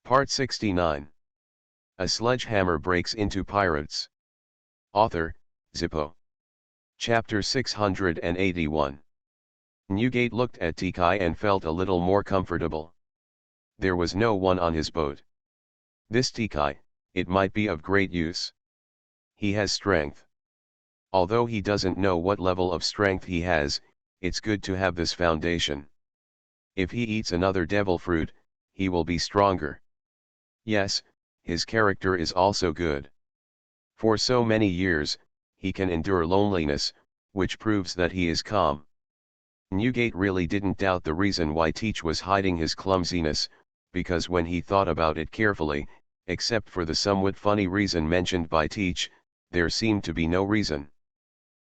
Part 69. A Sledgehammer Breaks into Pirates. Author, Zippo. Chapter 681. Newgate looked at Tikai and felt a little more comfortable. There was no one on his boat. This Tikai, it might be of great use. He has strength. Although he doesn't know what level of strength he has, it's good to have this foundation. If he eats another devil fruit, he will be stronger. Yes, his character is also good. For so many years, he can endure loneliness, which proves that he is calm. Newgate really didn't doubt the reason why Teach was hiding his clumsiness, because when he thought about it carefully, except for the somewhat funny reason mentioned by Teach, there seemed to be no reason.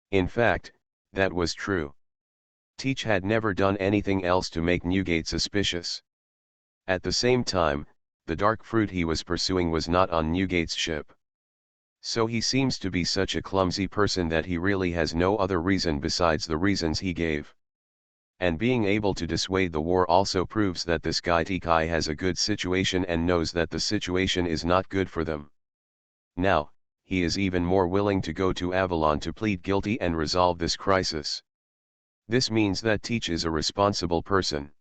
In fact, that was true. Teach had never done anything else to make Newgate suspicious. At the same time, the dark fruit he was pursuing was not on Newgate's ship. So he seems to be such a clumsy person that he really has no other reason besides the reasons he gave. And being able to dissuade the war also proves that this guy Tikai has a good situation and knows that the situation is not good for them. Now, he is even more willing to go to Avalon to plead guilty and resolve this crisis. This means that Teach is a responsible person.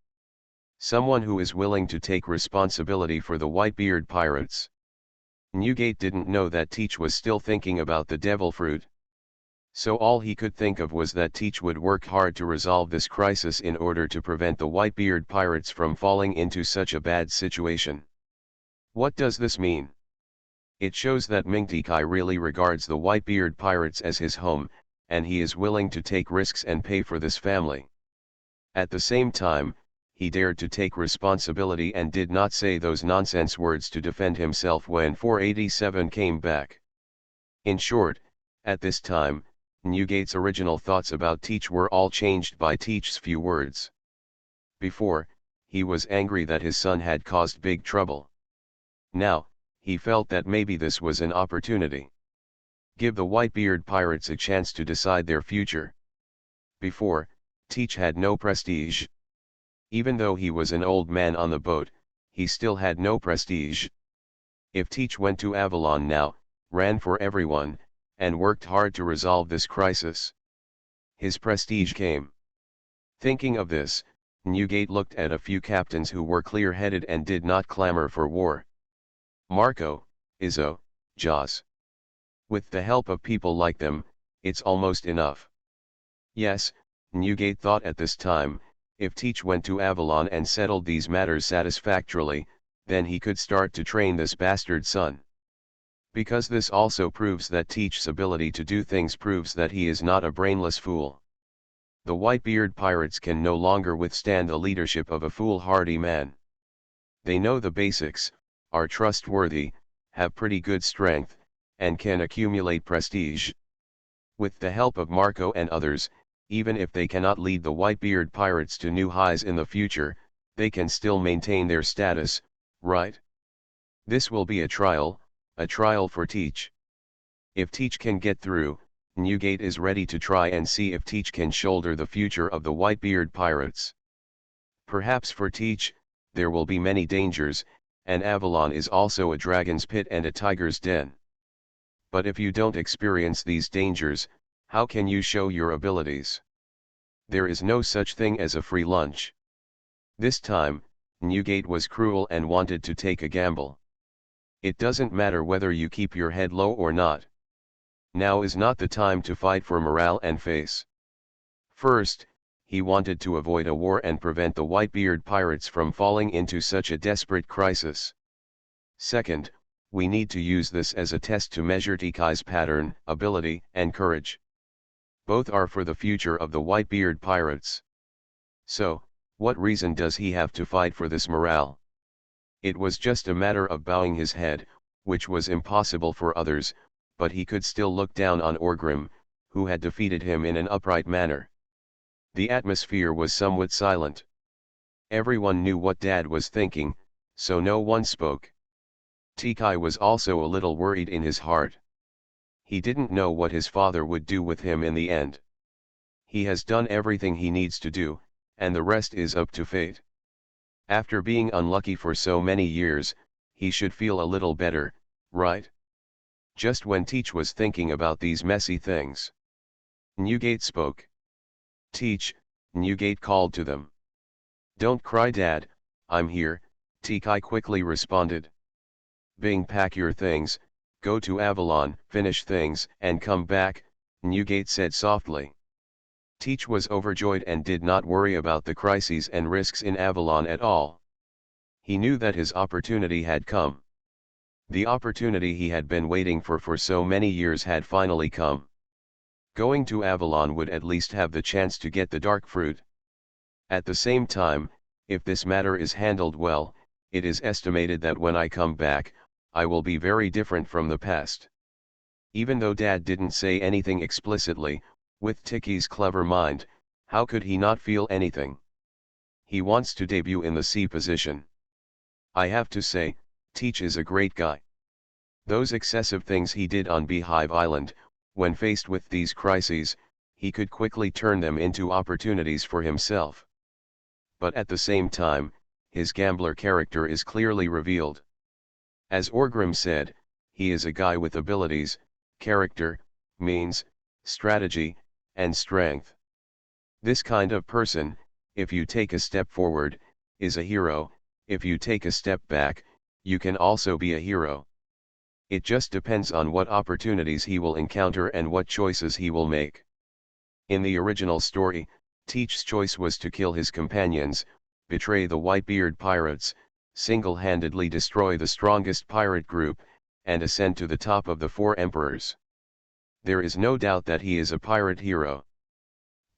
Someone who is willing to take responsibility for the Whitebeard pirates. Newgate didn't know that Teach was still thinking about the devil fruit. So all he could think of was that Teach would work hard to resolve this crisis in order to prevent the Whitebeard pirates from falling into such a bad situation. What does this mean? It shows that Tikai really regards the Whitebeard pirates as his home, and he is willing to take risks and pay for this family. At the same time, he dared to take responsibility and did not say those nonsense words to defend himself when 487 came back. In short, at this time, Newgate's original thoughts about Teach were all changed by Teach's few words. Before, he was angry that his son had caused big trouble. Now, he felt that maybe this was an opportunity. Give the Whitebeard pirates a chance to decide their future. Before, Teach had no prestige. Even though he was an old man on the boat, he still had no prestige. If Teach went to Avalon now, ran for everyone, and worked hard to resolve this crisis, his prestige came. Thinking of this, Newgate looked at a few captains who were clear-headed and did not clamor for war. Marco, Izzo, Jaws. With the help of people like them, it's almost enough. Yes, Newgate thought at this time, if Teach went to Avalon and settled these matters satisfactorily, then he could start to train this bastard son. Because this also proves that Teach's ability to do things proves that he is not a brainless fool. The Whitebeard pirates can no longer withstand the leadership of a foolhardy man. They know the basics, are trustworthy, have pretty good strength, and can accumulate prestige. With the help of Marco and others, even if they cannot lead the Whitebeard pirates to new highs in the future, they can still maintain their status, right? This will be a trial for Teach. If Teach can get through, Newgate is ready to try and see if Teach can shoulder the future of the Whitebeard pirates. Perhaps for Teach, there will be many dangers, and Avalon is also a dragon's pit and a tiger's den. But if you don't experience these dangers, how can you show your abilities? There is no such thing as a free lunch. This time, Newgate was cruel and wanted to take a gamble. It doesn't matter whether you keep your head low or not. Now is not the time to fight for morale and face. First, he wanted to avoid a war and prevent the Whitebeard pirates from falling into such a desperate crisis. Second, we need to use this as a test to measure Tikai's pattern, ability, and courage. Both are for the future of the Whitebeard pirates. So, what reason does he have to fight for this morale? It was just a matter of bowing his head, which was impossible for others, but he could still look down on Orgrim, who had defeated him in an upright manner. The atmosphere was somewhat silent. Everyone knew what Dad was thinking, so no one spoke. Tikai was also a little worried in his heart. He didn't know what his father would do with him in the end. He has done everything he needs to do, and the rest is up to fate. After being unlucky for so many years, he should feel a little better, right? Just when Teach was thinking about these messy things, Newgate spoke. Teach, Newgate called to them. Don't cry, Dad, I'm here, Teach quickly responded. Bing, pack your things, go to Avalon, finish things, and come back, Newgate said softly. Teach was overjoyed and did not worry about the crises and risks in Avalon at all. He knew that his opportunity had come. The opportunity he had been waiting for so many years had finally come. Going to Avalon would at least have the chance to get the dark fruit. At the same time, if this matter is handled well, it is estimated that when I come back, I will be very different from the past. Even though Dad didn't say anything explicitly, with Ticky's clever mind, how could he not feel anything? He wants to debut in the C position. I have to say, Teach is a great guy. Those excessive things he did on Beehive Island, when faced with these crises, he could quickly turn them into opportunities for himself. But at the same time, his gambler character is clearly revealed. As Orgrim said, he is a guy with abilities, character, means, strategy, and strength. This kind of person, if you take a step forward, is a hero. If you take a step back, you can also be a hero. It just depends on what opportunities he will encounter and what choices he will make. In the original story, Teach's choice was to kill his companions, betray the Whitebeard pirates, single-handedly destroy the strongest pirate group, and ascend to the top of the Four Emperors. There is no doubt that he is a pirate hero.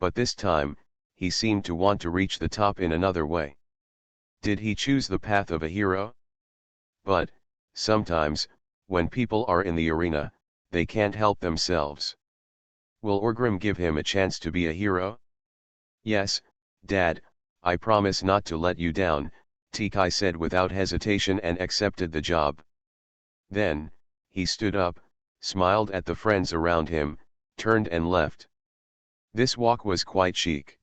But this time, he seemed to want to reach the top in another way. Did he choose the path of a hero? But, sometimes, when people are in the arena, they can't help themselves. Will Orgrim give him a chance to be a hero? Yes, Dad, I promise not to let you down, Tikai said without hesitation and accepted the job. Then, he stood up, smiled at the friends around him, turned and left. This walk was quite chic.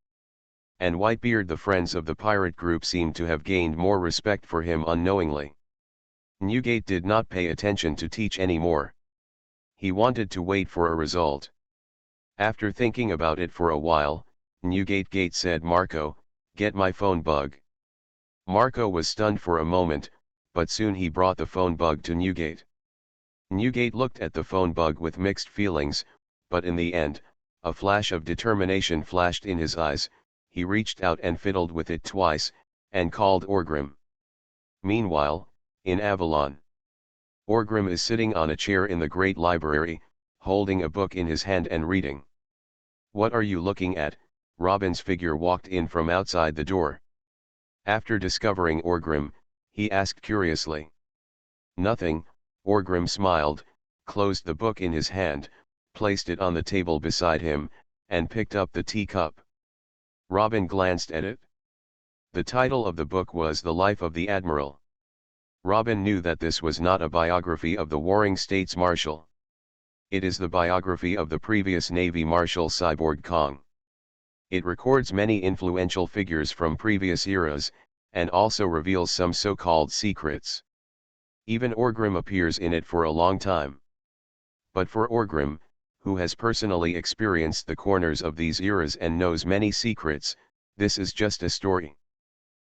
And Whitebeard, the friends of the pirate group, seemed to have gained more respect for him unknowingly. Newgate did not pay attention to Teach anymore. He wanted to wait for a result. After thinking about it for a while, Newgate said, Marco, get my phone bug. Marco was stunned for a moment, but soon he brought the phone bug to Newgate. Newgate looked at the phone bug with mixed feelings, but in the end, a flash of determination flashed in his eyes. He reached out and fiddled with it twice, and called Orgrim. Meanwhile, in Avalon, Orgrim is sitting on a chair in the great library, holding a book in his hand and reading. What are you looking at? Robin's figure walked in from outside the door. After discovering Orgrim, he asked curiously. Nothing, Orgrim smiled, closed the book in his hand, placed it on the table beside him, and picked up the teacup. Robin glanced at it. The title of the book was The Life of the Admiral. Robin knew that this was not a biography of the Warring States Marshal. It is the biography of the previous Navy Marshal Cyborg Kong. It records many influential figures from previous eras, and also reveals some so-called secrets. Even Orgrim appears in it for a long time. But for Orgrim, who has personally experienced the corners of these eras and knows many secrets, this is just a story.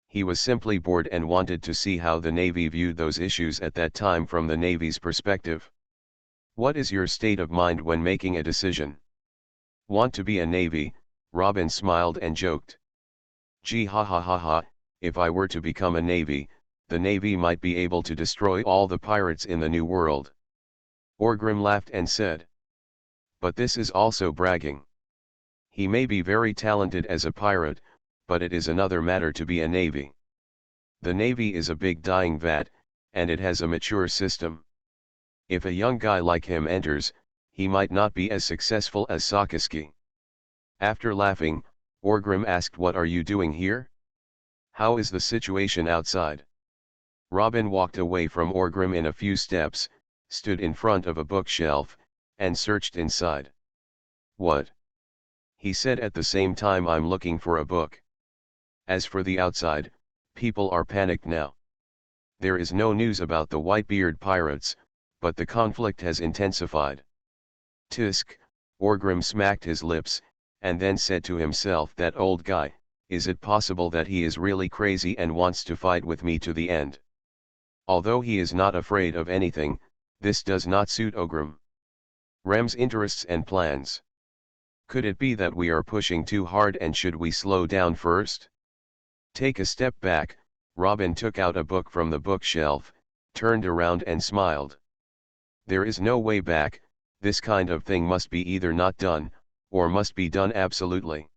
He was simply bored and wanted to see how the Navy viewed those issues at that time from the Navy's perspective. What is your state of mind when making a decision? Want to be a Navy? Robin smiled and joked. Gee, ha ha ha ha, if I were to become a Navy, the Navy might be able to destroy all the pirates in the New World. Orgrim laughed and said. But this is also bragging. He may be very talented as a pirate, but it is another matter to be a Navy. The Navy is a big dying vat, and it has a mature system. If a young guy like him enters, he might not be as successful as Sakaski. After laughing, Orgrim asked, what are you doing here? How is the situation outside? Robin walked away from Orgrim in a few steps, stood in front of a bookshelf, and searched inside. What? He said at the same time, I'm looking for a book. As for the outside, people are panicked now. There is no news about the Whitebeard pirates, but the conflict has intensified. Tisk, Orgrim smacked his lips, and then said to himself, that old guy, is it possible that he is really crazy and wants to fight with me to the end? Although he is not afraid of anything, this does not suit Orgrim. Rem's interests and plans. Could it be that we are pushing too hard, and should we slow down first? Take a step back. Robin took out a book from the bookshelf, turned around and smiled. There is no way back. This kind of thing must be either not done, or must be done absolutely.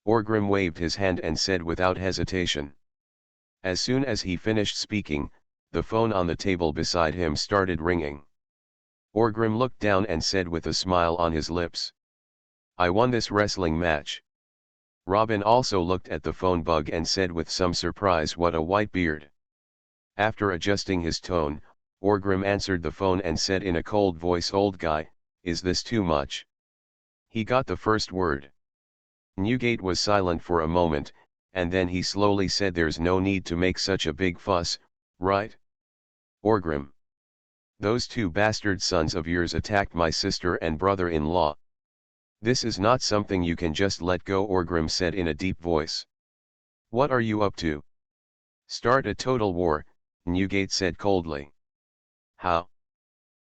Orgrim waved his hand and said without hesitation. As soon as he finished speaking, the phone on the table beside him started ringing. Orgrim looked down and said with a smile on his lips, I won this wrestling match. Robin also looked at the phone bug and said with some surprise, what a white beard. After adjusting his tone, Orgrim answered the phone and said in a cold voice, old guy, is this too much? He got the first word. Newgate was silent for a moment, and then he slowly said, there's no need to make such a big fuss, right? Orgrim. Those two bastard sons of yours attacked my sister and brother-in-law. This is not something you can just let go, Orgrim said in a deep voice. What are you up to? Start a total war, Newgate said coldly. How?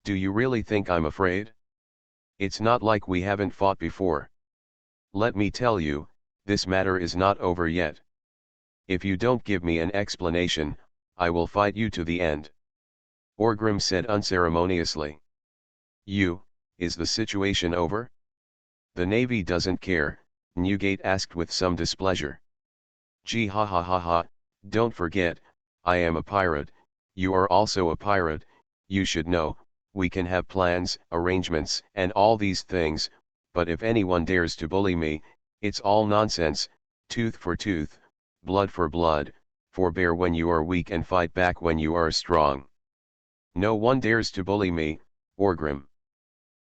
Do you really think I'm afraid? It's not like we haven't fought before. Let me tell you, this matter is not over yet. If you don't give me an explanation, I will fight you to the end. Orgrim said unceremoniously. Is the situation over? The Navy doesn't care, Newgate asked with some displeasure. Gee ha ha ha ha, don't forget, I am a pirate, you are also a pirate, you should know, we can have plans, arrangements, and all these things, but if anyone dares to bully me, it's all nonsense, tooth for tooth, blood for blood, forbear when you are weak and fight back when you are strong. No one dares to bully me, Orgrim.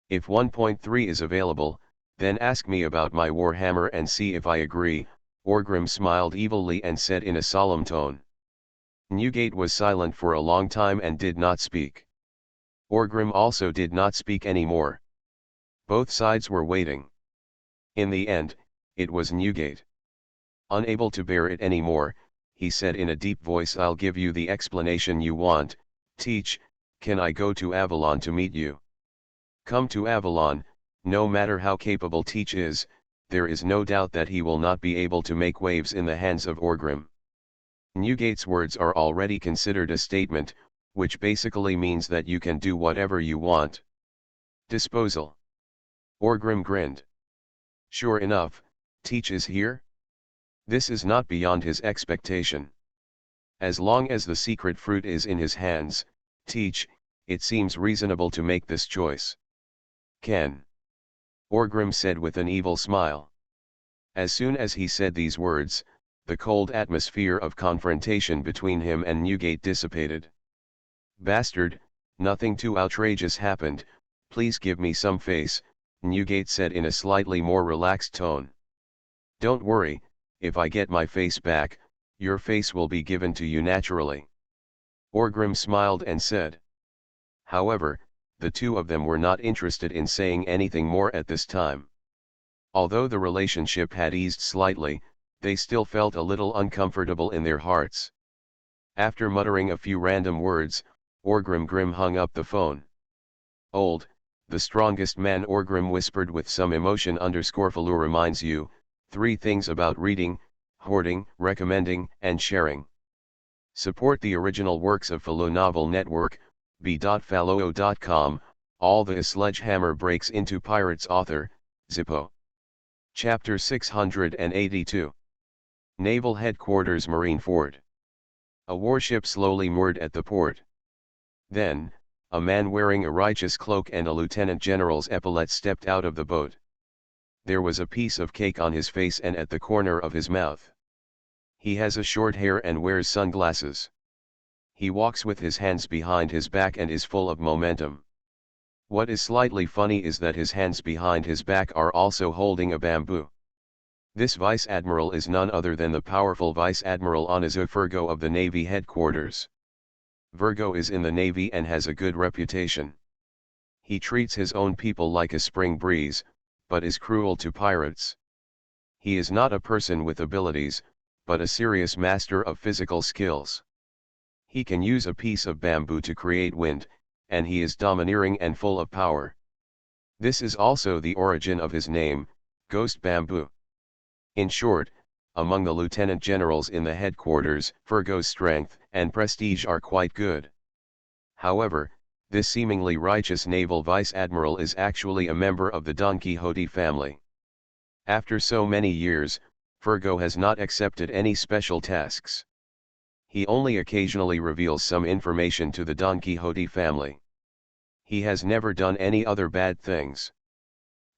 If 1.3 is available, then ask me about my warhammer and see if I agree, Orgrim smiled evilly and said in a solemn tone. Newgate was silent for a long time and did not speak. Orgrim also did not speak anymore. Both sides were waiting. In the end, it was Newgate. Unable to bear it anymore, he said in a deep voice, I'll give you the explanation you want. Teach, can I go to Avalon to meet you? Come to Avalon. No matter how capable Teach is, there is no doubt that he will not be able to make waves in the hands of Orgrim. Newgate's words are already considered a statement, which basically means that you can do whatever you want. Disposal. Orgrim grinned. Sure enough, Teach is here? This is not beyond his expectation. As long as the secret fruit is in his hands, Teach, it seems reasonable to make this choice. Ken. Orgrim said with an evil smile. As soon as he said these words, the cold atmosphere of confrontation between him and Newgate dissipated. Bastard, nothing too outrageous happened, please give me some face, Newgate said in a slightly more relaxed tone. Don't worry, if I get my face back, your face will be given to you naturally. Orgrim smiled and said. However, the two of them were not interested in saying anything more at this time. Although the relationship had eased slightly, they still felt a little uncomfortable in their hearts. After muttering a few random words, Orgrim hung up the phone. The strongest man, Orgrim whispered with some emotion. Falu reminds you, 3 things about reading, hoarding, recommending, and sharing. Support the original works of Falu Novel Network, b.faluo.com, all the Sledgehammer breaks into pirates. Author, Zippo. Chapter 682. Naval Headquarters, Marineford. A warship slowly moored at the port. Then, a man wearing a righteous cloak and a lieutenant general's epaulet stepped out of the boat. There was a piece of cake on his face and at the corner of his mouth. He has a short hair and wears sunglasses. He walks with his hands behind his back and is full of momentum. What is slightly funny is that his hands behind his back are also holding a bamboo. This Vice Admiral is none other than the powerful Vice Admiral Onizuo Furgo of the Navy headquarters. Virgo is in the Navy and has a good reputation. He treats his own people like a spring breeze, but is cruel to pirates. He is not a person with abilities, but a serious master of physical skills. He can use a piece of bamboo to create wind, and he is domineering and full of power. This is also the origin of his name, Ghost Bamboo. In short, among the lieutenant generals in the headquarters, Virgo's strength and prestige are quite good. However, this seemingly righteous naval vice-admiral is actually a member of the Don Quixote family. After so many years, Virgo has not accepted any special tasks. He only occasionally reveals some information to the Don Quixote family. He has never done any other bad things.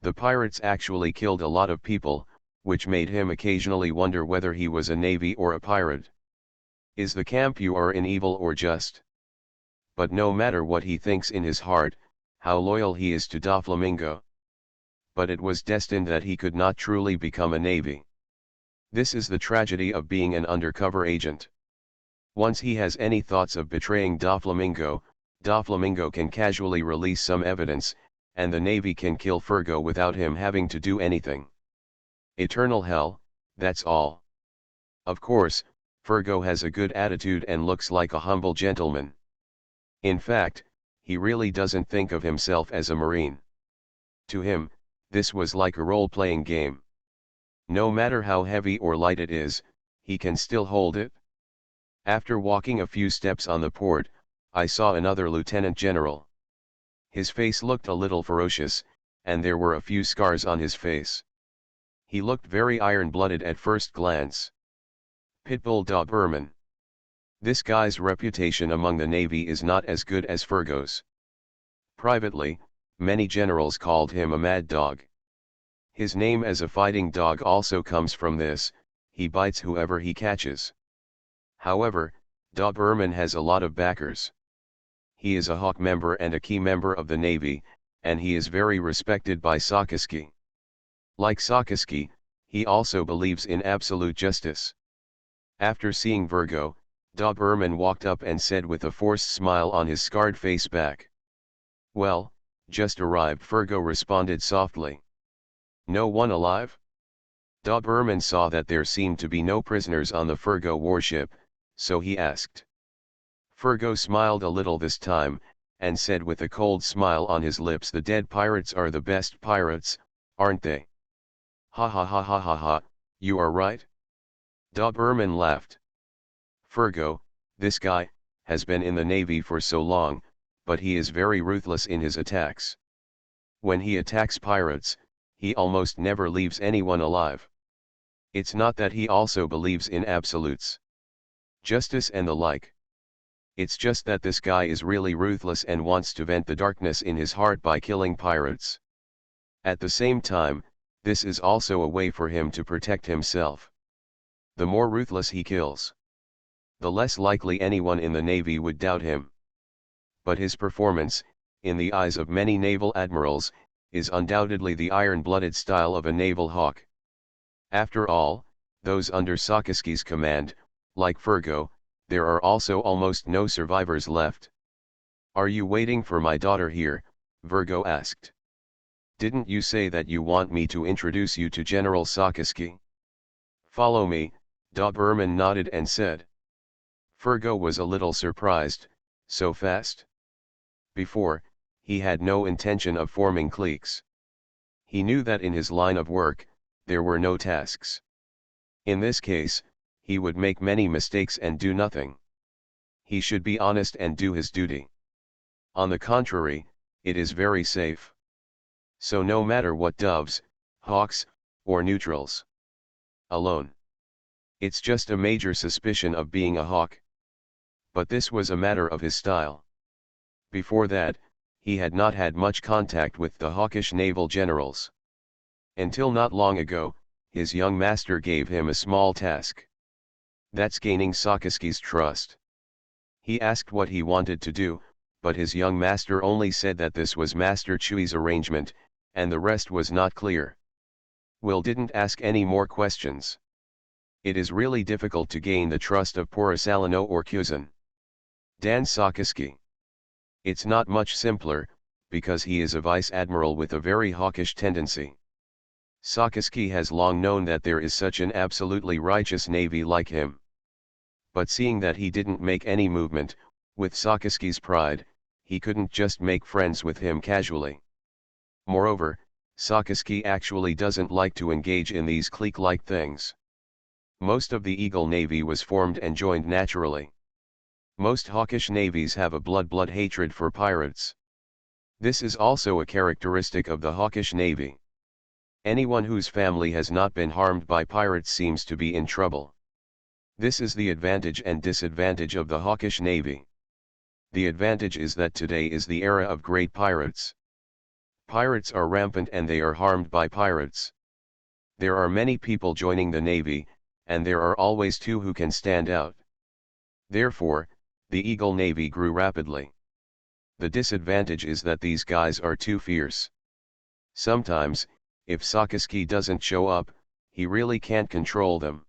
The pirates actually killed a lot of people, which made him occasionally wonder whether he was a navy or a pirate. Is the camp you are in evil or just? But no matter what he thinks in his heart, how loyal he is to Doflamingo. But it was destined that he could not truly become a navy. This is the tragedy of being an undercover agent. Once he has any thoughts of betraying Doflamingo, Doflamingo can casually release some evidence, and the navy can kill Virgo without him having to do anything. Eternal hell, that's all. Of course, Virgo has a good attitude and looks like a humble gentleman. In fact, he really doesn't think of himself as a Marine. To him, this was like a role-playing game. No matter how heavy or light it is, he can still hold it. After walking a few steps on the port, I saw another lieutenant general. His face looked a little ferocious, and there were a few scars on his face. He looked very iron-blooded at first glance. Pitbull Doberman. This guy's reputation among the Navy is not as good as Virgo's. Privately, many generals called him a mad dog. His name as a fighting dog also comes from this: he bites whoever he catches. However, Doberman has a lot of backers. He is a Hawk member and a key member of the Navy, and he is very respected by Sakaski. Like Sakaski, he also believes in absolute justice. After seeing Virgo, Doberman walked up and said with a forced smile on his scarred face back. "Well, just arrived," Virgo responded softly. "No one alive?" Doberman saw that there seemed to be no prisoners on the Virgo warship, so he asked. Virgo smiled a little this time, and said with a cold smile on his lips, "The dead pirates are the best pirates, aren't they?" "Ha ha ha ha ha ha, you are right." Doberman laughed. "Virgo, this guy, has been in the Navy for so long, but he is very ruthless in his attacks. When he attacks pirates, he almost never leaves anyone alive. It's not that he also believes in absolutes, justice and the like. It's just that this guy is really ruthless and wants to vent the darkness in his heart by killing pirates. At the same time, this is also a way for him to protect himself. The more ruthless he kills, the less likely anyone in the Navy would doubt him. But his performance, in the eyes of many naval admirals, is undoubtedly the iron-blooded style of a naval hawk. After all, those under Sakaski's command, like Virgo, there are also almost no survivors left. "Are you waiting for my daughter here?" Virgo asked. "Didn't you say that you want me to introduce you to General Sakaski?" "Follow me," Doberman nodded and said. Virgo was a little surprised. So fast? Before, he had no intention of forming cliques. He knew that in his line of work, there were no tasks. In this case, he would make many mistakes and do nothing. He should be honest and do his duty. On the contrary, it is very safe. So no matter what doves, hawks, or neutrals. Alone. It's just a major suspicion of being a hawk. But this was a matter of his style. Before that, he had not had much contact with the hawkish naval generals. Until not long ago, his young master gave him a small task. That's gaining Sakaski's trust. He asked what he wanted to do, but his young master only said that this was Master Chui's arrangement, and the rest was not clear. Will didn't ask any more questions. It is really difficult to gain the trust of Porisalino or Kuzan. Dan Sakaski. It's not much simpler, because he is a vice admiral with a very hawkish tendency. Sakaski has long known that there is such an absolutely righteous navy like him. But seeing that he didn't make any movement, with Sakaski's pride, he couldn't just make friends with him casually. Moreover, Sakaski actually doesn't like to engage in these clique-like things. Most of the Eagle Navy was formed and joined naturally. Most hawkish navies have a blood hatred for pirates. This is also a characteristic of the hawkish navy. Anyone whose family has not been harmed by pirates seems to be in trouble. This is the advantage and disadvantage of the hawkish navy. The advantage is that today is the era of great pirates. Pirates are rampant and they are harmed by pirates. There are many people joining the navy, and there are always two who can stand out. Therefore, the Eagle Navy grew rapidly. The disadvantage is that these guys are too fierce. Sometimes, if Sakaski doesn't show up, he really can't control them.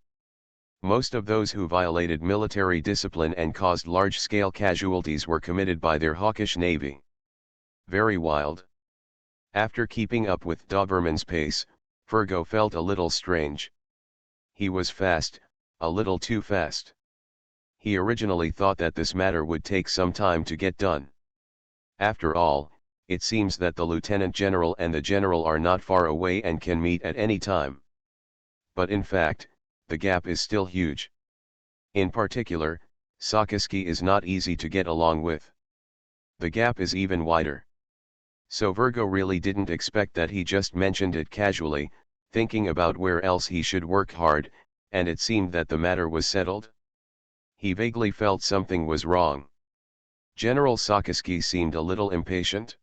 Most of those who violated military discipline and caused large-scale casualties were committed by their hawkish navy. Very wild. After keeping up with Doberman's pace, Virgo felt a little strange. He was fast, a little too fast. He originally thought that this matter would take some time to get done. After all, it seems that the lieutenant general and the general are not far away and can meet at any time. But in fact, the gap is still huge. In particular, Sakaski is not easy to get along with. The gap is even wider. So Virgo really didn't expect that. He just mentioned it casually, thinking about where else he should work hard, and it seemed that the matter was settled. He vaguely felt something was wrong. General Sakaski seemed a little impatient.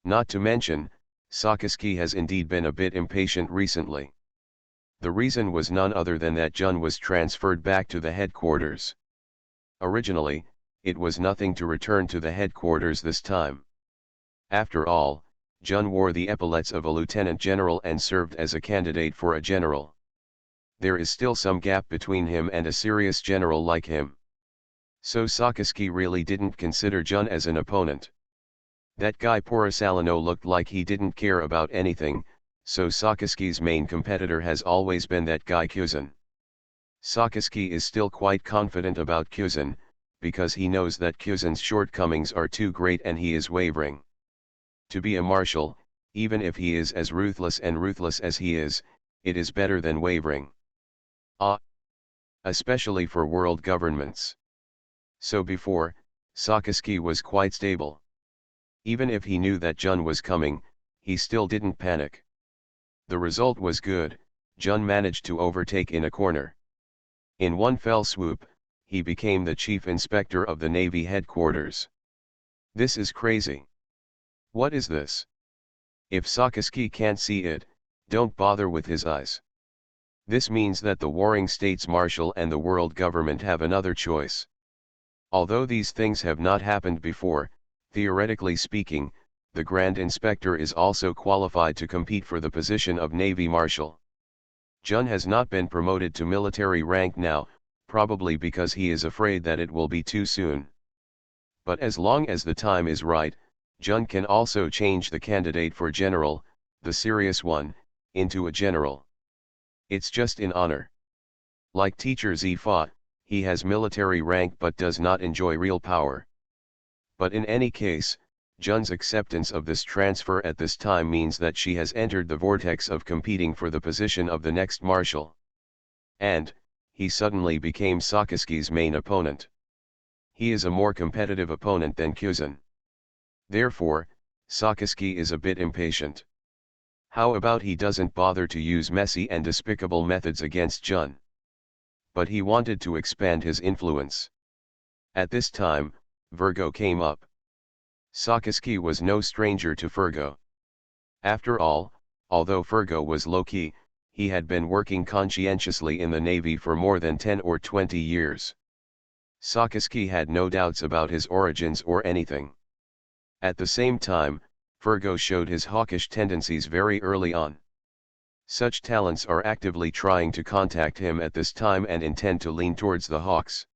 Not to mention, Sakaski has indeed been a bit impatient recently. The reason was none other than that Jun was transferred back to the headquarters. Originally, it was nothing to return to the headquarters this time. After all, Jun wore the epaulets of a lieutenant general and served as a candidate for a general. There is still some gap between him and a serious general like him. So Sakaski really didn't consider Jun as an opponent. That guy Porisalino looked like he didn't care about anything, so Sakaski's main competitor has always been that guy Kuzan. Sakaski is still quite confident about Kuzan, because he knows that Kuzan's shortcomings are too great and he is wavering. To be a marshal, even if he is as ruthless as he is, it is better than wavering. Especially for world governments. So before, Sakaski was quite stable. Even if he knew that Jun was coming, he still didn't panic. The result was good. Jun managed to overtake in a corner. In one fell swoop, he became the chief inspector of the Navy headquarters. This is crazy. What is this? If Sakaski can't see it, don't bother with his eyes. This means that the warring states marshal and the world government have another choice. Although these things have not happened before, theoretically speaking, the Grand Inspector is also qualified to compete for the position of Navy Marshal. Jun has not been promoted to military rank now, probably because he is afraid that it will be too soon. But as long as the time is right, Jun can also change the candidate for general, the serious one, into a general. It's just in honor. Like teacher Zifa, he has military rank but does not enjoy real power. But in any case, Jun's acceptance of this transfer at this time means that she has entered the vortex of competing for the position of the next marshal. And, he suddenly became Sakaski's main opponent. He is a more competitive opponent than Kuzan. Therefore, Sakaski is a bit impatient. How about he doesn't bother to use messy and despicable methods against Jun? But he wanted to expand his influence. At this time, Virgo came up. Sakaski was no stranger to Virgo. After all, although Virgo was low-key, he had been working conscientiously in the Navy for more than 10 or 20 years. Sakaski had no doubts about his origins or anything. At the same time, Virgo showed his hawkish tendencies very early on. Such talents are actively trying to contact him at this time and intend to lean towards the Hawks.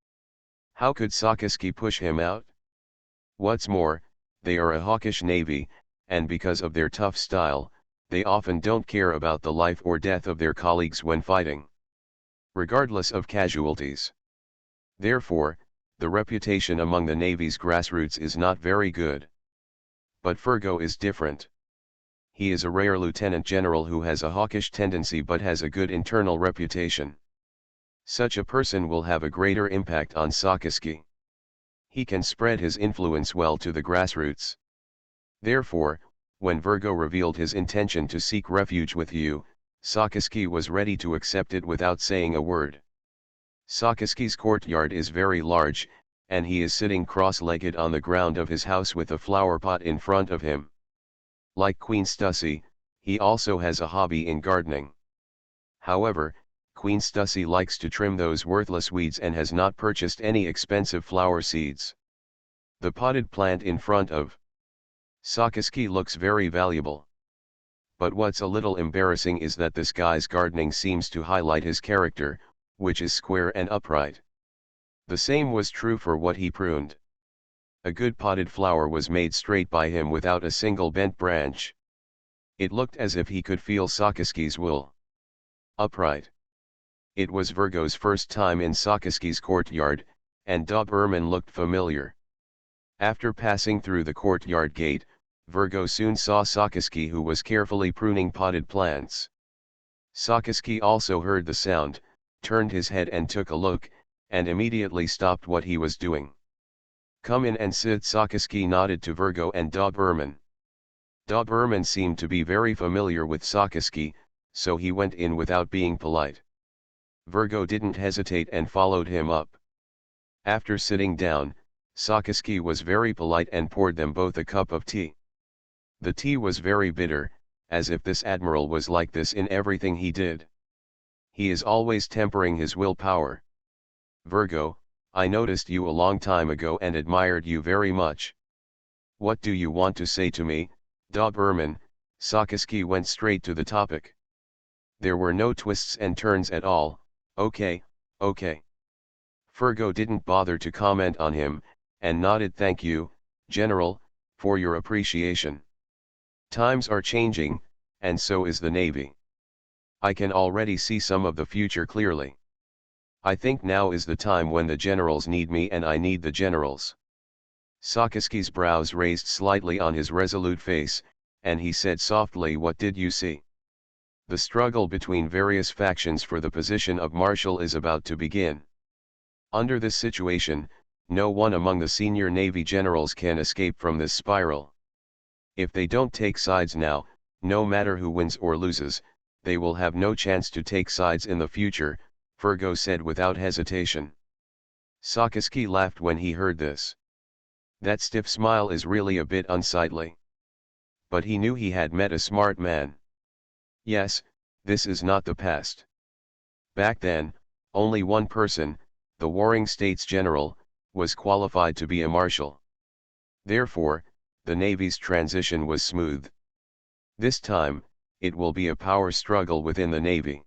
How could Sakaski push him out? What's more, they are a hawkish navy, and because of their tough style, they often don't care about the life or death of their colleagues when fighting, regardless of casualties. Therefore, the reputation among the Navy's grassroots is not very good. But Fergo is different. He is a rare lieutenant general who has a hawkish tendency but has a good internal reputation. Such a person will have a greater impact on Sakaski. He can spread his influence well to the grassroots. Therefore, when Virgo revealed his intention to seek refuge with you, Sakaski was ready to accept it without saying a word. Sakaski's courtyard is very large, and he is sitting cross-legged on the ground of his house with a flower pot in front of him. Like Queen Stussy, he also has a hobby in gardening. However, Queen Stussy likes to trim those worthless weeds and has not purchased any expensive flower seeds. The potted plant in front of Sakaski looks very valuable. But what's a little embarrassing is that this guy's gardening seems to highlight his character, which is square and upright. The same was true for what he pruned. A good potted flower was made straight by him without a single bent branch. It looked as if he could feel Sakaski's wool. Upright. It was Virgo's first time in Sakaski's courtyard, and Doberman looked familiar. After passing through the courtyard gate, Virgo soon saw Sakaski, who was carefully pruning potted plants. Sakaski also heard the sound, turned his head and took a look, and immediately stopped what he was doing. "Come in and sit." Sakaski nodded to Virgo and Doberman. Doberman seemed to be very familiar with Sakaski, so he went in without being polite. Virgo didn't hesitate and followed him up. After sitting down, Sakaski was very polite and poured them both a cup of tea. The tea was very bitter, as if this admiral was like this in everything he did. He is always tempering his willpower. "Virgo, I noticed you a long time ago and admired you very much. What do you want to say to me, Doberman?" Sakaski went straight to the topic. There were no twists and turns at all. "Okay, okay." Virgo didn't bother to comment on him, and nodded. "Thank you, General, for your appreciation. Times are changing, and so is the Navy. I can already see some of the future clearly. I think now is the time when the generals need me and I need the generals." Sakaski's brows raised slightly on his resolute face, and he said softly, "What did you see?" "The struggle between various factions for the position of marshal is about to begin. Under this situation, no one among the senior Navy generals can escape from this spiral. If they don't take sides now, no matter who wins or loses, they will have no chance to take sides in the future," Virgo said without hesitation. Sakaski laughed when he heard this. That stiff smile is really a bit unsightly. But he knew he had met a smart man. Yes, this is not the past. Back then, only one person, the Warring States General, was qualified to be a marshal. Therefore, the Navy's transition was smooth. This time, it will be a power struggle within the Navy.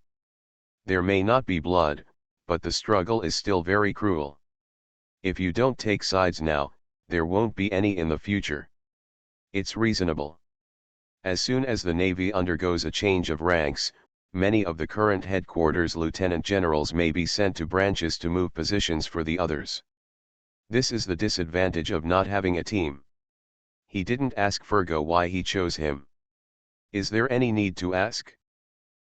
There may not be blood, but the struggle is still very cruel. If you don't take sides now, there won't be any in the future. It's reasonable. As soon as the Navy undergoes a change of ranks, many of the current headquarters lieutenant generals may be sent to branches to move positions for the others. This is the disadvantage of not having a team." He didn't ask Virgo why he chose him. Is there any need to ask?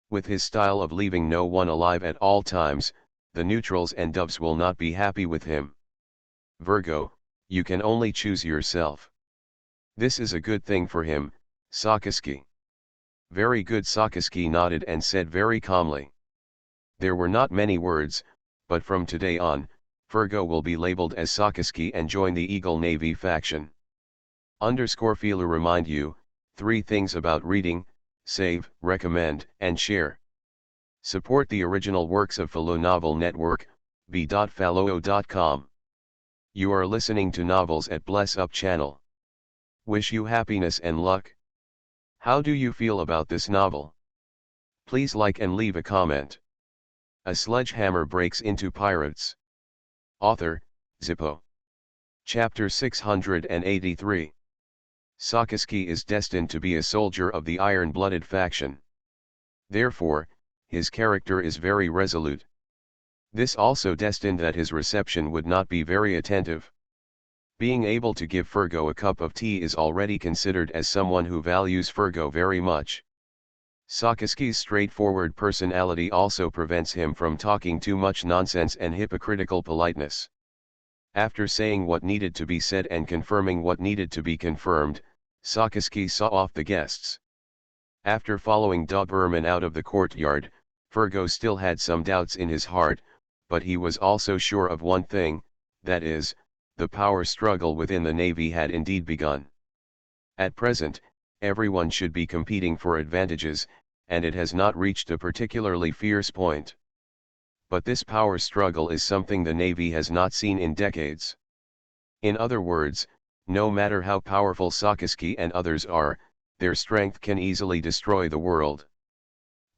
With his style of leaving no one alive at all times, the neutrals and dubs will not be happy with him. "Virgo, you can only choose yourself." This is a good thing for him, Sakaski. "Very good." Sakaski nodded and said very calmly. There were not many words, but from today on, Virgo will be labeled as Sakaski and join the Eagle Navy faction. Feel remind you, 3 things about reading: save, recommend, and share. Support the original works of Follow Novel Network, b.fallow.com. You are listening to Novels at Bless Up channel. Wish you happiness and luck. How do you feel about this novel? Please like and leave a comment. A sledgehammer breaks into pirates. Author, Zippo. Chapter 683. Sakaski is destined to be a soldier of the iron-blooded faction. Therefore, his character is very resolute. This also destined that his reception would not be very attentive. Being able to give Fergo a cup of tea is already considered as someone who values Fergo very much. Sakaski's straightforward personality also prevents him from talking too much nonsense and hypocritical politeness. After saying what needed to be said and confirming what needed to be confirmed, Sakaski saw off the guests. After following Doberman out of the courtyard, Fergo still had some doubts in his heart, but he was also sure of one thing, that is, the power struggle within the Navy had indeed begun. At present, everyone should be competing for advantages, and it has not reached a particularly fierce point. But this power struggle is something the Navy has not seen in decades. In other words, no matter how powerful Sakaski and others are, their strength can easily destroy the world.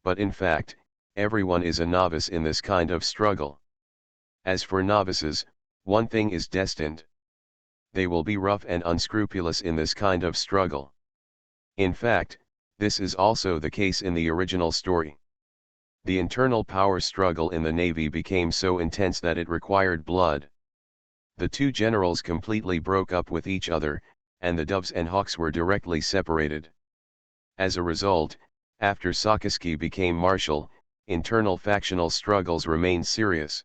But in fact, everyone is a novice in this kind of struggle. As for novices, one thing is destined. They will be rough and unscrupulous in this kind of struggle. In fact, this is also the case in the original story. The internal power struggle in the Navy became so intense that it required blood. The two generals completely broke up with each other, and the Doves and Hawks were directly separated. As a result, after Sakaski became marshal, internal factional struggles remained serious.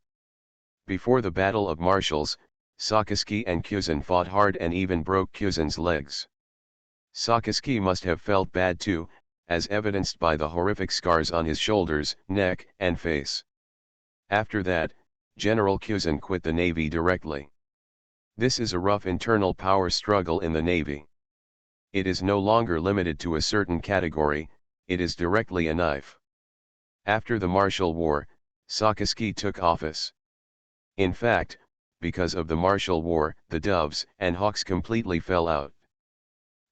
Before the Battle of Marshals, Sakaski and Kuzan fought hard and even broke Kuzan's legs. Sakaski must have felt bad too, as evidenced by the horrific scars on his shoulders, neck, and face. After that, General Kuzan quit the Navy directly. This is a rough internal power struggle in the Navy. It is no longer limited to a certain category, it is directly a knife. After the Marshall War, Sakaski took office. In fact, because of the Marshall War, the Doves and Hawks completely fell out.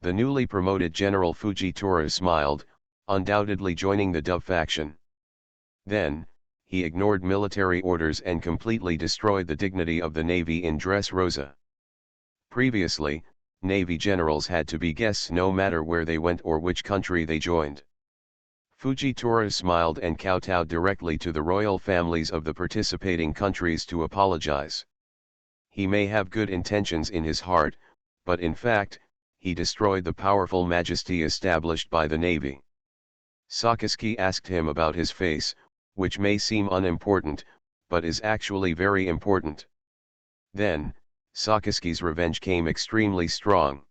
The newly promoted General Fujitora smiled, undoubtedly joining the Dove faction. Then, he ignored military orders and completely destroyed the dignity of the Navy in Dressrosa. Previously, Navy generals had to be guests no matter where they went or which country they joined. Fujitora smiled and kowtowed directly to the royal families of the participating countries to apologize. He may have good intentions in his heart, but in fact, he destroyed the powerful majesty established by the Navy. Sakaski asked him about his face, which may seem unimportant, but is actually very important. Then, Sakaski's revenge came extremely strong.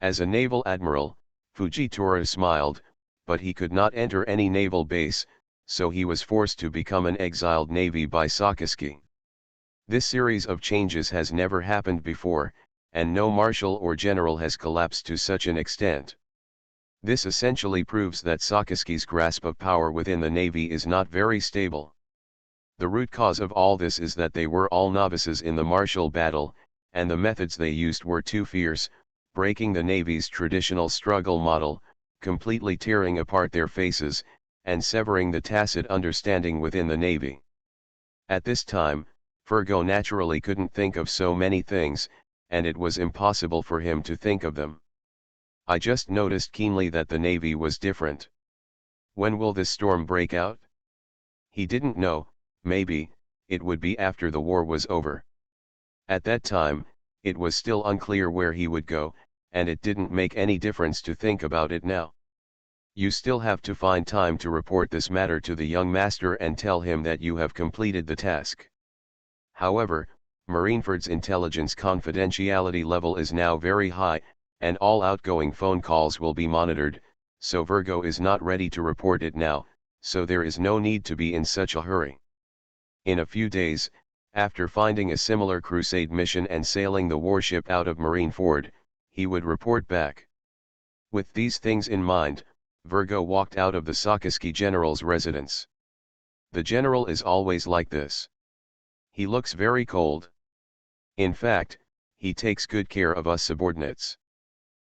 As a naval admiral, Fujitora smiled, but he could not enter any naval base, so he was forced to become an exiled Navy by Sakaski. This series of changes has never happened before, and no marshal or general has collapsed to such an extent. This essentially proves that Sakaski's grasp of power within the Navy is not very stable. The root cause of all this is that they were all novices in the martial battle, and the methods they used were too fierce, breaking the Navy's traditional struggle model, completely tearing apart their faces, and severing the tacit understanding within the Navy. At this time, Fergo naturally couldn't think of so many things, and it was impossible for him to think of them. I just noticed keenly that the Navy was different. When will this storm break out? He didn't know, maybe, it would be after the war was over. At that time, it was still unclear where he would go, and it didn't make any difference to think about it now. You still have to find time to report this matter to the young master and tell him that you have completed the task. However, Marineford's intelligence confidentiality level is now very high, and all outgoing phone calls will be monitored, so Virgo is not ready to report it now, so there is no need to be in such a hurry. In a few days, after finding a similar crusade mission and sailing the warship out of Marineford, he would report back. With these things in mind, Virgo walked out of the Sakaski general's residence. The general is always like this. He looks very cold. In fact, he takes good care of us subordinates.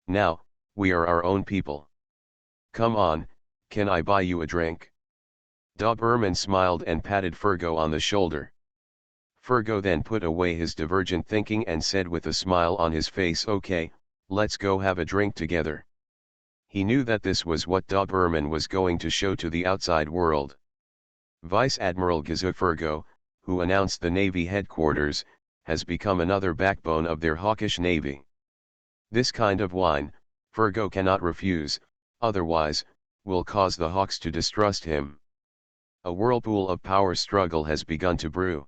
Now, we are our own people. Come on, can I buy you a drink? Doberman smiled and patted Fergo on the shoulder. Fergo then put away his divergent thinking and said with a smile on his face, "Okay, let's go have a drink together." He knew that this was what Doberman was going to show to the outside world. Vice Admiral Gizu Fergo, who announced the Navy headquarters, has become another backbone of their hawkish Navy. This kind of wine, Fergo cannot refuse, otherwise, will cause the Hawks to distrust him. A whirlpool of power struggle has begun to brew.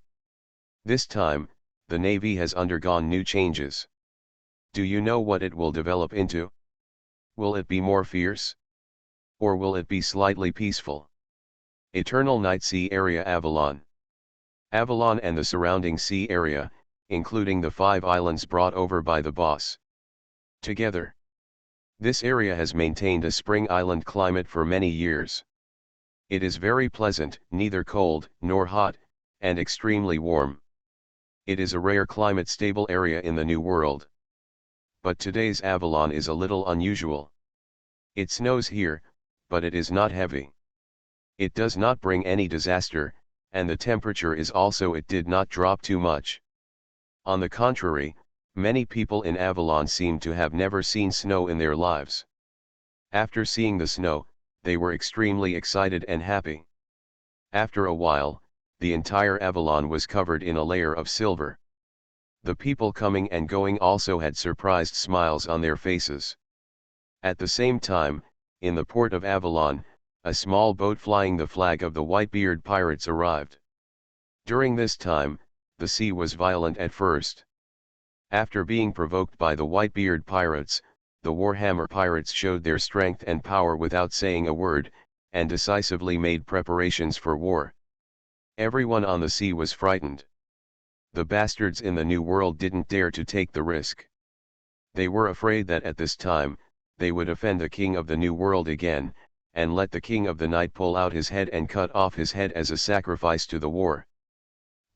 This time, the Navy has undergone new changes. Do you know what it will develop into? Will it be more fierce? Or will it be slightly peaceful? Eternal Night Sea Area Avalon. Avalon and the surrounding sea area, including the 5 islands brought over by the boss. Together. This area has maintained a spring island climate for many years. It is very pleasant, neither cold nor hot, and extremely warm. It is a rare climate-stable area in the New World. But today's Avalon is a little unusual. It snows here, but it is not heavy. It does not bring any disaster, and the temperature is also it did not drop too much. On the contrary, many people in Avalon seem to have never seen snow in their lives. After seeing the snow, they were extremely excited and happy. After a while, the entire Avalon was covered in a layer of silver. The people coming and going also had surprised smiles on their faces. At the same time, in the port of Avalon, a small boat flying the flag of the Whitebeard pirates arrived. During this time, the sea was violent at first. After being provoked by the Whitebeard pirates, the Warhammer pirates showed their strength and power without saying a word, and decisively made preparations for war. Everyone on the sea was frightened. The bastards in the New World didn't dare to take the risk. They were afraid that at this time, they would offend the king of the New World again, and let the king of the night pull out his head and cut off his head as a sacrifice to the war.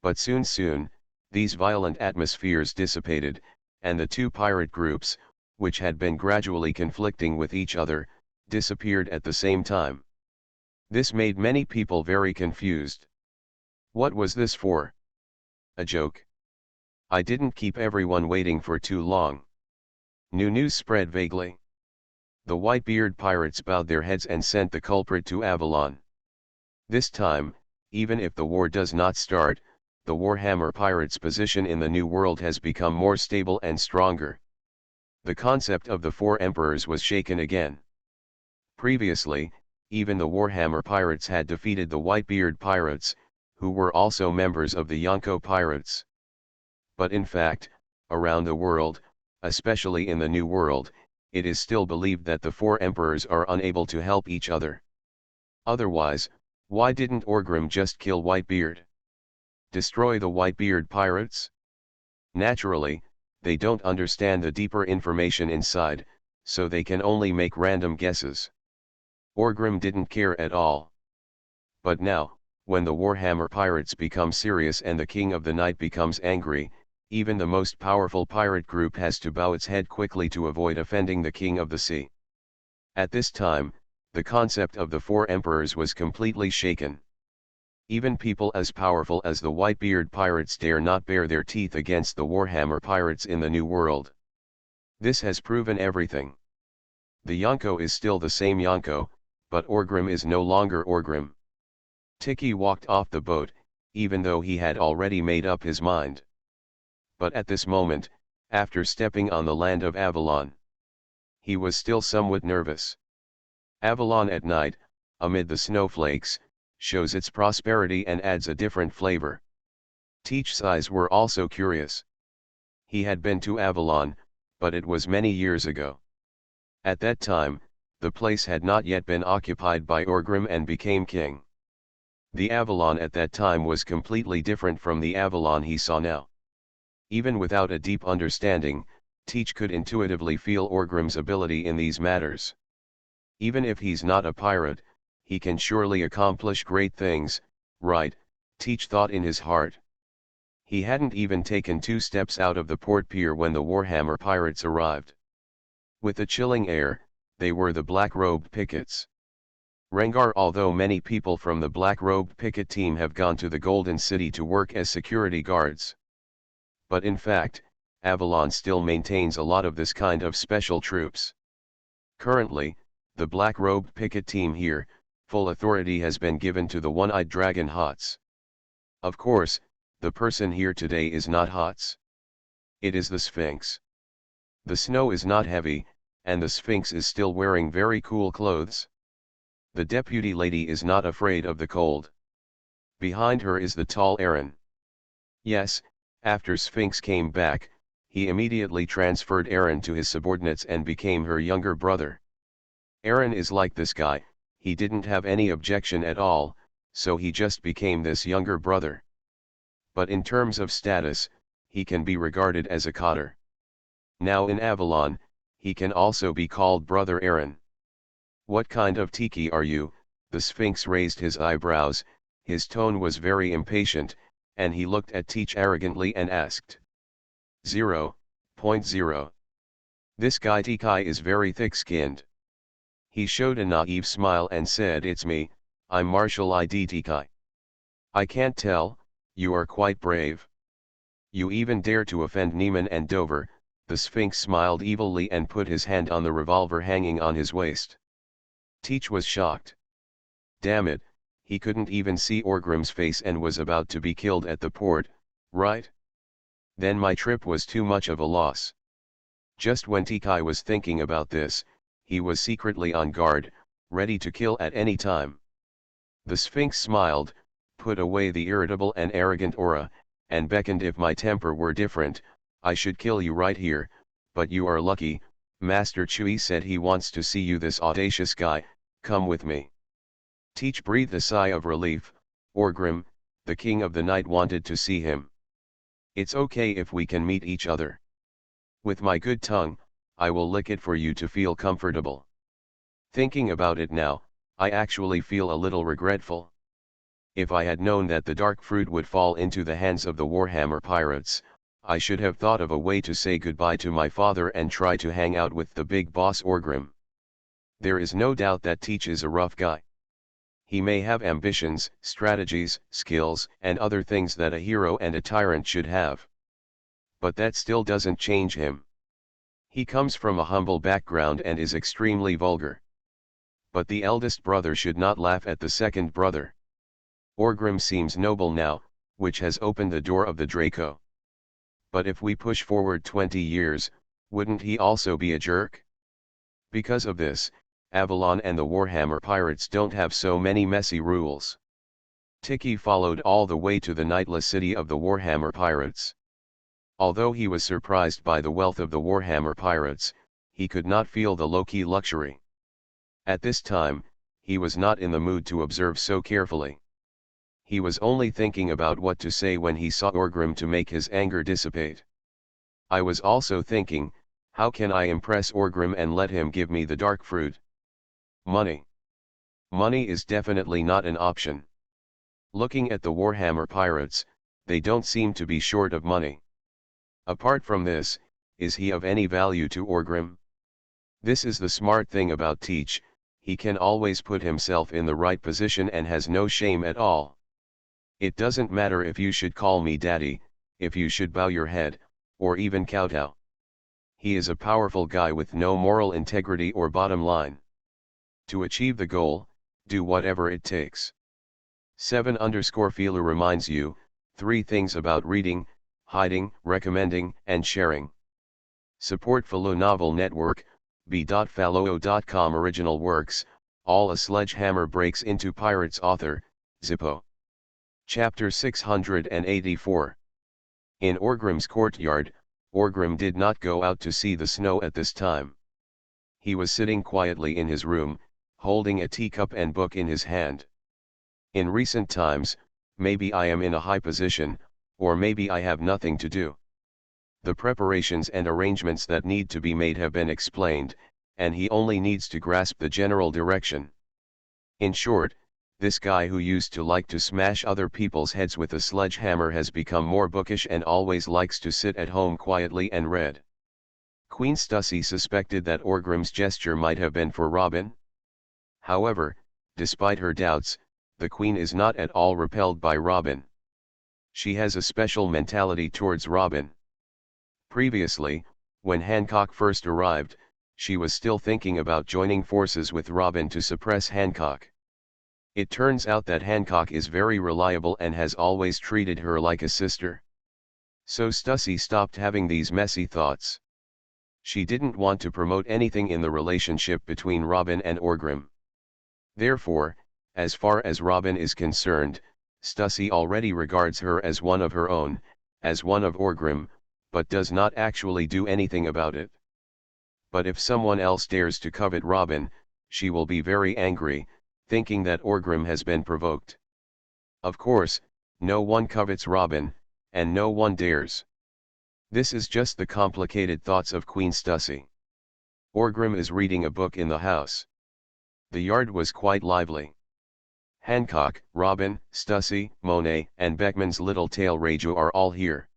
But soon, these violent atmospheres dissipated, and the two pirate groups, which had been gradually conflicting with each other, disappeared at the same time. This made many people very confused. What was this for? A joke? I didn't keep everyone waiting for too long. New news spread vaguely. The Whitebeard pirates bowed their heads and sent the culprit to Avalon. This time, even if the war does not start, the Warhammer pirates' position in the New World has become more stable and stronger. The concept of the 4 emperors was shaken again. Previously, even the Warhammer pirates had defeated the Whitebeard pirates, who were also members of the Yonko pirates. But in fact, around the world, especially in the New World, it is still believed that the 4 emperors are unable to help each other. Otherwise, why didn't Orgrim just kill Whitebeard? Destroy the Whitebeard pirates? Naturally, they don't understand the deeper information inside, so they can only make random guesses. Orgrim didn't care at all. But now, when the Warhammer pirates become serious and the King of the Night becomes angry, even the most powerful pirate group has to bow its head quickly to avoid offending the King of the Sea. At this time, the concept of the 4 emperors was completely shaken. Even people as powerful as the Whitebeard pirates dare not bare their teeth against the Warhammer pirates in the New World. This has proven everything. The Yonko is still the same Yonko, but Orgrim is no longer Orgrim. Tiki walked off the boat, even though he had already made up his mind. But at this moment, after stepping on the land of Avalon, he was still somewhat nervous. Avalon at night, amid the snowflakes, shows its prosperity and adds a different flavor. Teach's eyes were also curious. He had been to Avalon, but it was many years ago. At that time, the place had not yet been occupied by Orgrim and became king. The Avalon at that time was completely different from the Avalon he saw now. Even without a deep understanding, Teach could intuitively feel Orgrim's ability in these matters. Even if he's not a pirate, he can surely accomplish great things, right? Teach thought in his heart. He hadn't even taken 2 steps out of the port pier when the Warhammer pirates arrived. With a chilling air, they were the black-robed pickets. Rengar. Although many people from the black-robed picket team have gone to the Golden City to work as security guards. But in fact, Avalon still maintains a lot of this kind of special troops. Currently, the black-robed picket team here, full authority has been given to the one-eyed dragon Hots. Of course, the person here today is not Hots. It is the Sphinx. The snow is not heavy, and the Sphinx is still wearing very cool clothes. The deputy lady is not afraid of the cold. Behind her is the tall Aaron. Yes, after Sphinx came back, he immediately transferred Aaron to his subordinates and became her younger brother. Aaron is like this guy, he didn't have any objection at all, so he just became this younger brother. But in terms of status, he can be regarded as a cotter. Now in Avalon, he can also be called Brother Aaron. What kind of tiki are you? The Sphinx raised his eyebrows, his tone was very impatient, and he looked at Teach arrogantly and asked. 0.0. This guy Tiki is very thick-skinned. He showed a naive smile and said, it's me, I'm Marshal ID Tiki. I can't tell, you are quite brave. You even dare to offend Neiman and Dover. The Sphinx smiled evilly and put his hand on the revolver hanging on his waist. Teach was shocked. Damn it, he couldn't even see Orgrim's face and was about to be killed at the port, right? Then my trip was too much of a loss. Just when Tiki was thinking about this, he was secretly on guard, ready to kill at any time. The Sphinx smiled, put away the irritable and arrogant aura, and beckoned. If my temper were different, I should kill you right here, but you are lucky. Master Chui said he wants to see you, this audacious guy, come with me. Teach breathed a sigh of relief. Orgrim, the king of the night, wanted to see him. It's okay if we can meet each other. With my good tongue, I will lick it for you to feel comfortable. Thinking about it now, I actually feel a little regretful. If I had known that the dark fruit would fall into the hands of the Warhammer pirates, I should have thought of a way to say goodbye to my father and try to hang out with the big boss Orgrim. There is no doubt that Teach is a rough guy. He may have ambitions, strategies, skills, and other things that a hero and a tyrant should have. But that still doesn't change him. He comes from a humble background and is extremely vulgar. But the eldest brother should not laugh at the second brother. Orgrim seems noble now, which has opened the door of the Draco. But if we push forward 20 years, wouldn't he also be a jerk? Because of this, Avalon and the Warhammer pirates don't have so many messy rules. Tiki followed all the way to the nightless city of the Warhammer pirates. Although he was surprised by the wealth of the Warhammer pirates, he could not feel the low-key luxury. At this time, he was not in the mood to observe so carefully. He was only thinking about what to say when he saw Orgrim to make his anger dissipate. I was also thinking, how can I impress Orgrim and let him give me the dark fruit? Money. Money is definitely not an option. Looking at the Warhammer pirates, they don't seem to be short of money. Apart from this, is he of any value to Orgrim? This is the smart thing about Teach, he can always put himself in the right position and has no shame at all. It doesn't matter if you should call me daddy, if you should bow your head, or even kowtow. He is a powerful guy with no moral integrity or bottom line. To achieve the goal, do whatever it takes. 7_Feeler reminds you, 3 things about reading, hiding, recommending, and sharing. Support Follow Novel Network, b.fallow.com. Original works, All a Sledgehammer Breaks into Pirates. Author, Zippo. Chapter 684. In Orgrim's courtyard, Orgrim did not go out to see the snow at this time. He was sitting quietly in his room, holding a teacup and book in his hand. In recent times, maybe I am in a high position, or maybe I have nothing to do. The preparations and arrangements that need to be made have been explained, and he only needs to grasp the general direction. In short, this guy who used to like to smash other people's heads with a sledgehammer has become more bookish and always likes to sit at home quietly and read. Queen Stussy suspected that Orgrim's gesture might have been for Robin. However, Despite her doubts, the Queen is not at all repelled by Robin. She has a special mentality towards Robin. Previously, when Hancock first arrived, she was still thinking about joining forces with Robin to suppress Hancock. It turns out that Hancock is very reliable and has always treated her like a sister. So Stussy stopped having these messy thoughts. She didn't want to promote anything in the relationship between Robin and Orgrim. Therefore, as far as Robin is concerned, Stussy already regards her as one of her own, as one of Orgrim, but does not actually do anything about it. But if someone else dares to covet Robin, she will be very angry, thinking that Orgrim has been provoked. Of course, no one covets Robin, and no one dares. This is just the complicated thoughts of Queen Stussy. Orgrim is reading a book in the house. The yard was quite lively. Hancock, Robin, Stussy, Monet, and Beckman's little tail Raju are all here.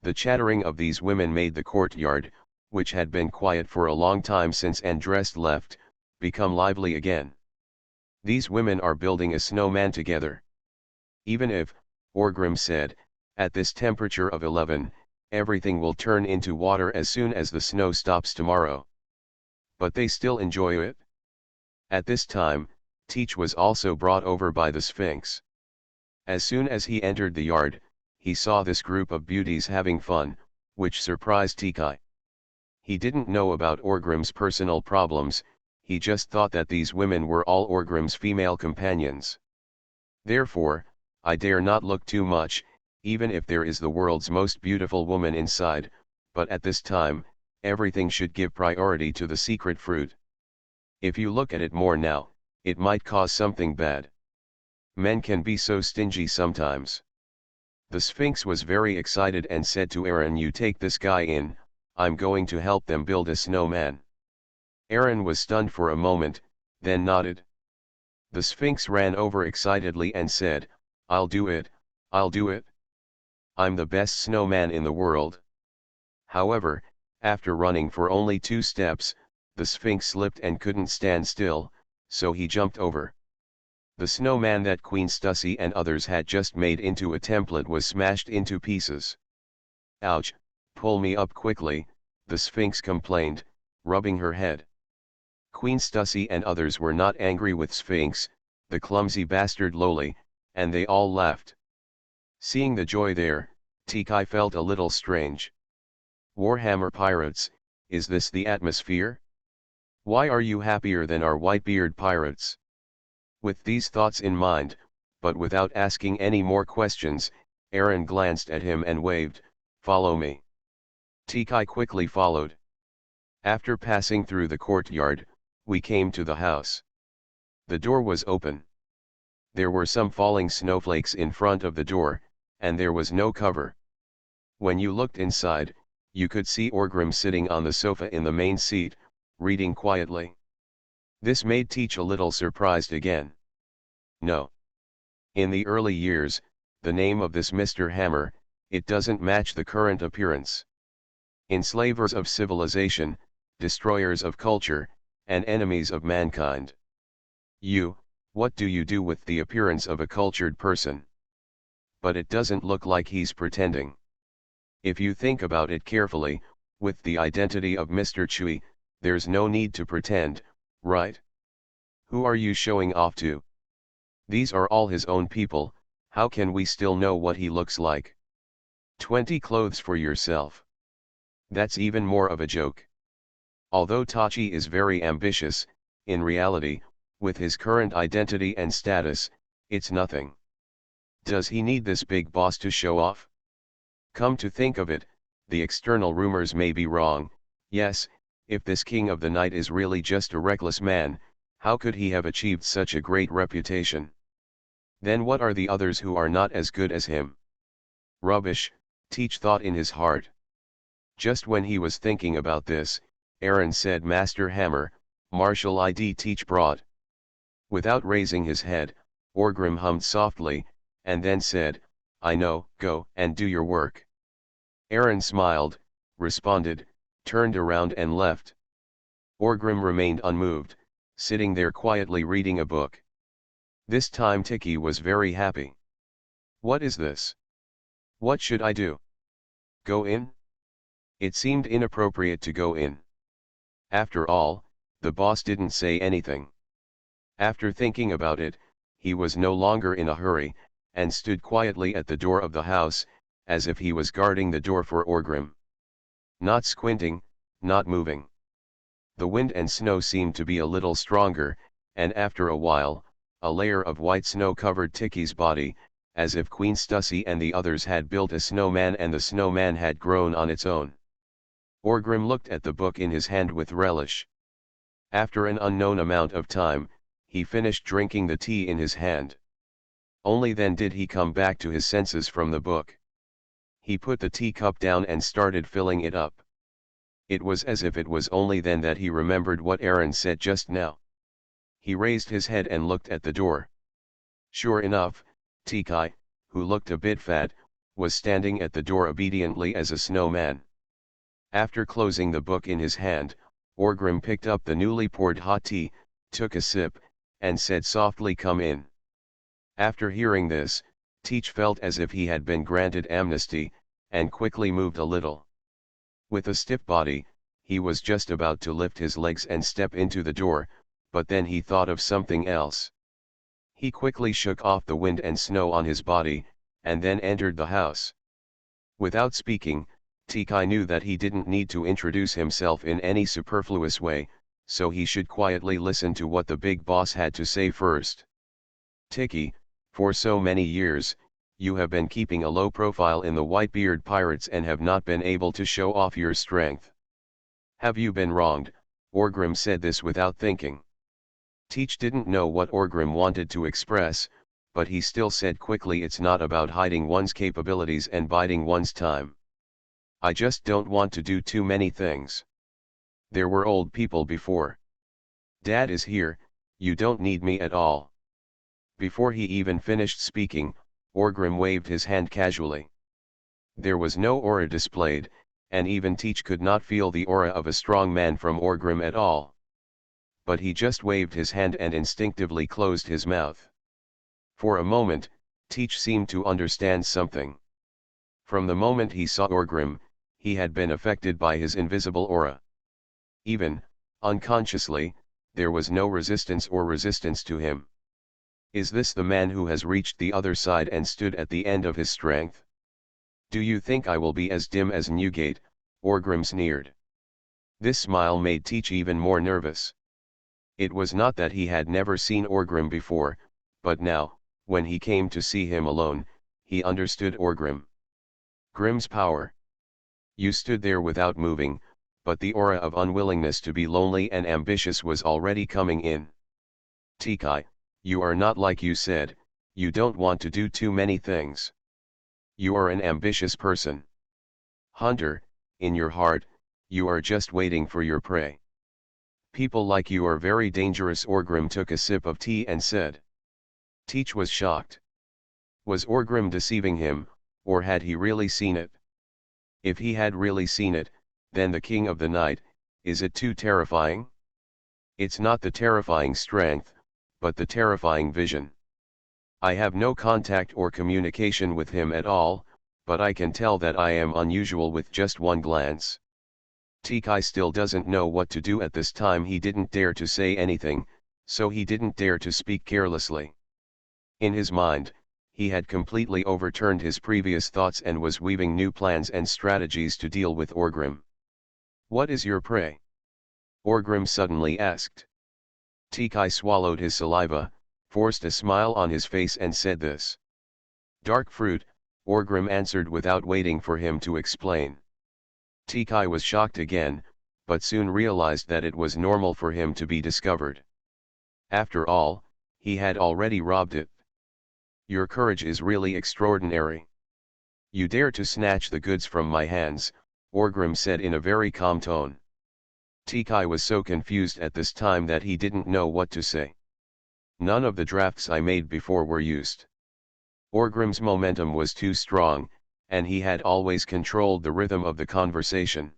The chattering of these women made the courtyard, which had been quiet for a long time since Andrest left, become lively again. These women are building a snowman together. Even if, Orgrim said, at this temperature of 11, everything will turn into water as soon as the snow stops tomorrow. But they still enjoy it. At this time, Teach was also brought over by the Sphinx. As soon as he entered the yard, he saw this group of beauties having fun, which surprised Tikai. He didn't know about Orgrim's personal problems, he just thought that these women were all Orgrim's female companions. Therefore, I dare not look too much, even if there is the world's most beautiful woman inside, but at this time, everything should give priority to the secret fruit. If you look at it more now, it might cause something bad. Men can be so stingy sometimes. The Sphinx was very excited and said to Aaron, "You take this guy in, I'm going to help them build a snowman." Aaron was stunned for a moment, then nodded. The Sphinx ran over excitedly and said, "I'll do it, I'll do it. I'm the best snowman in the world." However, after running for only 2 steps, the Sphinx slipped and couldn't stand still, so he jumped over. The snowman that Queen Stussy and others had just made into a template was smashed into pieces. "Ouch, pull me up quickly," the Sphinx complained, rubbing her head. Queen Stussy and others were not angry with Sphinx, the clumsy bastard lowly, and they all laughed. Seeing the joy there, Tikai felt a little strange. Warhammer pirates, is this the atmosphere? Why are you happier than our Whitebeard pirates? With these thoughts in mind, but without asking any more questions, Aaron glanced at him and waved, "Follow me." Tikai quickly followed. After passing through the courtyard, we came to the house. The door was open. There were some falling snowflakes in front of the door, and there was no cover. When you looked inside, you could see Orgrim sitting on the sofa in the main seat, reading quietly. This made Teach a little surprised again. No. In the early years, the name of this Mr. Hammer, it doesn't match the current appearance. Enslavers of civilization, destroyers of culture, and enemies of mankind. What do you do with the appearance of a cultured person? But it doesn't look like he's pretending. If you think about it carefully, with the identity of Mr. Chui, there's no need to pretend, right? Who are you showing off to? These are all his own people, how can we still know what he looks like? 20 clothes for yourself. That's even more of a joke. Although Tachi is very ambitious, in reality, with his current identity and status, it's nothing. Does he need this big boss to show off? Come to think of it, the external rumors may be wrong. Yes, if this king of the night is really just a reckless man, how could he have achieved such a great reputation? Then what are the others who are not as good as him? Rubbish, Teach thought in his heart. Just when he was thinking about this, Aaron said, "Master Hammer, Marshal ID Teach brought." Without raising his head, Orgrim hummed softly, and then said, "I know, go and do your work." Aaron smiled, responded, turned around and left. Orgrim remained unmoved, sitting there quietly reading a book. This time Tiki was very happy. What is this? What should I do? Go in? It seemed inappropriate to go in. After all, the boss didn't say anything. After thinking about it, he was no longer in a hurry, and stood quietly at the door of the house, as if he was guarding the door for Orgrim. Not squinting, not moving. The wind and snow seemed to be a little stronger, and after a while, a layer of white snow covered Tiki's body, as if Queen Stussy and the others had built a snowman and the snowman had grown on its own. Orgrim looked at the book in his hand with relish. After an unknown amount of time, he finished drinking the tea in his hand. Only then did he come back to his senses from the book. He put the teacup down and started filling it up. It was as if it was only then that he remembered what Aaron said just now. He raised his head and looked at the door. Sure enough, Tiki, who looked a bit fat, was standing at the door obediently as a snowman. After closing the book in his hand, Orgrim picked up the newly poured hot tea, took a sip, and said softly, "Come in." After hearing this, Teach felt as if he had been granted amnesty, and quickly moved a little. With a stiff body, he was just about to lift his legs and step into the door, but then he thought of something else. He quickly shook off the wind and snow on his body, and then entered the house. Without speaking, Tiki knew that he didn't need to introduce himself in any superfluous way, so he should quietly listen to what the big boss had to say first. "Tiki, for so many years, you have been keeping a low profile in the Whitebeard Pirates and have not been able to show off your strength. Have you been wronged?" Orgrim said this without thinking. Teach didn't know what Orgrim wanted to express, but he still said quickly, "It's not about hiding one's capabilities and biding one's time. I just don't want to do too many things. There were old people before. Dad is here, you don't need me at all." Before he even finished speaking, Orgrim waved his hand casually. There was no aura displayed, and even Teach could not feel the aura of a strong man from Orgrim at all. But he just waved his hand and instinctively closed his mouth. For a moment, Teach seemed to understand something. From the moment he saw Orgrim, he had been affected by his invisible aura. Even, unconsciously, there was no resistance to him. Is this the man who has reached the other side and stood at the end of his strength? "Do you think I will be as dim as Newgate?" Orgrim sneered. This smile made Teach even more nervous. It was not that he had never seen Orgrim before, but now, when he came to see him alone, he understood Orgrim. Grim's power. You stood there without moving, but the aura of unwillingness to be lonely and ambitious was already coming in. "Tiki, you are not like you said, you don't want to do too many things. You are an ambitious person. Hunter, in your heart, you are just waiting for your prey. People like you are very dangerous." Orgrim took a sip of tea and said. Teach was shocked. Was Orgrim deceiving him, or had he really seen it? If he had really seen it, then the king of the night, is it too terrifying? It's not the terrifying strength, but the terrifying vision. I have no contact or communication with him at all, but I can tell that I am unusual with just one glance. Tiki still doesn't know what to do at this time. He didn't dare to say anything, so he didn't dare to speak carelessly. In his mind, he had completely overturned his previous thoughts and was weaving new plans and strategies to deal with Orgrim. "What is your prey?" Orgrim suddenly asked. Tiki swallowed his saliva, forced a smile on his face and said this. "Dark fruit," Orgrim answered without waiting for him to explain. Tiki was shocked again, but soon realized that it was normal for him to be discovered. After all, he had already robbed it. "Your courage is really extraordinary. You dare to snatch the goods from my hands," Orgrim said in a very calm tone. Tiki was so confused at this time that he didn't know what to say. "None of the drafts I made before were used." Orgrim's momentum was too strong, and he had always controlled the rhythm of the conversation.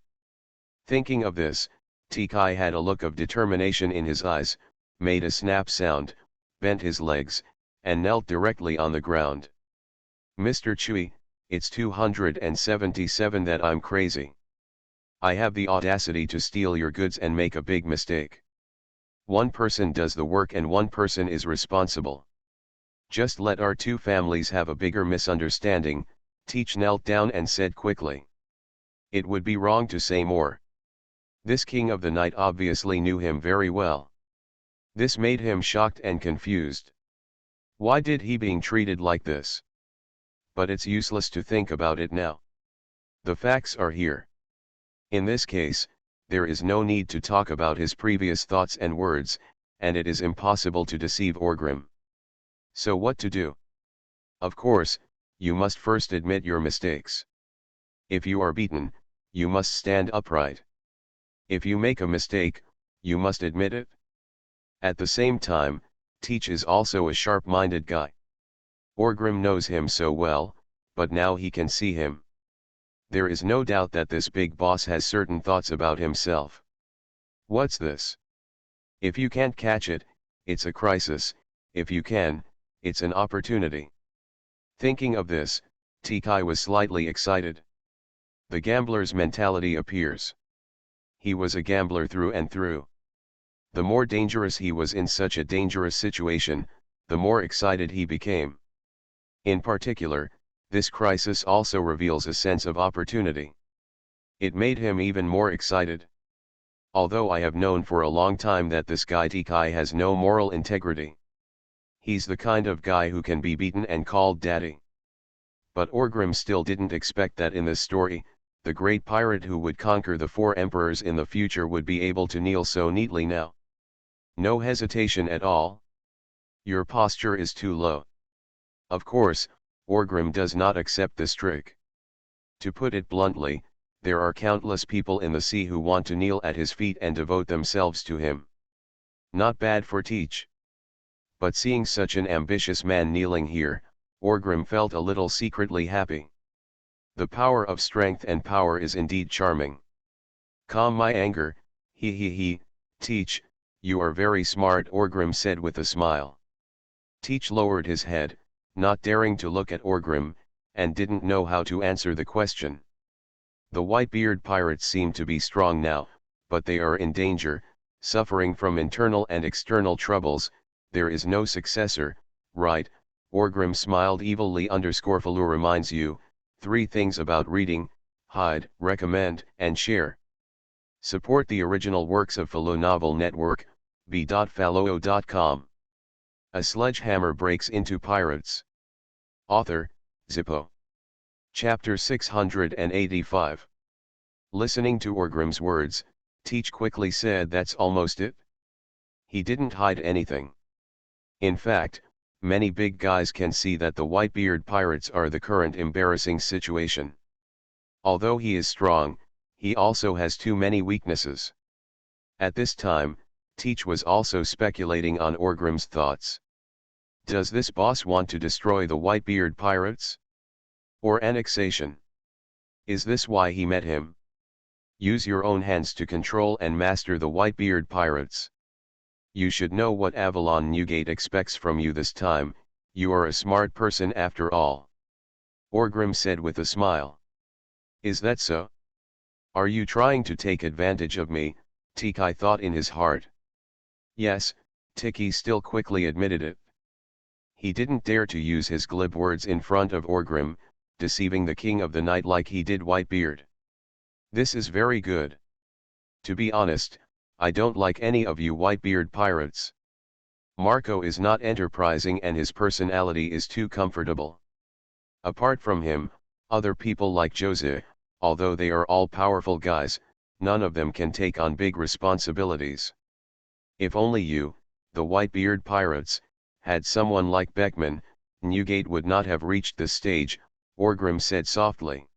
Thinking of this, Tiki had a look of determination in his eyes, made a snap sound, bent his legs, and knelt directly on the ground. "Mr. Chui, it's 277 that I'm crazy. I have the audacity to steal your goods and make a big mistake. One person does the work and one person is responsible. Just let our two families have a bigger misunderstanding," Teach knelt down and said quickly. It would be wrong to say more. This king of the night obviously knew him very well. This made him shocked and confused. Why did he being treated like this? But it's useless to think about it now. The facts are here. In this case, there is no need to talk about his previous thoughts and words, and it is impossible to deceive Orgrim. So what to do? Of course, you must first admit your mistakes. If you are beaten, you must stand upright. If you make a mistake, you must admit it. At the same time, Teach is also a sharp-minded guy. Orgrim knows him so well, but now he can see him. There is no doubt that this big boss has certain thoughts about himself. What's this? If you can't catch it, it's a crisis. If you can, it's an opportunity. Thinking of this, Tikai was slightly excited. The gambler's mentality appears. He was a gambler through and through. The more dangerous he was in such a dangerous situation, the more excited he became. In particular, this crisis also reveals a sense of opportunity. It made him even more excited. Although I have known for a long time that this guy Tikai has no moral integrity. He's the kind of guy who can be beaten and called daddy. But Orgrim still didn't expect that in this story, the great pirate who would conquer the 4 emperors in the future would be able to kneel so neatly now. No hesitation at all. Your posture is too low. Of course, Orgrim does not accept this trick. To put it bluntly, there are countless people in the sea who want to kneel at his feet and devote themselves to him. Not bad for Teach. But seeing such an ambitious man kneeling here, Orgrim felt a little secretly happy. The power of strength and power is indeed charming. Calm my anger, he, Teach, you are very smart, Orgrim said with a smile. Teach lowered his head, not daring to look at Orgrim, and didn't know how to answer the question. The Whitebeard pirates seem to be strong now, but they are in danger, suffering from internal and external troubles. There is no successor, right? Orgrim smiled evilly. Falu reminds you, 3 things about reading: hide, recommend, and share. Support the original works of Falu Novel Network, b.faloo.com. A Sledgehammer Breaks into Pirates. Author, Zippo. Chapter 685. Listening to Orgrim's words, Teach quickly said, "That's almost it." He didn't hide anything. In fact, many big guys can see that the Whitebeard pirates are the current embarrassing situation. Although he is strong, he also has too many weaknesses. At this time, Teach was also speculating on Orgrim's thoughts. Does this boss want to destroy the Whitebeard pirates? Or annexation? Is this why he met him? Use your own hands to control and master the Whitebeard pirates. You should know what Avalon Newgate expects from you this time. You are a smart person after all. Orgrim said with a smile. Is that so? Are you trying to take advantage of me? Tikai thought in his heart. Yes, Tiki still quickly admitted it. He didn't dare to use his glib words in front of Orgrim, deceiving the king of the night like he did Whitebeard. This is very good. To be honest, I don't like any of you Whitebeard pirates. Marco is not enterprising and his personality is too comfortable. Apart from him, other people like Jose, although they are all powerful guys, none of them can take on big responsibilities. If only you, the Whitebeard pirates, had someone like Beckman, Newgate would not have reached this stage, Orgrim said softly.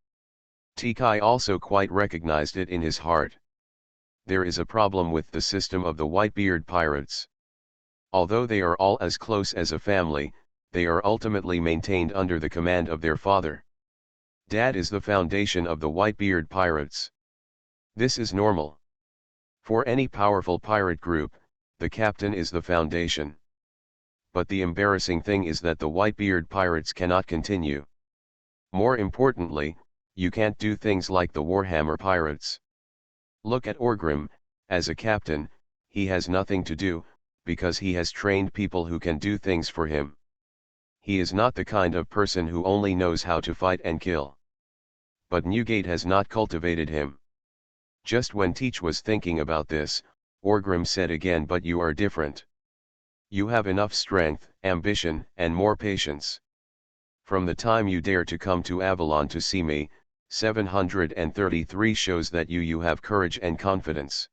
Tikai also quite recognized it in his heart. There is a problem with the system of the Whitebeard pirates. Although they are all as close as a family, they are ultimately maintained under the command of their father. Dad is the foundation of the Whitebeard pirates. This is normal. For any powerful pirate group, the captain is the foundation. But the embarrassing thing is that the Whitebeard pirates cannot continue. More importantly, you can't do things like the Warhammer pirates. Look at Orgrim. As a captain, he has nothing to do, because he has trained people who can do things for him. He is not the kind of person who only knows how to fight and kill. But Newgate has not cultivated him. Just when Teach was thinking about this, Orgrim said again, but you are different. You have enough strength, ambition, and more patience. From the time you dare to come to Avalon to see me, 733 shows that you have courage and confidence.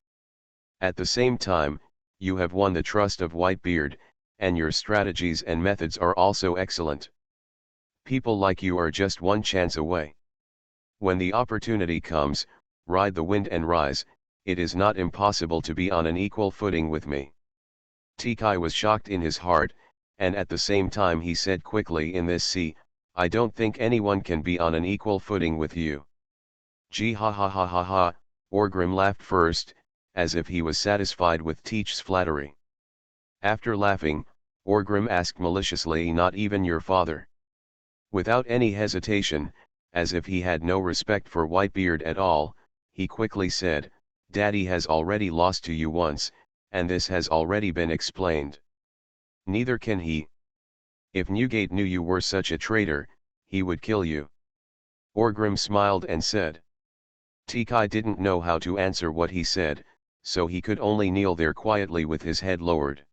At the same time, you have won the trust of Whitebeard, and your strategies and methods are also excellent. People like you are just one chance away. When the opportunity comes, ride the wind and rise. It is not impossible to be on an equal footing with me. Tikai was shocked in his heart, and at the same time he said quickly, in this sea, I don't think anyone can be on an equal footing with you. Gee ha ha ha ha ha, Orgrim laughed first, as if he was satisfied with Teach's flattery. After laughing, Orgrim asked maliciously, not even your father? Without any hesitation, as if he had no respect for Whitebeard at all, he quickly said, Daddy has already lost to you once, and this has already been explained. Neither can he. If Newgate knew you were such a traitor, he would kill you. Orgrim smiled and said. Tikai didn't know how to answer what he said, so he could only kneel there quietly with his head lowered.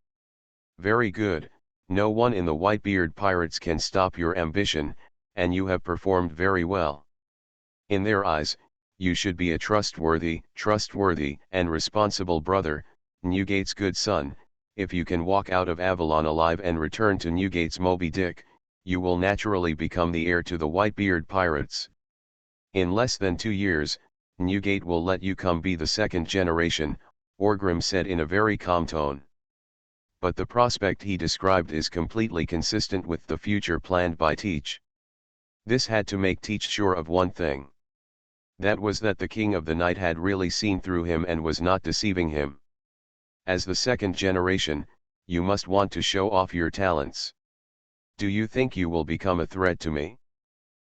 Very good, no one in the Whitebeard pirates can stop your ambition, and you have performed very well. In their eyes, you should be a trustworthy, and responsible brother, Newgate's good son. If you can walk out of Avalon alive and return to Newgate's Moby Dick, you will naturally become the heir to the Whitebeard pirates. In less than 2 years, Newgate will let you come be the second generation, Orgrim said in a very calm tone. But the prospect he described is completely consistent with the future planned by Teach. This had to make Teach sure of one thing. That was that the King of the Night had really seen through him and was not deceiving him. As the second generation, you must want to show off your talents. Do you think you will become a threat to me?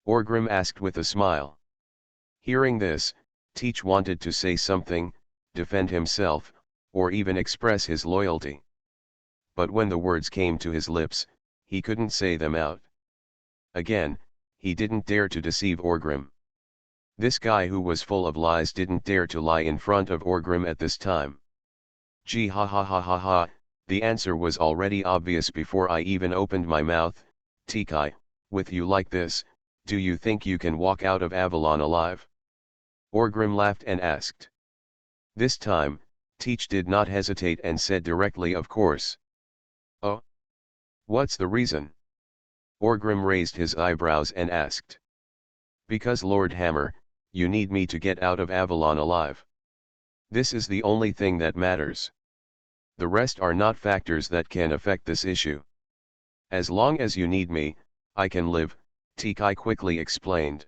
Orgrim asked with a smile. Hearing this, Teach wanted to say something, defend himself, or even express his loyalty. But when the words came to his lips, he couldn't say them out. Again, he didn't dare to deceive Orgrim. This guy who was full of lies didn't dare to lie in front of Orgrim at this time. Gee ha ha ha ha ha, the answer was already obvious before I even opened my mouth. Tikai, with you like this, do you think you can walk out of Avalon alive? Orgrim laughed and asked. This time, Teach did not hesitate and said directly, of course. Oh? What's the reason? Orgrim raised his eyebrows and asked. Because Lord Hammer, you need me to get out of Avalon alive. This is the only thing that matters. The rest are not factors that can affect this issue. As long as you need me, I can live, Tikai quickly explained.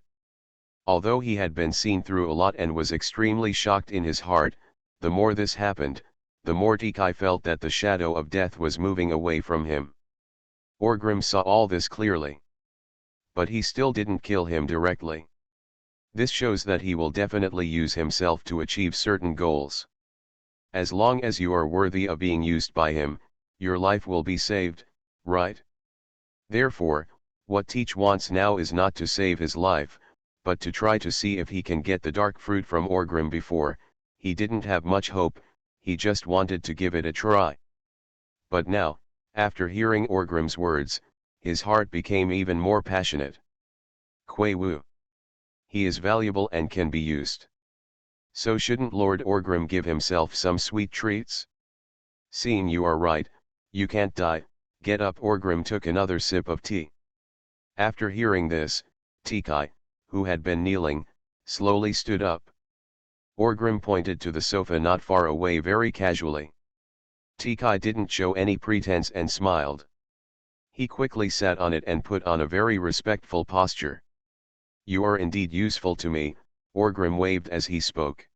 Although he had been seen through a lot and was extremely shocked in his heart, the more this happened, the more Tikai felt that the shadow of death was moving away from him. Orgrim saw all this clearly. But he still didn't kill him directly. This shows that he will definitely use himself to achieve certain goals. As long as you are worthy of being used by him, your life will be saved, right? Therefore, what Teach wants now is not to save his life, but to try to see if he can get the dark fruit from Orgrim. Before, he didn't have much hope, he just wanted to give it a try. But now, after hearing Orgrim's words, his heart became even more passionate. Kwei Wu. He is valuable and can be used. So shouldn't Lord Orgrim give himself some sweet treats? Seeing you are right, you can't die, get up. Orgrim took another sip of tea. After hearing this, Tikai, who had been kneeling, slowly stood up. Orgrim pointed to the sofa not far away very casually. Tikai didn't show any pretense and smiled. He quickly sat on it and put on a very respectful posture. You are indeed useful to me, Orgrim waved as he spoke.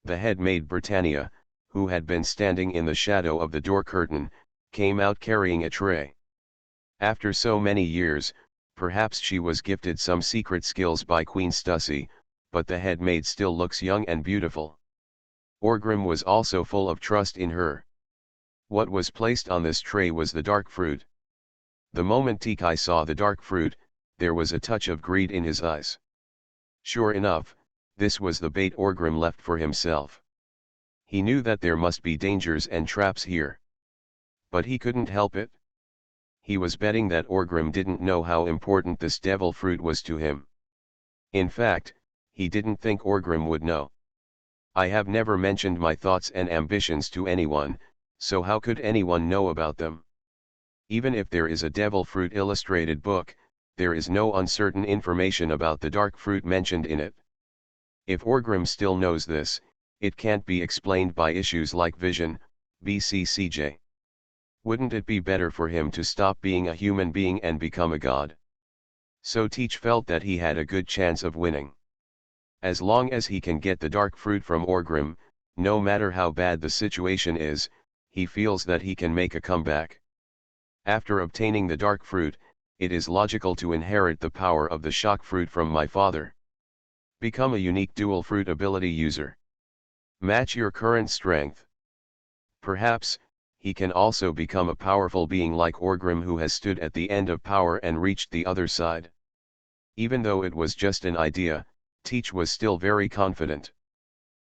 The head maid Britannia, who had been standing in the shadow of the door curtain, came out carrying a tray. After so many years, perhaps she was gifted some secret skills by Queen Stussy, but the head maid still looks young and beautiful. Orgrim was also full of trust in her. What was placed on this tray was the dark fruit. The moment Tikai saw the dark fruit, there was a touch of greed in his eyes. Sure enough, this was the bait Orgrim left for himself. He knew that there must be dangers and traps here. But he couldn't help it. He was betting that Orgrim didn't know how important this devil fruit was to him. In fact, he didn't think Orgrim would know. I have never mentioned my thoughts and ambitions to anyone, so how could anyone know about them? Even if there is a devil fruit illustrated book, there is no uncertain information about the dark fruit mentioned in it. If Orgrim still knows this, it can't be explained by issues like vision, BCCJ. Wouldn't it be better for him to stop being a human being and become a god? So Teach felt that he had a good chance of winning. As long as he can get the dark fruit from Orgrim, no matter how bad the situation is, he feels that he can make a comeback. After obtaining the dark fruit, it is logical to inherit the power of the shock fruit from my father. Become a unique dual fruit ability user. Match your current strength. Perhaps, he can also become a powerful being like Orgrim who has stood at the end of power and reached the other side. Even though it was just an idea, Teach was still very confident.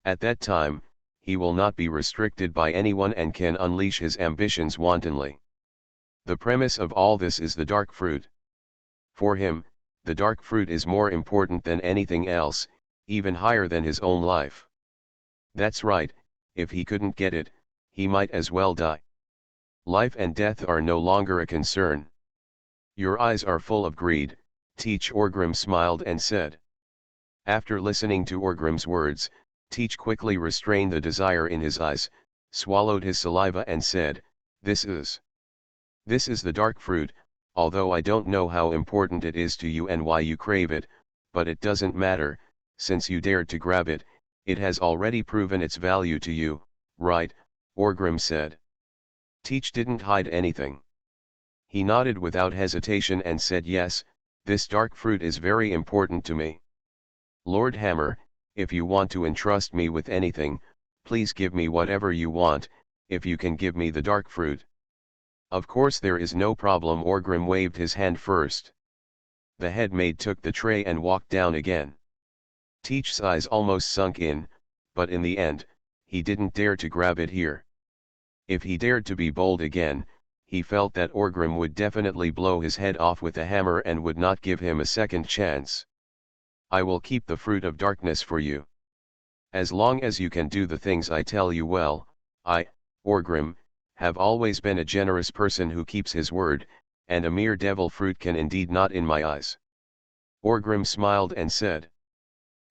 At that time, he will not be restricted by anyone and can unleash his ambitions wantonly. The premise of all this is the dark fruit. For him, the dark fruit is more important than anything else, even higher than his own life. That's right, if he couldn't get it, he might as well die. Life and death are no longer a concern. Your eyes are full of greed, Teach. Orgrim smiled and said. After listening to Orgrim's words, Teach quickly restrained the desire in his eyes, swallowed his saliva and said, This is the dark fruit, although I don't know how important it is to you and why you crave it, but it doesn't matter, since you dared to grab it, it has already proven its value to you, right? Orgrim said. Teach didn't hide anything. He nodded without hesitation and said, Yes, this dark fruit is very important to me. Lord Hammer, if you want to entrust me with anything, please give me whatever you want, if you can give me the dark fruit. Of course there is no problem. Orgrim waved his hand first. The head maid took the tray and walked down again. Teach's eyes almost sunk in, but in the end, he didn't dare to grab it here. If he dared to be bold again, he felt that Orgrim would definitely blow his head off with a hammer and would not give him a second chance. I will keep the fruit of darkness for you. As long as you can do the things I tell you. Well, I, Orgrim, have always been a generous person who keeps his word, and a mere devil fruit can indeed not in my eyes. Orgrim smiled and said.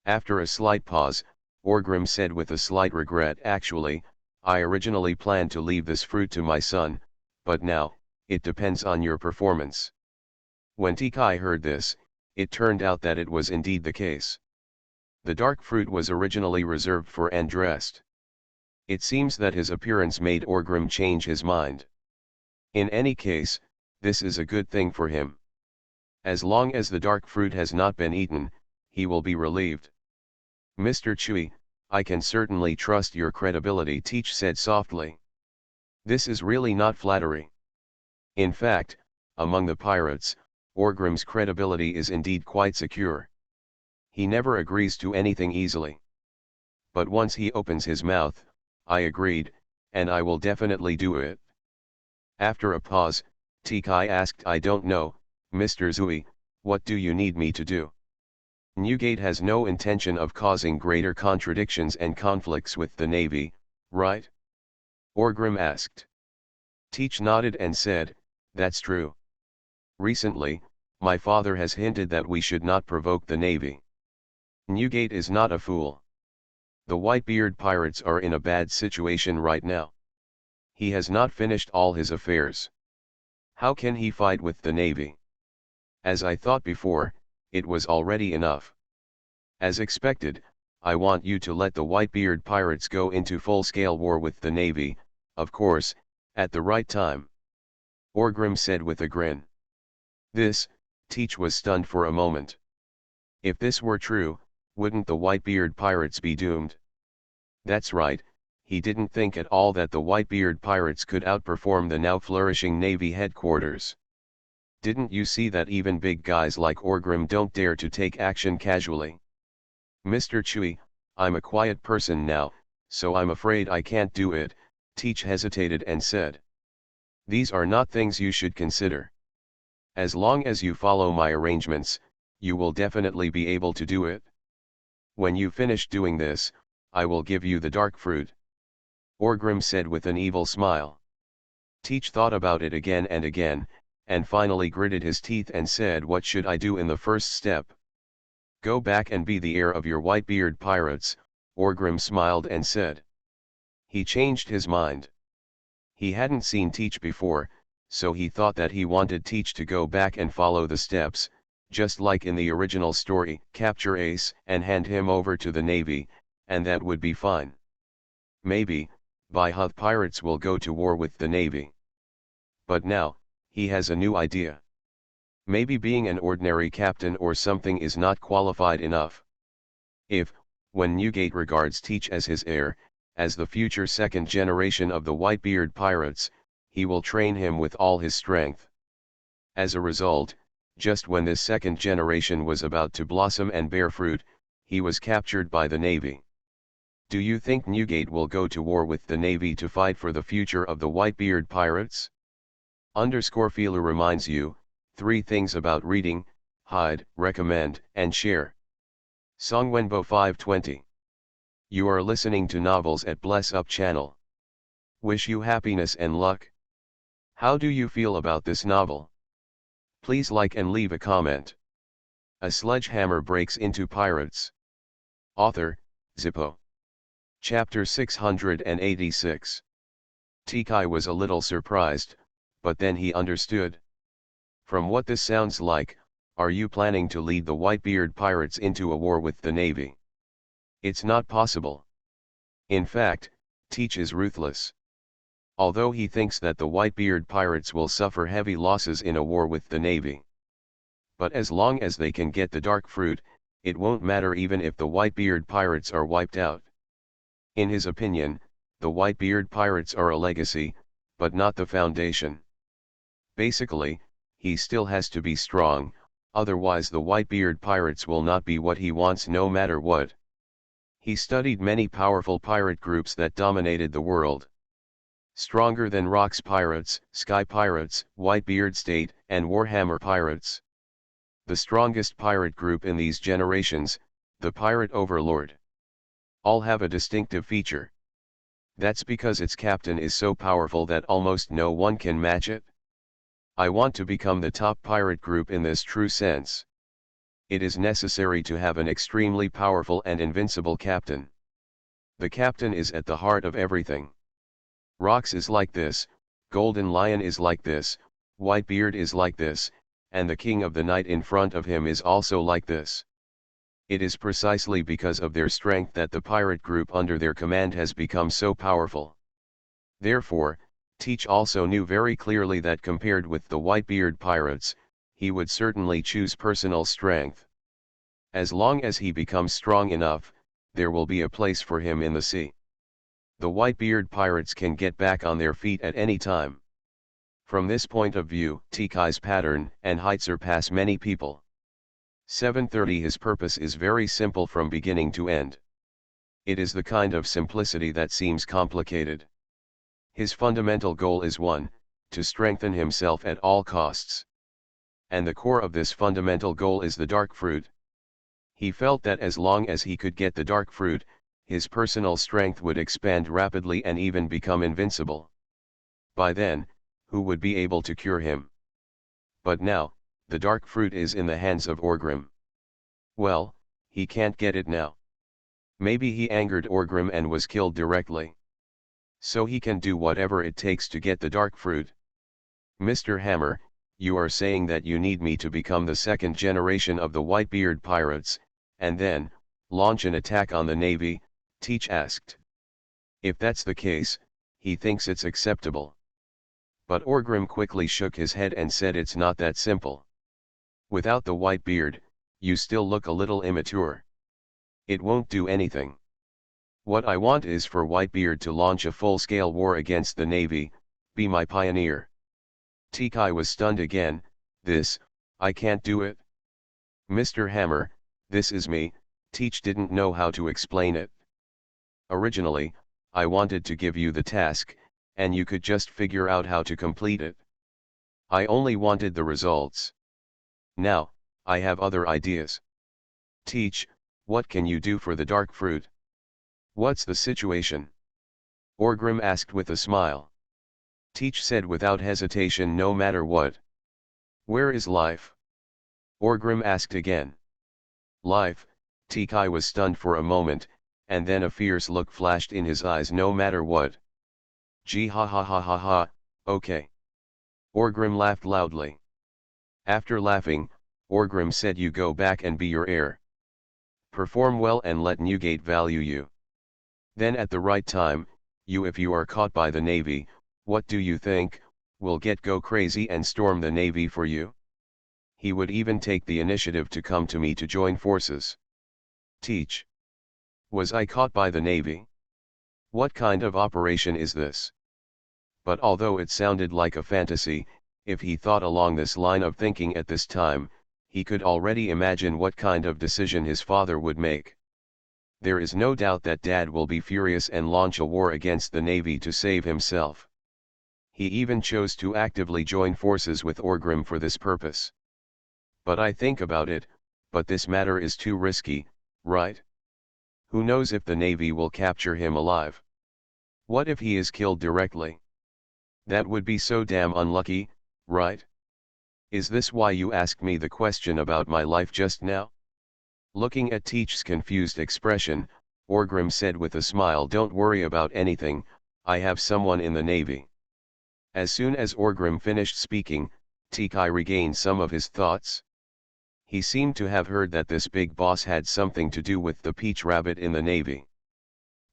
After a slight pause, Orgrim said with a slight regret, Actually, I originally planned to leave this fruit to my son, but now, it depends on your performance. When Tikai heard this, it turned out that it was indeed the case. The dark fruit was originally reserved for Andrest. It seems that his appearance made Orgrim change his mind. In any case, this is a good thing for him. As long as the dark fruit has not been eaten, he will be relieved. Mr. Chui, I can certainly trust your credibility, Teach said softly. This is really not flattery. In fact, among the pirates, Orgrim's credibility is indeed quite secure. He never agrees to anything easily. But once he opens his mouth, I agreed, and I will definitely do it. After a pause, Tikai asked, I don't know, Mr. Zui, what do you need me to do? Newgate has no intention of causing greater contradictions and conflicts with the Navy, right? Orgrim asked. Teach nodded and said, That's true. Recently, my father has hinted that we should not provoke the Navy. Newgate is not a fool. The Whitebeard pirates are in a bad situation right now. He has not finished all his affairs. How can he fight with the Navy? As I thought before, it was already enough. As expected, I want you to let the Whitebeard pirates go into full-scale war with the Navy, of course, at the right time. Orgrim said with a grin. This, Teach was stunned for a moment. If this were true, wouldn't the Whitebeard pirates be doomed? That's right, he didn't think at all that the Whitebeard pirates could outperform the now flourishing Navy headquarters. Didn't you see that even big guys like Orgrim don't dare to take action casually? Mr. Chewie, I'm a quiet person now, so I'm afraid I can't do it, Teach hesitated and said. These are not things you should consider. As long as you follow my arrangements, you will definitely be able to do it. When you finish doing this, I will give you the dark fruit. Orgrim said with an evil smile. Teach thought about it again, and finally gritted his teeth and said, what should I do in the first step? Go back and be the heir of your Whitebeard pirates, Orgrim smiled and said. He changed his mind. He hadn't seen Teach before, so he thought that he wanted Teach to go back and follow the steps, just like in the original story, capture Ace and hand him over to the Navy, and that would be fine. Maybe, Huth pirates will go to war with the Navy. But now, he has a new idea. Maybe being an ordinary captain or something is not qualified enough. If, when Newgate regards Teach as his heir, as the future second generation of the Whitebeard pirates, he will train him with all his strength. As a result, just when this second generation was about to blossom and bear fruit, he was captured by the Navy. Do you think Newgate will go to war with the Navy to fight for the future of the Whitebeard pirates? Feeler reminds you, 3 things about reading: hide, recommend, and share. Songwenbo 520. You are listening to Novels at Bless Up channel. Wish you happiness and luck. How do you feel about this novel? Please like and leave a comment. A sledgehammer breaks into pirates. Author, Zippo. Chapter 686. Tikai was a little surprised, but then he understood. From what this sounds like, are you planning to lead the Whitebeard pirates into a war with the Navy? It's not possible. In fact, Teach is ruthless. Although he thinks that the Whitebeard pirates will suffer heavy losses in a war with the Navy. But as long as they can get the dark fruit, it won't matter even if the Whitebeard pirates are wiped out. In his opinion, the Whitebeard pirates are a legacy, but not the foundation. Basically, he still has to be strong, otherwise the Whitebeard pirates will not be what he wants no matter what. He studied many powerful pirate groups that dominated the world. Stronger than Rocks Pirates, Sky Pirates, Whitebeard State, and Warhammer Pirates. The strongest pirate group in these generations, the Pirate Overlord. All have a distinctive feature. That's because its captain is so powerful that almost no one can match it. I want to become the top pirate group in this true sense. It is necessary to have an extremely powerful and invincible captain. The captain is at the heart of everything. Rocks is like this, Golden Lion is like this, Whitebeard is like this, and the King of the Night in front of him is also like this. It is precisely because of their strength that the pirate group under their command has become so powerful. Therefore, Teach also knew very clearly that compared with the Whitebeard pirates, he would certainly choose personal strength. As long as he becomes strong enough, there will be a place for him in the sea. The Whitebeard pirates can get back on their feet at any time. From this point of view, Tikai's pattern and height surpass many people. 730 His purpose is very simple from beginning to end. It is the kind of simplicity that seems complicated. His fundamental goal is 1, to strengthen himself at all costs. And the core of this fundamental goal is the dark fruit. He felt that as long as he could get the dark fruit, his personal strength would expand rapidly and even become invincible. By then, who would be able to cure him? But now, the dark fruit is in the hands of Orgrim. Well, he can't get it now. Maybe he angered Orgrim and was killed directly. So he can do whatever it takes to get the dark fruit. Mr. Hammer, you are saying that you need me to become the second generation of the Whitebeard pirates, and then, launch an attack on the Navy, Teach asked. If that's the case, he thinks it's acceptable. But Orgrim quickly shook his head and said it's not that simple. Without the white beard, you still look a little immature. It won't do anything. What I want is for Whitebeard to launch a full-scale war against the Navy, be my pioneer. Tikai was stunned again. I can't do it. Mr. Hammer, this is me. Teach didn't know how to explain it. Originally, I wanted to give you the task, and you could just figure out how to complete it. I only wanted the results. Now, I have other ideas. Teach, what can you do for the dark fruit? What's the situation? Orgrim asked with a smile. Teach said without hesitation, no matter what. Where is life? Orgrim asked again. Life, Tikai was stunned for a moment, and then a fierce look flashed in his eyes. No matter what. Gee ha ha ha ha ha, okay. Orgrim laughed loudly. After laughing, Orgrim said, you go back and be your heir. Perform well and let Newgate value you. Then at the right time, if you are caught by the Navy, what do you think, will go crazy and storm the Navy for you? He would even take the initiative to come to me to join forces. Teach. Was I caught by the Navy? What kind of operation is this? But although it sounded like a fantasy, if he thought along this line of thinking at this time, he could already imagine what kind of decision his father would make. There is no doubt that Dad will be furious and launch a war against the Navy to save himself. He even chose to actively join forces with Orgrim for this purpose. But I think about it, but this matter is too risky, right? Who knows if the Navy will capture him alive? What if he is killed directly? That would be so damn unlucky, right? Is this why you asked me the question about my life just now? Looking at Teach's confused expression, Orgrim said with a smile, don't worry about anything, I have someone in the Navy. As soon as Orgrim finished speaking, Tikai regained some of his thoughts. He seemed to have heard that this big boss had something to do with the Peach Rabbit in the Navy.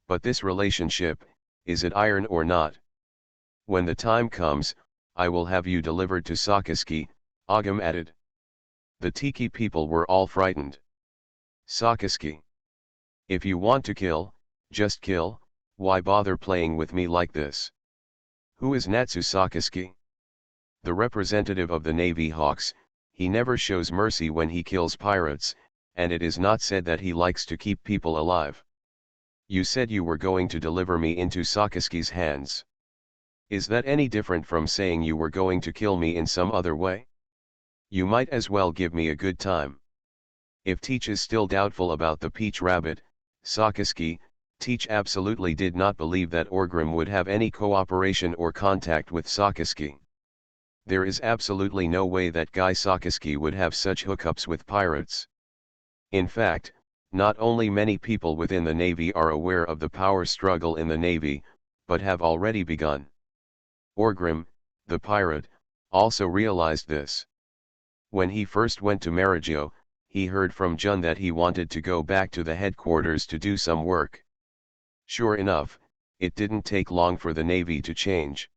But this relationship, is it iron or not? When the time comes, I will have you delivered to Sakaski, Ogum added. The Tiki people were all frightened. Sakaski. If you want to kill, just kill, why bother playing with me like this? Who is Natsu Sakaski? The representative of the Navy Hawks. He never shows mercy when he kills pirates, and it is not said that he likes to keep people alive. You said you were going to deliver me into Sakaski's hands. Is that any different from saying you were going to kill me in some other way? You might as well give me a good time. If Teach is still doubtful about the Peach Rabbit, Sakaski, Teach absolutely did not believe that Orgrim would have any cooperation or contact with Sakaski. There is absolutely no way that Guy Sakaski would have such hookups with pirates. In fact, not only many people within the Navy are aware of the power struggle in the Navy, but have already begun. Orgrim, the pirate, also realized this. When he first went to Maragio, he heard from Jun that he wanted to go back to the headquarters to do some work. Sure enough, it didn't take long for the Navy to change.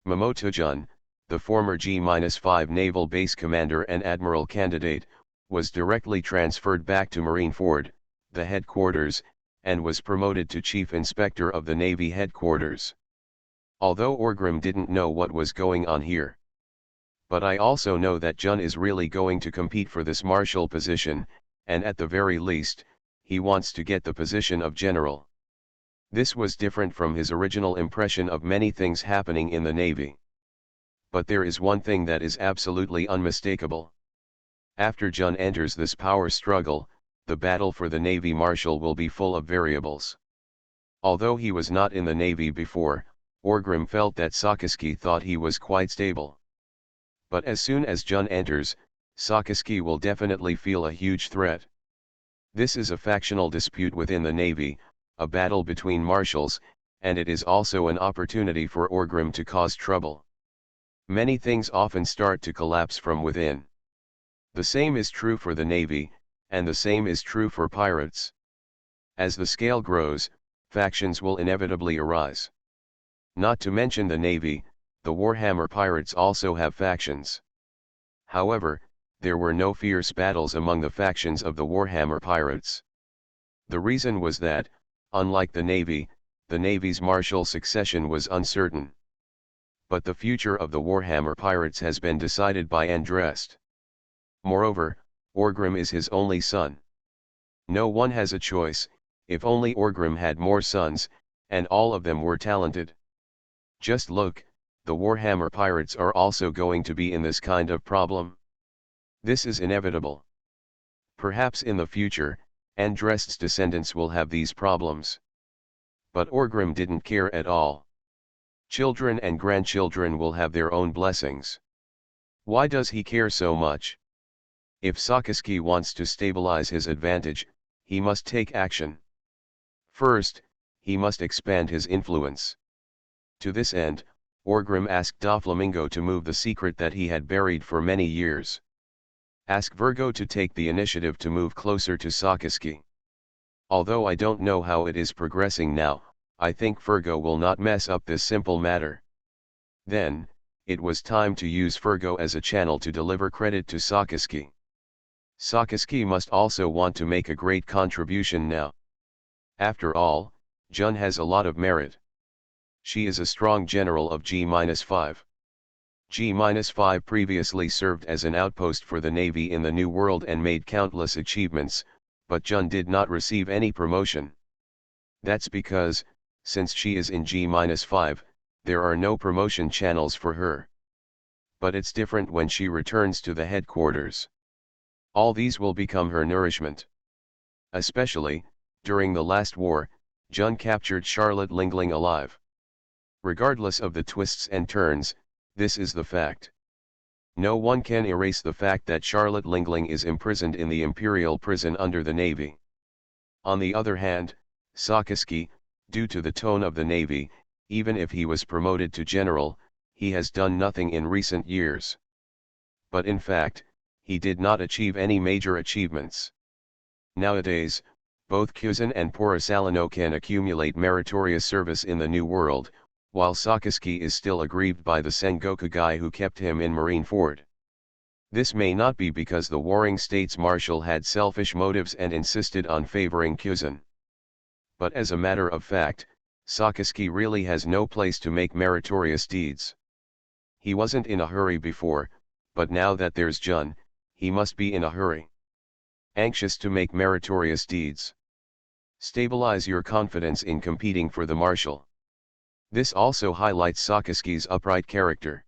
Mamoto Jun, the former G-5 Naval Base Commander and Admiral candidate, was directly transferred back to Marineford, the headquarters, and was promoted to Chief Inspector of the Navy headquarters. Although Orgrim didn't know what was going on here. But I also know that Jun is really going to compete for this marshal position, and at the very least, he wants to get the position of general. This was different from his original impression of many things happening in the Navy. But there is one thing that is absolutely unmistakable. After Jun enters this power struggle, the battle for the Navy Marshal will be full of variables. Although he was not in the Navy before, Orgrim felt that Sakaski thought he was quite stable. But as soon as Jun enters, Sakaski will definitely feel a huge threat. This is a factional dispute within the Navy, a battle between marshals, and it is also an opportunity for Orgrim to cause trouble. Many things often start to collapse from within. The same is true for the Navy, and the same is true for pirates. As the scale grows, factions will inevitably arise. Not to mention the Navy, the Warhammer pirates also have factions. However, there were no fierce battles among the factions of the Warhammer pirates. The reason was that, unlike the Navy's martial succession was uncertain. But the future of the Warhammer pirates has been decided by Andrest. Moreover, Orgrim is his only son. No one has a choice, if only Orgrim had more sons, and all of them were talented. Just look, the Warhammer pirates are also going to be in this kind of problem. This is inevitable. Perhaps in the future, Andrest's descendants will have these problems. But Orgrim didn't care at all. Children and grandchildren will have their own blessings. Why does he care so much? If Sakaski wants to stabilize his advantage, he must take action. First, he must expand his influence. To this end, Orgrim asked Doflamingo to move the secret that he had buried for many years. Ask Virgo to take the initiative to move closer to Sakaski. Although I don't know how it is progressing now, I think Virgo will not mess up this simple matter. Then, it was time to use Virgo as a channel to deliver credit to Sakaski. Sakaski must also want to make a great contribution now. After all, Jun has a lot of merit. She is a strong general of G-5. G-5 previously served as an outpost for the Navy in the New World and made countless achievements, but Jun did not receive any promotion. That's because, since she is in G-5, there are no promotion channels for her. But it's different when she returns to the headquarters. All these will become her nourishment. Especially, during the last war, Jun captured Charlotte Lingling alive. Regardless of the twists and turns, this is the fact. No one can erase the fact that Charlotte Lingling is imprisoned in the Imperial prison under the Navy. On the other hand, Sakaski, due to the tone of the Navy, even if he was promoted to general, he has done nothing in recent years. But in fact, he did not achieve any major achievements. Nowadays, both Kuzan and Porisalino can accumulate meritorious service in the New World, while Sakaski is still aggrieved by the Sengoku guy who kept him in Marineford. This may not be because the warring states marshal had selfish motives and insisted on favoring Kuzan. But as a matter of fact, Sakaski really has no place to make meritorious deeds. He wasn't in a hurry before, but now that there's Jun, he must be in a hurry. Anxious to make meritorious deeds. Stabilize your confidence in competing for the marshal. This also highlights Sakaski's upright character.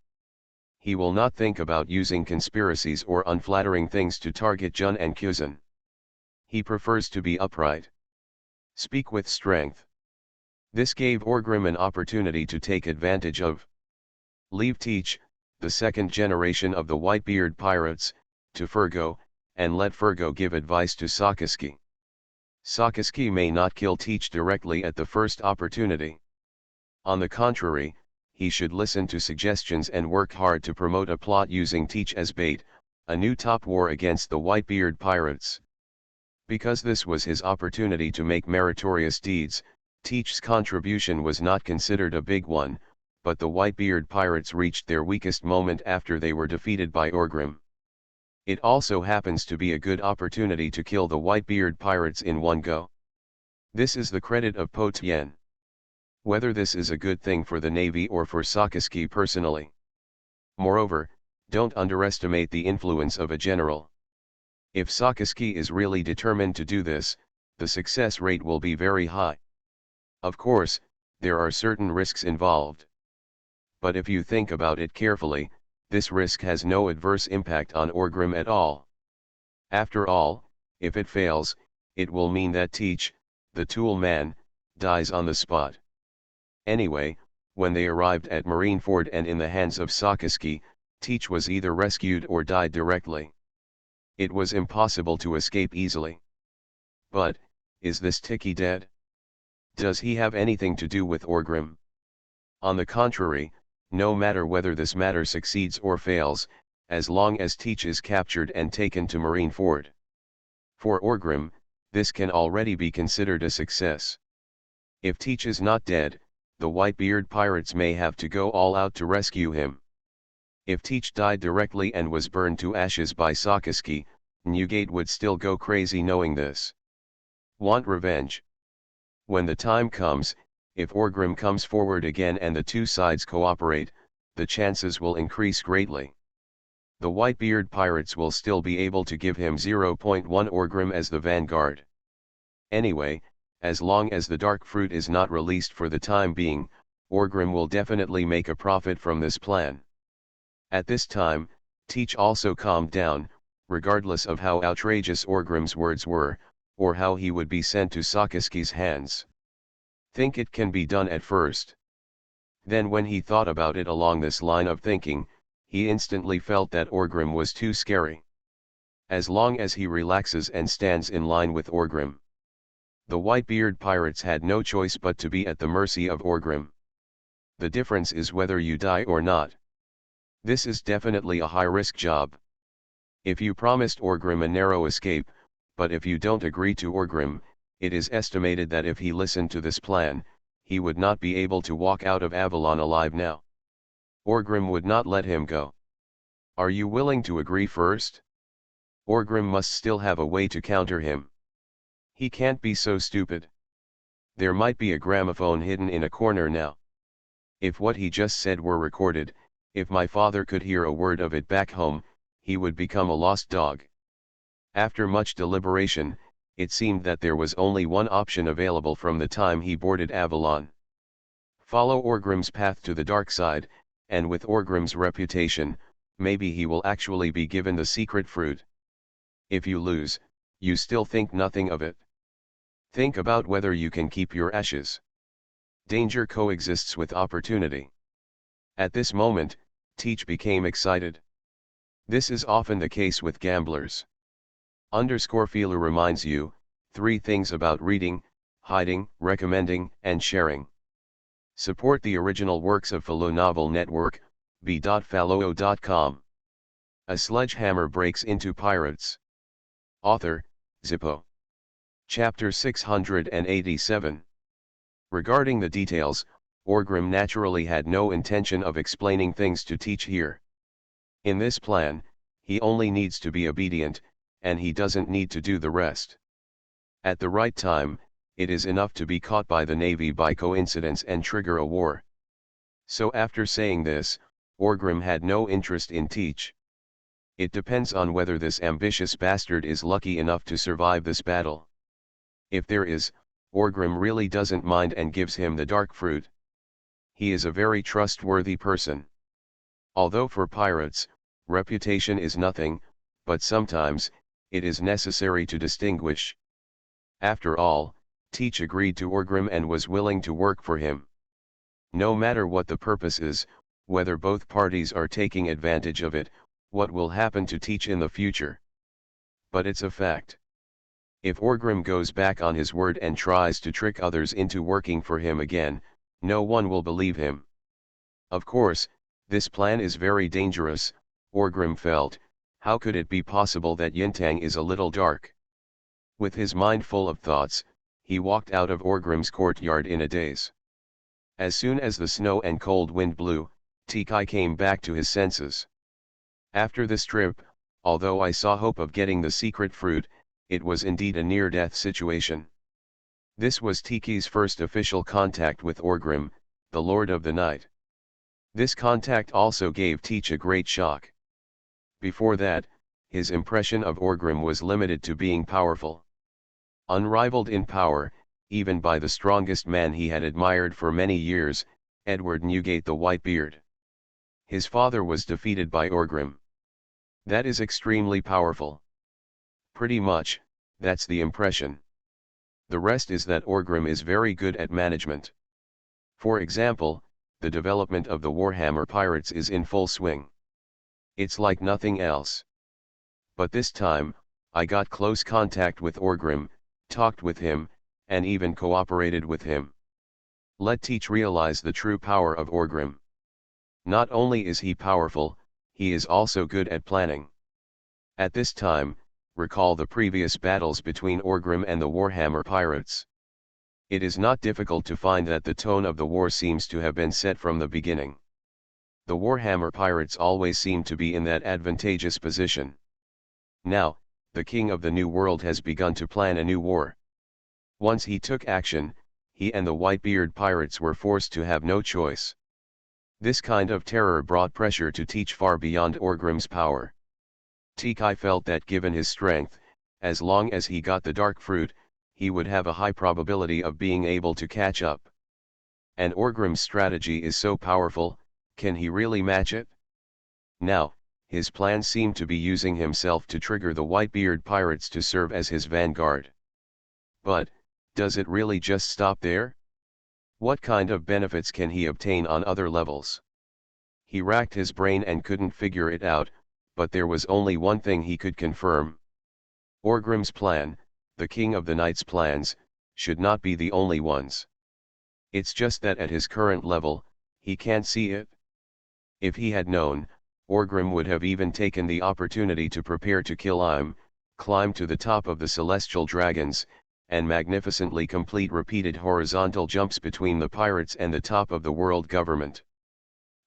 He will not think about using conspiracies or unflattering things to target Jun and Kuzan. He prefers to be upright. Speak with strength. This gave Orgrim an opportunity to take advantage of. Leave Teach, the second generation of the Whitebeard pirates, to Virgo, and let Virgo give advice to Sakaski. Sakaski may not kill Teach directly at the first opportunity. On the contrary, he should listen to suggestions and work hard to promote a plot using Teach as bait, a new top war against the Whitebeard pirates. Because this was his opportunity to make meritorious deeds, Teach's contribution was not considered a big one, but the Whitebeard pirates reached their weakest moment after they were defeated by Orgrim. It also happens to be a good opportunity to kill the Whitebeard pirates in one go. This is the credit of Po Tien. Whether this is a good thing for the Navy or for Sakaski personally. Moreover, don't underestimate the influence of a general. If Sakaski is really determined to do this, the success rate will be very high. Of course, there are certain risks involved. But if you think about it carefully, this risk has no adverse impact on Orgrim at all. After all, if it fails, it will mean that Teach, the tool man, dies on the spot. Anyway, when they arrived at Marineford and in the hands of Sakaski, Teach was either rescued or died directly. It was impossible to escape easily. But, is this Tiki dead? Does he have anything to do with Orgrim? On the contrary, no matter whether this matter succeeds or fails, as long as Teach is captured and taken to Marineford. For Orgrim, this can already be considered a success. If Teach is not dead, the Whitebeard pirates may have to go all out to rescue him. If Teach died directly and was burned to ashes by Sakaski, Newgate would still go crazy knowing this. Want revenge? When the time comes, if Orgrim comes forward again and the two sides cooperate, the chances will increase greatly. The Whitebeard pirates will still be able to give him 0.1 Orgrim as the vanguard. Anyway, as long as the dark fruit is not released for the time being, Orgrim will definitely make a profit from this plan. At this time, Teach also calmed down, regardless of how outrageous Orgrim's words were, or how he would be sent to Sakaski's hands. Think it can be done at first. Then when he thought about it along this line of thinking, he instantly felt that Orgrim was too scary. As long as he relaxes and stands in line with Orgrim, the Whitebeard pirates had no choice but to be at the mercy of Orgrim. The difference is whether you die or not. This is definitely a high-risk job. If you promised Orgrim a narrow escape, but if you don't agree to Orgrim, it is estimated that if he listened to this plan, he would not be able to walk out of Avalon alive now. Orgrim would not let him go. Are you willing to agree first? Orgrim must still have a way to counter him. He can't be so stupid. There might be a gramophone hidden in a corner now. If what he just said were recorded, if my father could hear a word of it back home, he would become a lost dog. After much deliberation, it seemed that there was only one option available from the time he boarded Avalon. Follow Orgrim's path to the dark side, and with Orgrim's reputation, maybe he will actually be given the secret fruit. If you lose, you still think nothing of it. Think about whether you can keep your ashes. Danger coexists with opportunity. At this moment, Teach became excited. This is often the case with gamblers. Feeler reminds you, 3 things about reading, hiding, recommending, and sharing. Support the original works of Follow Novel Network, b.fallow.com. A Sledgehammer Breaks into Pirates. Author, Zippo. Chapter 687. Regarding the details, Orgrim naturally had no intention of explaining things to Teach here. In this plan, he only needs to be obedient, and he doesn't need to do the rest. At the right time, it is enough to be caught by the Navy by coincidence and trigger a war. So after saying this, Orgrim had no interest in Teach. It depends on whether this ambitious bastard is lucky enough to survive this battle. If there is, Orgrim really doesn't mind and gives him the dark fruit. He is a very trustworthy person. Although for pirates, reputation is nothing, but sometimes, it is necessary to distinguish. After all, Teach agreed to Orgrim and was willing to work for him. No matter what the purpose is, whether both parties are taking advantage of it, what will happen to Teach in the future? But it's a fact. If Orgrim goes back on his word and tries to trick others into working for him again, no one will believe him. Of course, this plan is very dangerous, Orgrim felt. How could it be possible that Yintang is a little dark? With his mind full of thoughts, he walked out of Orgrim's courtyard in a daze. As soon as the snow and cold wind blew, Tikai came back to his senses. After this trip, although I saw hope of getting the secret fruit, it was indeed a near-death situation. This was Tiki's first official contact with Orgrim, the Lord of the Night. This contact also gave Teach a great shock. Before that, his impression of Orgrim was limited to being powerful. Unrivaled in power, even by the strongest man he had admired for many years, Edward Newgate the Whitebeard. His father was defeated by Orgrim. That is extremely powerful. Pretty much, that's the impression. The rest is that Orgrim is very good at management. For example, the development of the Warhammer pirates is in full swing. It's like nothing else. But this time, I got close contact with Orgrim, talked with him, and even cooperated with him. Let Teach realize the true power of Orgrim. Not only is he powerful, he is also good at planning. At this time, recall the previous battles between Orgrim and the Warhammer pirates. It is not difficult to find that the tone of the war seems to have been set from the beginning. The Warhammer pirates always seem to be in that advantageous position. Now, the king of the New World has begun to plan a new war. Once he took action, he and the Whitebeard pirates were forced to have no choice. This kind of terror brought pressure to Teach far beyond Orgrim's power. Tikai felt that given his strength, as long as he got the dark fruit, he would have a high probability of being able to catch up. And Orgrim's strategy is so powerful, can he really match it? Now, his plan seemed to be using himself to trigger the Whitebeard pirates to serve as his vanguard. But, does it really just stop there? What kind of benefits can he obtain on other levels? He racked his brain and couldn't figure it out, but there was only one thing he could confirm. Orgrim's plan, the King of the Night's plans, should not be the only ones. It's just that at his current level, he can't see it. If he had known, Orgrim would have even taken the opportunity to prepare to kill Im, climb to the top of the celestial dragons, and magnificently complete repeated horizontal jumps between the pirates and the top of the world government.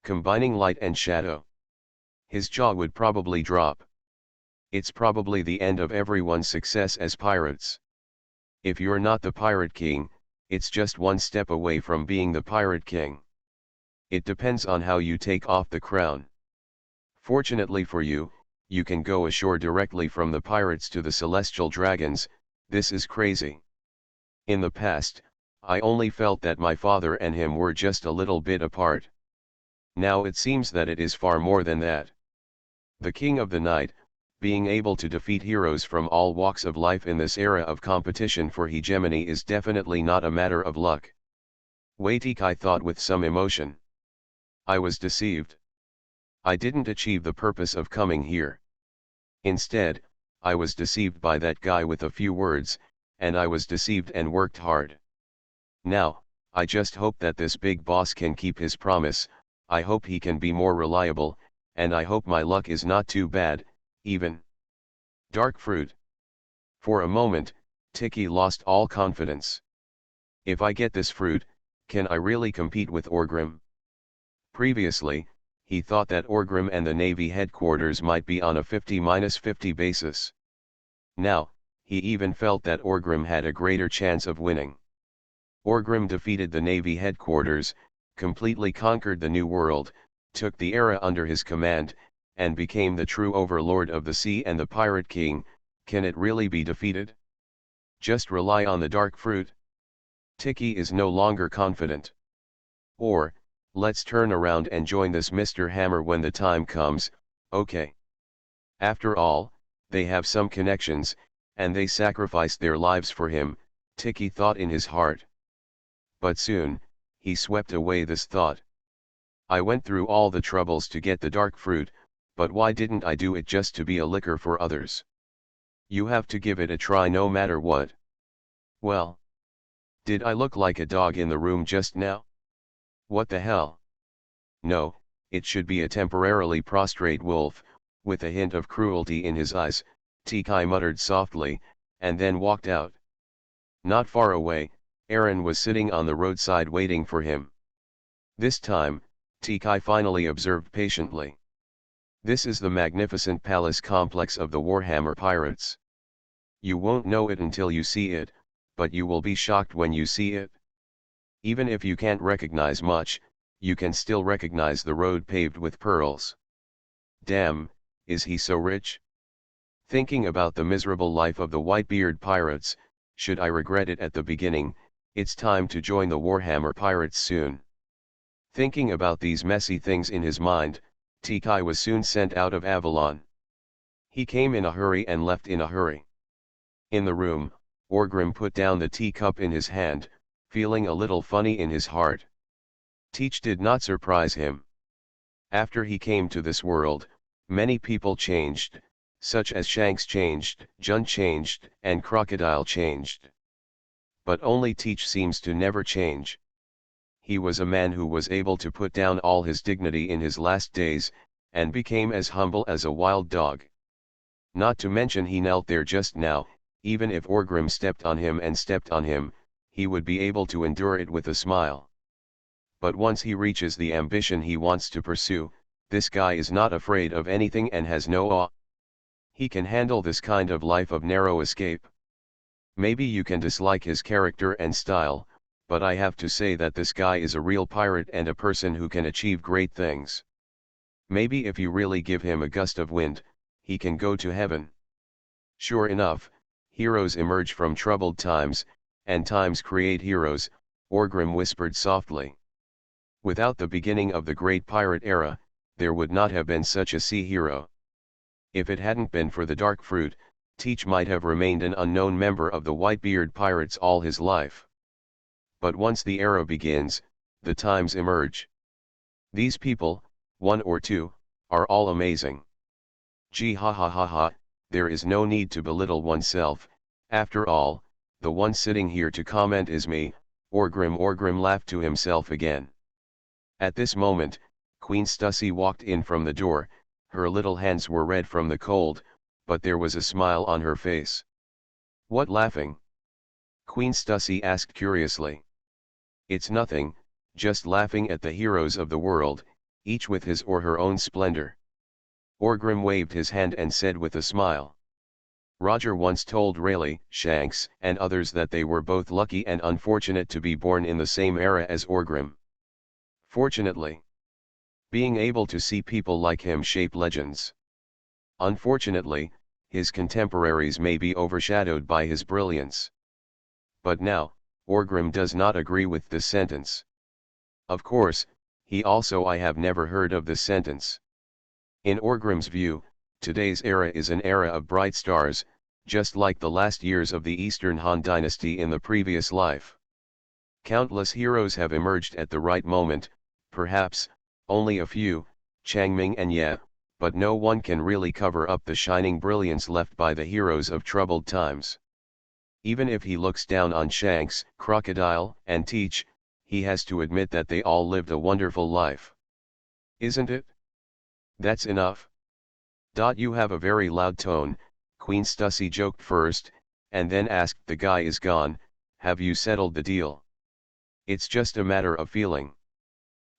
Combining light and shadow. His jaw would probably drop. It's probably the end of everyone's success as pirates. If you're not the Pirate King, it's just one step away from being the Pirate King. It depends on how you take off the crown. Fortunately for you, you can go ashore directly from the pirates to the celestial dragons. This is crazy. In the past, I only felt that my father and him were just a little bit apart. Now it seems that it is far more than that. The King of the Night, being able to defeat heroes from all walks of life in this era of competition for hegemony is definitely not a matter of luck. Waitikai thought with some emotion. I was deceived. I didn't achieve the purpose of coming here. Instead, I was deceived by that guy with a few words, and I was deceived and worked hard. Now, I just hope that this big boss can keep his promise, I hope he can be more reliable, and I hope my luck is not too bad, even. Dark fruit. For a moment, Tiki lost all confidence. If I get this fruit, can I really compete with Orgrim? Previously, he thought that Orgrim and the Navy headquarters might be on a 50-50 basis. Now, he even felt that Orgrim had a greater chance of winning. Orgrim defeated the Navy headquarters, completely conquered the New World, took the era under his command, and became the true overlord of the sea and the Pirate King. Can it really be defeated? Just rely on the dark fruit? Tiki is no longer confident. Or, let's turn around and join this Mr. Hammer when the time comes, okay. After all, they have some connections, and they sacrificed their lives for him, Tiki thought in his heart. But soon, he swept away this thought. I went through all the troubles to get the dark fruit, but why didn't I do it just to be a liquor for others? You have to give it a try no matter what. Well. Did I look like a dog in the room just now? What the hell? No, it should be a temporarily prostrate wolf, with a hint of cruelty in his eyes, Tiki muttered softly, and then walked out. Not far away, Aaron was sitting on the roadside waiting for him. This time, Tiki finally observed patiently. This is the magnificent palace complex of the Warhammer pirates. You won't know it until you see it, but you will be shocked when you see it. Even if you can't recognize much, you can still recognize the road paved with pearls. Damn, is he so rich? Thinking about the miserable life of the Whitebeard pirates, should I regret it at the beginning, it's time to join the Warhammer pirates soon. Thinking about these messy things in his mind, Tiki was soon sent out of Avalon. He came in a hurry and left in a hurry. In the room, Orgrim put down the teacup in his hand, feeling a little funny in his heart. Teach did not surprise him. After he came to this world, many people changed, such as Shanks changed, Jun changed, and Crocodile changed. But only Teach seems to never change. He was a man who was able to put down all his dignity in his last days, and became as humble as a wild dog. Not to mention he knelt there just now, even if Orgrim stepped on him, he would be able to endure it with a smile. But once he reaches the ambition he wants to pursue, this guy is not afraid of anything and has no awe. He can handle this kind of life of narrow escape. Maybe you can dislike his character and style, but I have to say that this guy is a real pirate and a person who can achieve great things. Maybe if you really give him a gust of wind, he can go to heaven. Sure enough, heroes emerge from troubled times, and times create heroes, Orgrim whispered softly. Without the beginning of the great pirate era, there would not have been such a sea hero. If it hadn't been for the dark fruit, Teach might have remained an unknown member of the Whitebeard pirates all his life. But once the era begins, the times emerge. These people, one or two, are all amazing. Gee ha ha ha ha, there is no need to belittle oneself, after all, the one sitting here to comment is me, Orgrim laughed to himself again. At this moment, Queen Stussy walked in from the door, her little hands were red from the cold, but there was a smile on her face. What laughing? Queen Stussy asked curiously. It's nothing, just laughing at the heroes of the world, each with his or her own splendor. Orgrim waved his hand and said with a smile. Roger once told Rayleigh, Shanks, and others that they were both lucky and unfortunate to be born in the same era as Orgrim. Fortunately, being able to see people like him shape legends. Unfortunately, his contemporaries may be overshadowed by his brilliance. But now, Orgrim does not agree with this sentence. Of course, he also I have never heard of this sentence. In Orgrim's view, today's era is an era of bright stars, just like the last years of the Eastern Han dynasty in the previous life. Countless heroes have emerged at the right moment, perhaps, only a few, Changming and Ye, but no one can really cover up the shining brilliance left by the heroes of troubled times. Even if he looks down on Shanks, Crocodile, and Teach, he has to admit that they all lived a wonderful life. Isn't it? That's enough. You have a very loud tone, Queen Stussy joked first, and then asked the guy is gone, have you settled the deal? It's just a matter of feeling.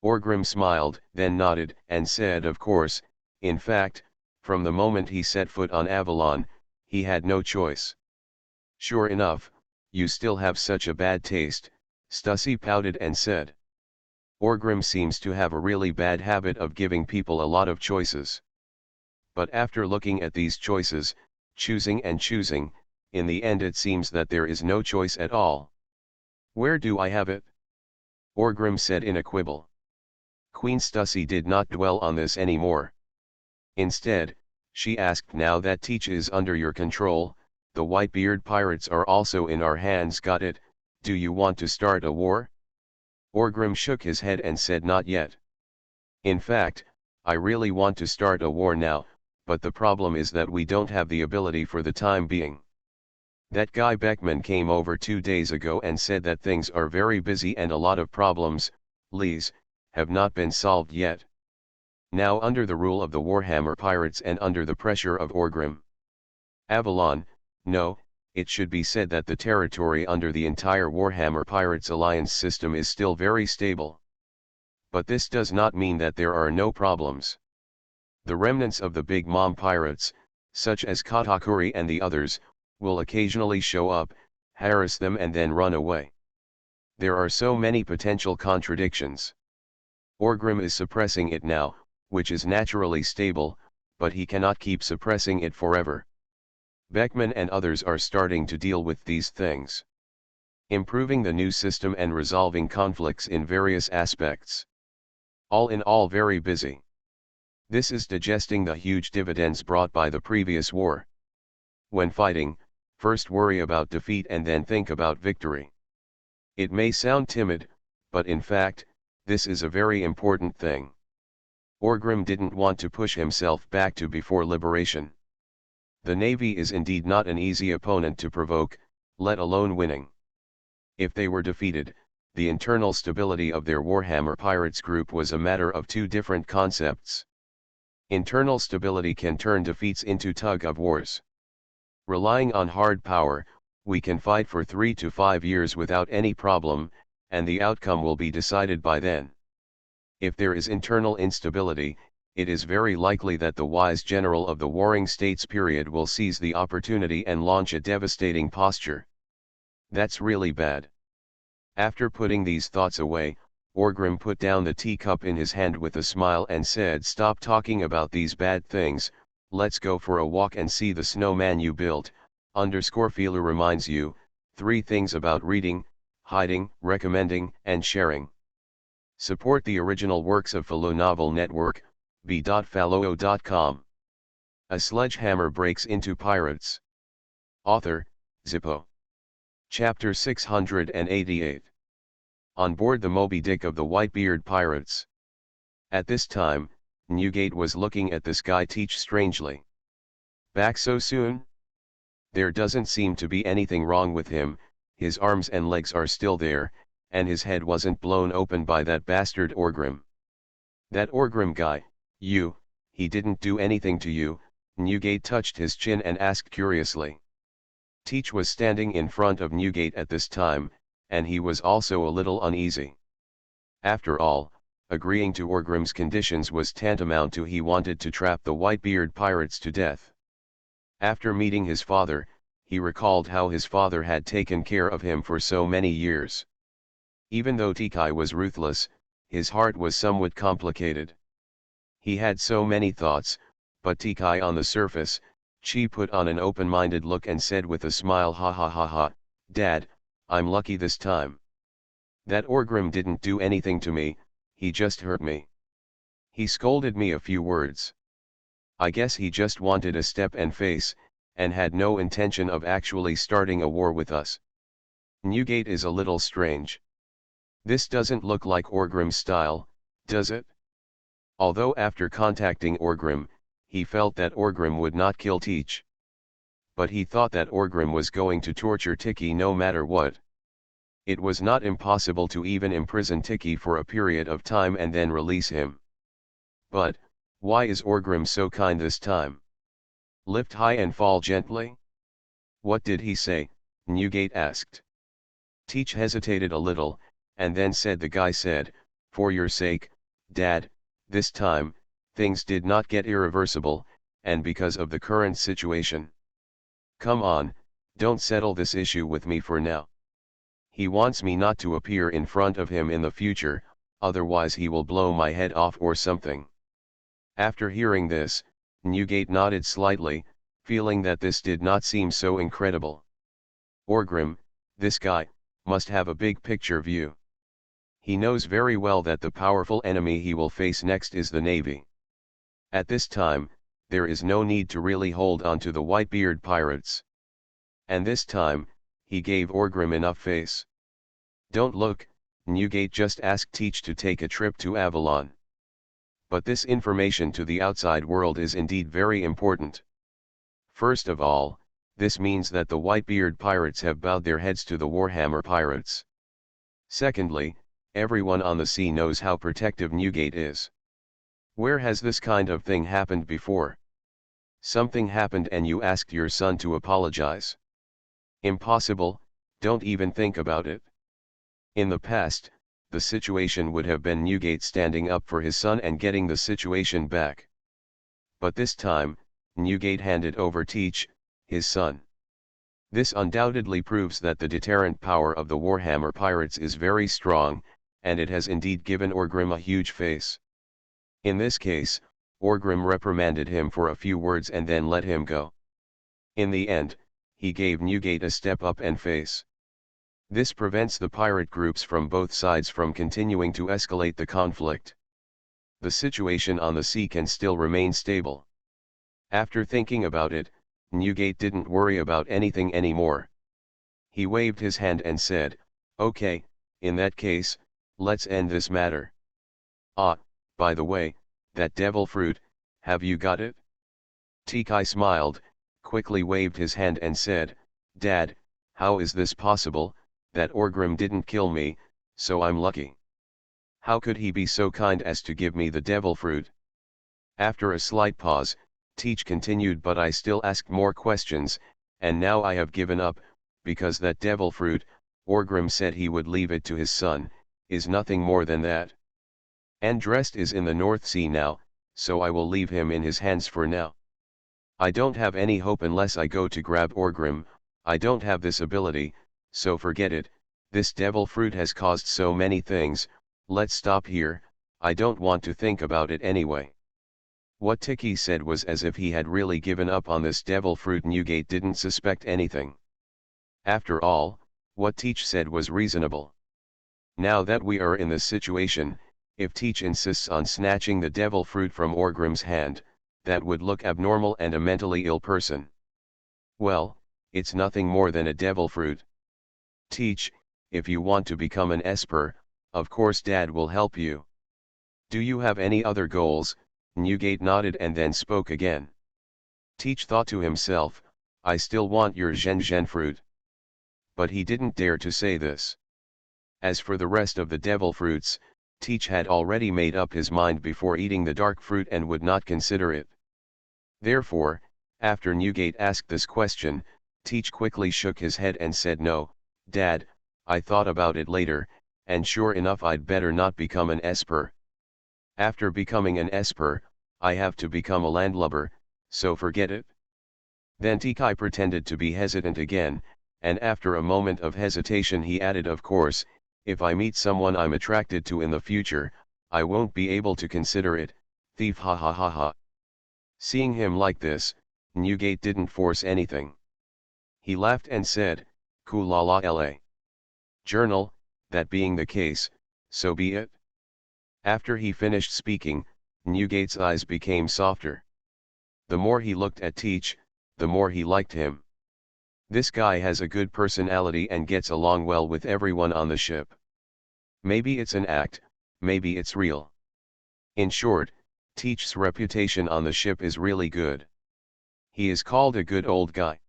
Orgrim smiled, then nodded, and said of course, in fact, from the moment he set foot on Avalon, he had no choice. Sure enough, you still have such a bad taste, Stussy pouted and said. Orgrim seems to have a really bad habit of giving people a lot of choices. But after looking at these choices, choosing and choosing, in the end it seems that there is no choice at all. Where do I have it? Orgrim said in a quibble. Queen Stussy did not dwell on this anymore. Instead, she asked, now that Teach is under your control, the Whitebeard pirates are also in our hands, got it, do you want to start a war? Orgrim shook his head and said not yet. In fact, I really want to start a war now, but the problem is that we don't have the ability for the time being. That guy Beckman came over 2 days ago and said that things are very busy and a lot of problems, Lees, have not been solved yet. Now under the rule of the Warhammer pirates and under the pressure of Orgrim. Avalon, no, it should be said that the territory under the entire Warhammer Pirates Alliance system is still very stable. But this does not mean that there are no problems. The remnants of the Big Mom pirates, such as Katakuri and the others, will occasionally show up, harass them and then run away. There are so many potential contradictions. Orgrim is suppressing it now, which is naturally stable, but he cannot keep suppressing it forever. Beckman and others are starting to deal with these things. Improving the new system and resolving conflicts in various aspects. All in all very busy. This is digesting the huge dividends brought by the previous war. When fighting, first worry about defeat and then think about victory. It may sound timid, but in fact, this is a very important thing. Orgrim didn't want to push himself back to before liberation. The Navy is indeed not an easy opponent to provoke, let alone winning. If they were defeated, the internal stability of their Warhammer Pirates group was a matter of two different concepts. Internal stability can turn defeats into tug-of-wars. Relying on hard power, We can fight for 3 to 5 years without any problem, and the outcome will be decided by then. If there is internal instability, it is very likely that the wise general of the warring states period will seize the opportunity and launch a devastating posture. That's really bad. After putting these thoughts away, Orgrim put down the teacup in his hand with a smile and said, "Stop talking about these bad things, let's go for a walk and see the snowman you built." Fila reminds you, 3 things about reading, hiding, recommending, and sharing. Support the original works of Philo Novel Network, b.faloo.com. A Sledgehammer Breaks into Pirates. Author, Zippo. Chapter 688. On board the Moby Dick of the Whitebeard Pirates. At this time, Newgate was looking at the sky Teach strangely. Back so soon? There doesn't seem to be anything wrong with him, his arms and legs are still there, and his head wasn't blown open by that bastard Orgrim. That Orgrim guy, he didn't do anything to you? Newgate touched his chin and asked curiously. Teach was standing in front of Newgate at this time, and he was also a little uneasy. After all, agreeing to Orgrim's conditions was tantamount to he wanted to trap the Whitebeard pirates to death. After meeting his father, he recalled how his father had taken care of him for so many years. Even though Tikai was ruthless, his heart was somewhat complicated. He had so many thoughts, but Tikai on the surface, she put on an open-minded look and said with a smile, "Ha ha ha ha, Dad, I'm lucky this time. That Orgrim didn't do anything to me, he just hurt me. He scolded me a few words. I guess he just wanted a step and face, and had no intention of actually starting a war with us. Newgate is a little strange. This doesn't look like Orgrim's style, does it?" Although after contacting Orgrim, he felt that Orgrim would not kill Teach. But he thought that Orgrim was going to torture Tiki no matter what. It was not impossible to even imprison Tiki for a period of time and then release him. But, why is Orgrim so kind this time? Lift high and fall gently? What did he say? Newgate asked. Teach hesitated a little, and then said, "The guy said, for your sake, Dad, this time, things did not get irreversible, and because of the current situation. Come on, don't settle this issue with me for now. He wants me not to appear in front of him in the future, otherwise he will blow my head off or something." After hearing this, Newgate nodded slightly, feeling that this did not seem so incredible. Orgrim, this guy, must have a big picture view. He knows very well that the powerful enemy he will face next is the Navy. At this time, there is no need to really hold on to the Whitebeard pirates. And this time, he gave Orgrim enough face. "Don't look," Newgate just asked Teach to take a trip to Avalon. But this information to the outside world is indeed very important. First of all, this means that the Whitebeard pirates have bowed their heads to the Warhammer pirates. Secondly, everyone on the sea knows how protective Newgate is. Where has this kind of thing happened before? Something happened and you asked your son to apologize. Impossible, don't even think about it. In the past, the situation would have been Newgate standing up for his son and getting the situation back. But this time, Newgate handed over Teach, his son. This undoubtedly proves that the deterrent power of the Warhammer pirates is very strong, and it has indeed given Orgrim a huge face. In this case, Orgrim reprimanded him for a few words and then let him go. In the end, he gave Newgate a step up and face. This prevents the pirate groups from both sides from continuing to escalate the conflict. The situation on the sea can still remain stable. After thinking about it, Newgate didn't worry about anything anymore. He waved his hand and said, "Okay, in that case, let's end this matter. Ah, by the way, that devil fruit, have you got it?" Tikai smiled, quickly waved his hand and said, "Dad, how is this possible? That Orgrim didn't kill me, so I'm lucky. How could he be so kind as to give me the devil fruit?" After a slight pause, Teach continued, "But I still asked more questions, and now I have given up. because that devil fruit, Orgrim said he would leave it to his son, is nothing more than that. Andrest is in the North Sea now, so I will leave him in his hands for now. I don't have any hope unless I go to grab Orgrim. I don't have this ability, so forget it. This devil fruit has caused so many things. Let's stop here, I don't want to think about it anyway. What Tiki said was as if he had really given up on this devil fruit. Newgate didn't suspect anything. After all, what Teach said was reasonable. Now that we are in this situation, if Teach insists on snatching the devil fruit from Orgrim's hand, that would look abnormal and a mentally ill person. Well, it's nothing more than a devil fruit. Teach, if you want to become an Esper, of course Dad will help you. Do you have any other goals? Newgate nodded and then spoke again. Teach thought to himself, I still want your Zhen fruit. But he didn't dare to say this. As for the rest of the devil fruits, Teach had already made up his mind before eating the dark fruit and would not consider it. Therefore, after Newgate asked this question, Teach quickly shook his head and said, No, Dad, I thought about it later, and sure enough I'd better not become an Esper. After becoming an Esper, I have to become a landlubber, so forget it. Then Tiki pretended to be hesitant again, and after a moment of hesitation he added, Of course, if I meet someone I'm attracted to in the future, I won't be able to consider it, thief, ha ha ha ha. Seeing him like this, Newgate didn't force anything. He laughed and said, Kulala la. Journal, that being the case, so be it. After he finished speaking, Newgate's eyes became softer. The more he looked at Teach, the more he liked him. This guy has a good personality and gets along well with everyone on the ship. Maybe it's an act, maybe it's real. In short, Teach's reputation on the ship is really good. He is called a good old guy.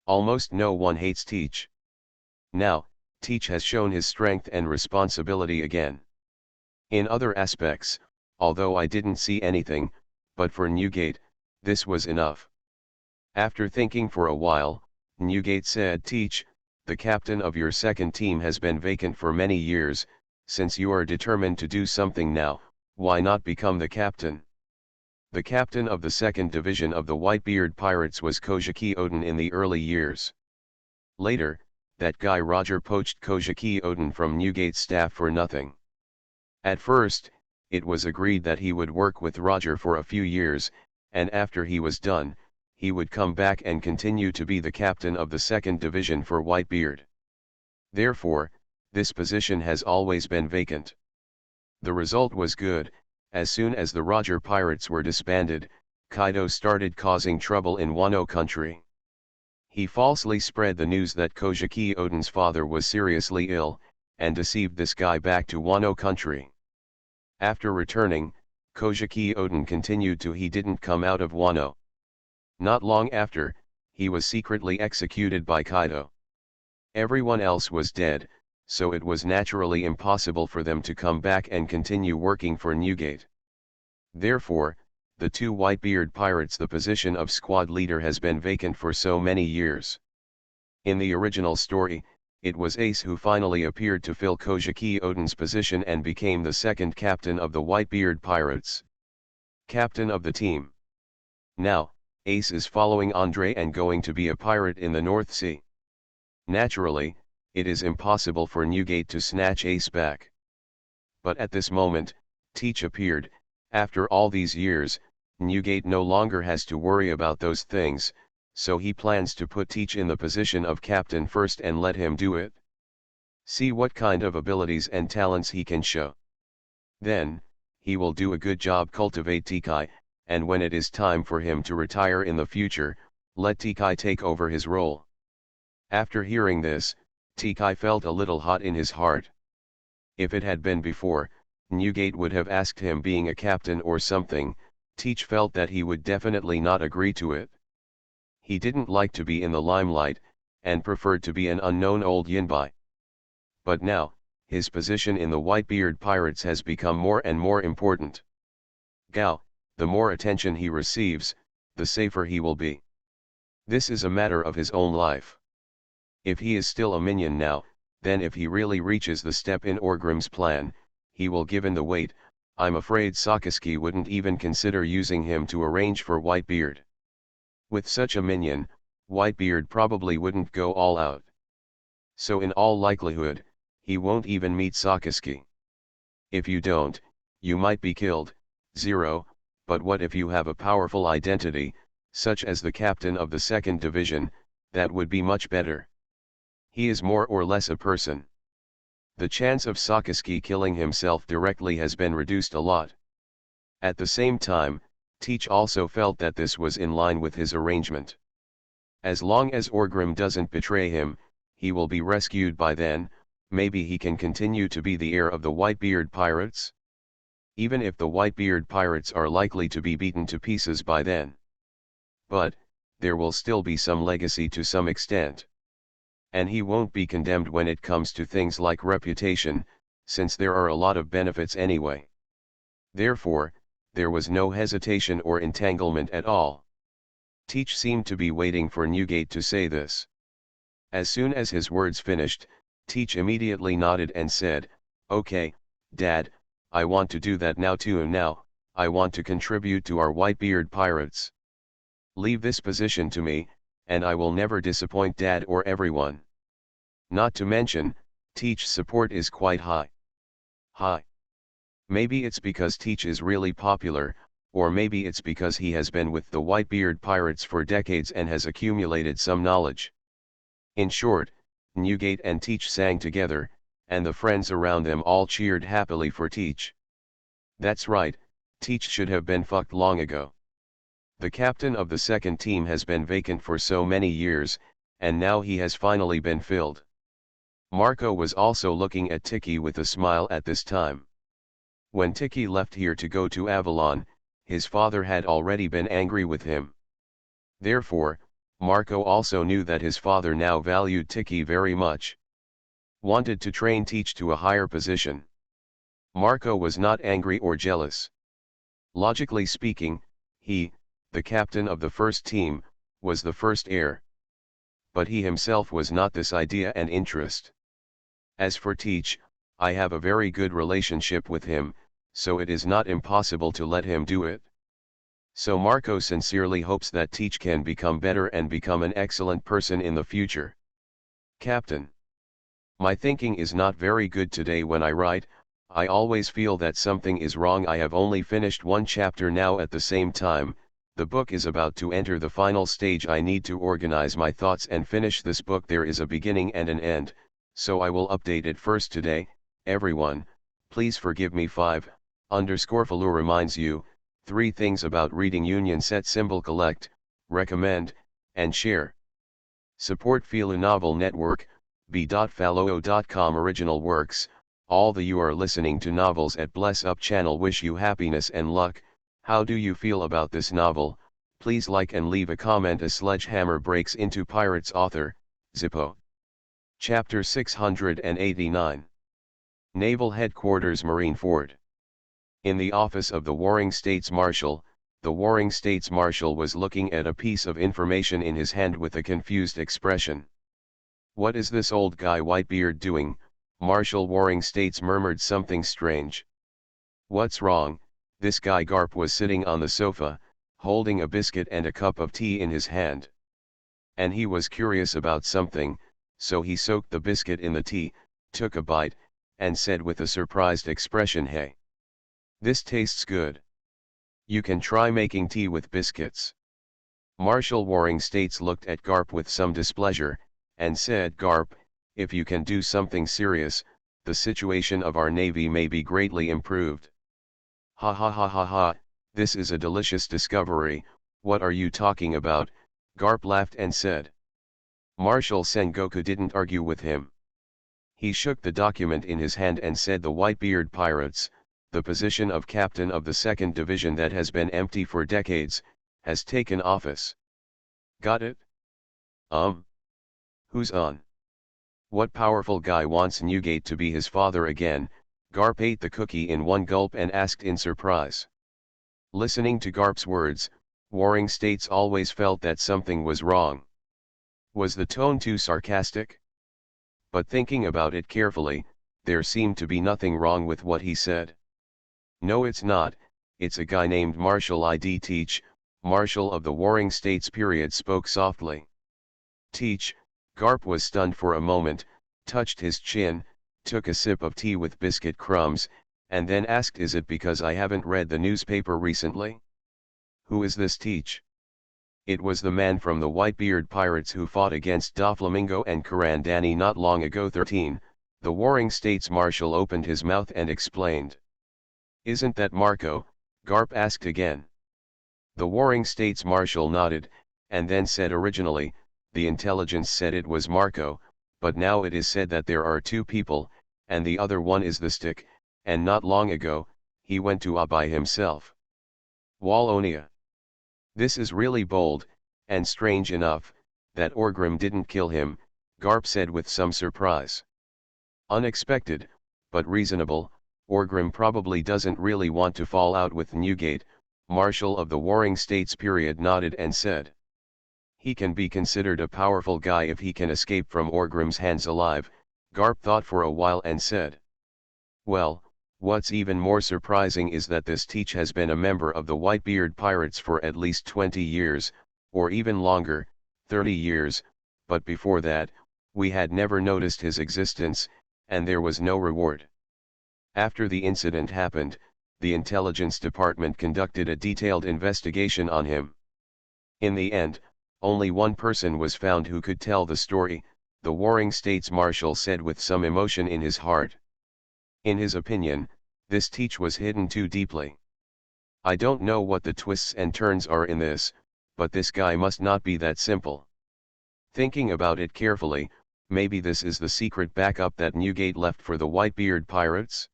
Almost no one hates Teach. Now, Teach has shown his strength and responsibility again. In other aspects, although I didn't see anything, but for Newgate, this was enough. After thinking for a while, Newgate said, Teach, the captain of your second team has been vacant for many years. Since you are determined to do something now, why not become the captain? The captain of the second division of the Whitebeard Pirates was Kojiki Odin in the early years. Later, that guy Roger poached Kojiki Odin from Newgate's staff for nothing. At first, it was agreed that he would work with Roger for a few years, and after he was done, he would come back and continue to be the captain of the second division for Whitebeard. Therefore, this position has always been vacant. The result was good. As soon as the Roger Pirates were disbanded, Kaido started causing trouble in Wano country. He falsely spread the news that Kojiki Odin's father was seriously ill, and deceived this guy back to Wano country. After returning, Kojiki Odin continued to he didn't come out of Wano. Not long after, he was secretly executed by Kaido. Everyone else was dead, so it was naturally impossible for them to come back and continue working for Newgate. Therefore, the two Whitebeard Pirates, the position of squad leader has been vacant for so many years. In the original story, it was Ace who finally appeared to fill Kojiki Odin's position and became the second captain of the Whitebeard Pirates. Captain of the team. Now, Ace is following Andre and going to be a pirate in the North Sea. Naturally, it is impossible for Newgate to snatch Ace back. But at this moment, Teach appeared. After all these years, Newgate no longer has to worry about those things, so he plans to put Teach in the position of captain first and let him do it. See what kind of abilities and talents he can show. Then, he will do a good job cultivate Tiki, and when it is time for him to retire in the future, let Tiki take over his role. After hearing this, Tiki felt a little hot in his heart. If it had been before, Newgate would have asked him being a captain or something. Teach felt that he would definitely not agree to it. He didn't like to be in the limelight, and preferred to be an unknown old yinbai. But now, his position in the Whitebeard Pirates has become more and more important. Gao, the more attention he receives, the safer he will be. This is a matter of his own life. If he is still a minion now, then if he really reaches the step in Orgrim's plan, he will given the weight. I'm afraid Sakaski wouldn't even consider using him to arrange for Whitebeard. With such a minion, Whitebeard probably wouldn't go all out. So in all likelihood, he won't even meet Sakaski. If you don't, you might be killed. 0. But what if you have a powerful identity, such as the captain of the 2nd Division? That would be much better. He is more or less a person. The chance of Sakaski killing himself directly has been reduced a lot. At the same time, Teach also felt that this was in line with his arrangement. As long as Orgrim doesn't betray him, he will be rescued by then. Maybe he can continue to be the heir of the Whitebeard pirates? Even if the Whitebeard pirates are likely to be beaten to pieces by then. But, there will still be some legacy to some extent. And he won't be condemned when it comes to things like reputation, since there are a lot of benefits anyway. Therefore, there was no hesitation or entanglement at all. Teach seemed to be waiting for Newgate to say this. As soon as his words finished, Teach immediately nodded and said, "Okay, Dad, I want to do that now too, and now, I want to contribute to our Whitebeard pirates. Leave this position to me, and I will never disappoint Dad or everyone." Not to mention, Teach's support is quite high. Maybe it's because Teach is really popular, or maybe it's because he has been with the Whitebeard pirates for decades and has accumulated some knowledge. In short, Newgate and Teach sang together, and the friends around them all cheered happily for Teach. That's right, Teach should have been fucked long ago. The captain of the 2nd team has been vacant for so many years, and now he has finally been filled. Marco was also looking at Tiki with a smile at this time. When Tiki left here to go to Avalon, his father had already been angry with him. Therefore, Marco also knew that his father now valued Tiki very much. Wanted to train Teach to a higher position. Marco was not angry or jealous. Logically speaking, he, the captain of the first team, was the first heir. But he himself was not this idea and interest. As for Teach, I have a very good relationship with him, so it is not impossible to let him do it. So Marco sincerely hopes that Teach can become better and become an excellent person in the future. Captain. My thinking is not very good today when I write. I always feel that something is wrong. I have only finished one chapter now. At the same time, the book is about to enter the final stage. I need to organize my thoughts and finish this book. There is a beginning and an end, so I will update it first today. Everyone, please forgive me. 5_Falu reminds you, 3 things about reading. Union Set symbol. Collect, recommend, and share. Support Falu Novel Network, b.faloo.com. Original works. All the you are listening to novels at Bless Up channel. Wish you happiness and luck. How do you feel about this novel? Please like and leave a comment. A sledgehammer breaks into pirates. Author, Zippo. Chapter 689. Naval Headquarters, Marineford. In the office of the Warring States Marshal, the Warring States Marshal was looking at a piece of information in his hand with a confused expression. "What is this old guy Whitebeard doing?" Marshal Warring States murmured. "Something strange." "What's wrong?" This guy Garp was sitting on the sofa, holding a biscuit and a cup of tea in his hand. And he was curious about something, so he soaked the biscuit in the tea, took a bite, and said with a surprised expression, "Hey, this tastes good. You can try making tea with biscuits." Marshal Warring States looked at Garp with some displeasure, and said, "Garp, if you can do something serious, the situation of our navy may be greatly improved." "Ha ha ha ha ha, this is a delicious discovery. What are you talking about?" Garp laughed and said. Marshal Sengoku didn't argue with him. He shook the document in his hand and said, "The Whitebeard pirates, the position of captain of the 2nd Division that has been empty for decades, has taken office." "Got it? Who's on? What powerful guy wants Newgate to be his father again?" Garp ate the cookie in one gulp and asked in surprise. Listening to Garp's words, Warring States always felt that something was wrong. Was the tone too sarcastic? But thinking about it carefully, there seemed to be nothing wrong with what he said. No, it's not, it's a guy named Marshall Teach, Marshal of the Warring States period, spoke softly. Teach, Garp was stunned for a moment, touched his chin, took a sip of tea with biscuit crumbs, and then asked, is it because I haven't read the newspaper recently? Who is this Teach? It was the man from the Whitebeard pirates who fought against Doflamingo and Karandani not long ago. 13, the Warring States Marshal opened his mouth and explained. Isn't that Marco? Garp asked again. The Warring States Marshal nodded, and then said, originally, the intelligence said it was Marco, but now it is said that there are two people, and the other one is the stick, and not long ago, he went to by himself. Wallonia. This is really bold, and strange enough, that Orgrim didn't kill him, Garp said with some surprise. Unexpected, but reasonable. Orgrim probably doesn't really want to fall out with Newgate. Marshal of the Warring States period nodded and said. He can be considered a powerful guy if he can escape from Orgrim's hands alive, Garp thought for a while and said. Well, what's even more surprising is that this Teach has been a member of the Whitebeard pirates for at least 20 years, or even longer, 30 years, but before that, we had never noticed his existence, and there was no reward. After the incident happened, the intelligence department conducted a detailed investigation on him. In the end, only one person was found who could tell the story, the Warring States Marshal said with some emotion in his heart. In his opinion, this Teach was hidden too deeply. I don't know what the twists and turns are in this, but this guy must not be that simple. Thinking about it carefully, maybe this is the secret backup that Newgate left for the Whitebeard pirates?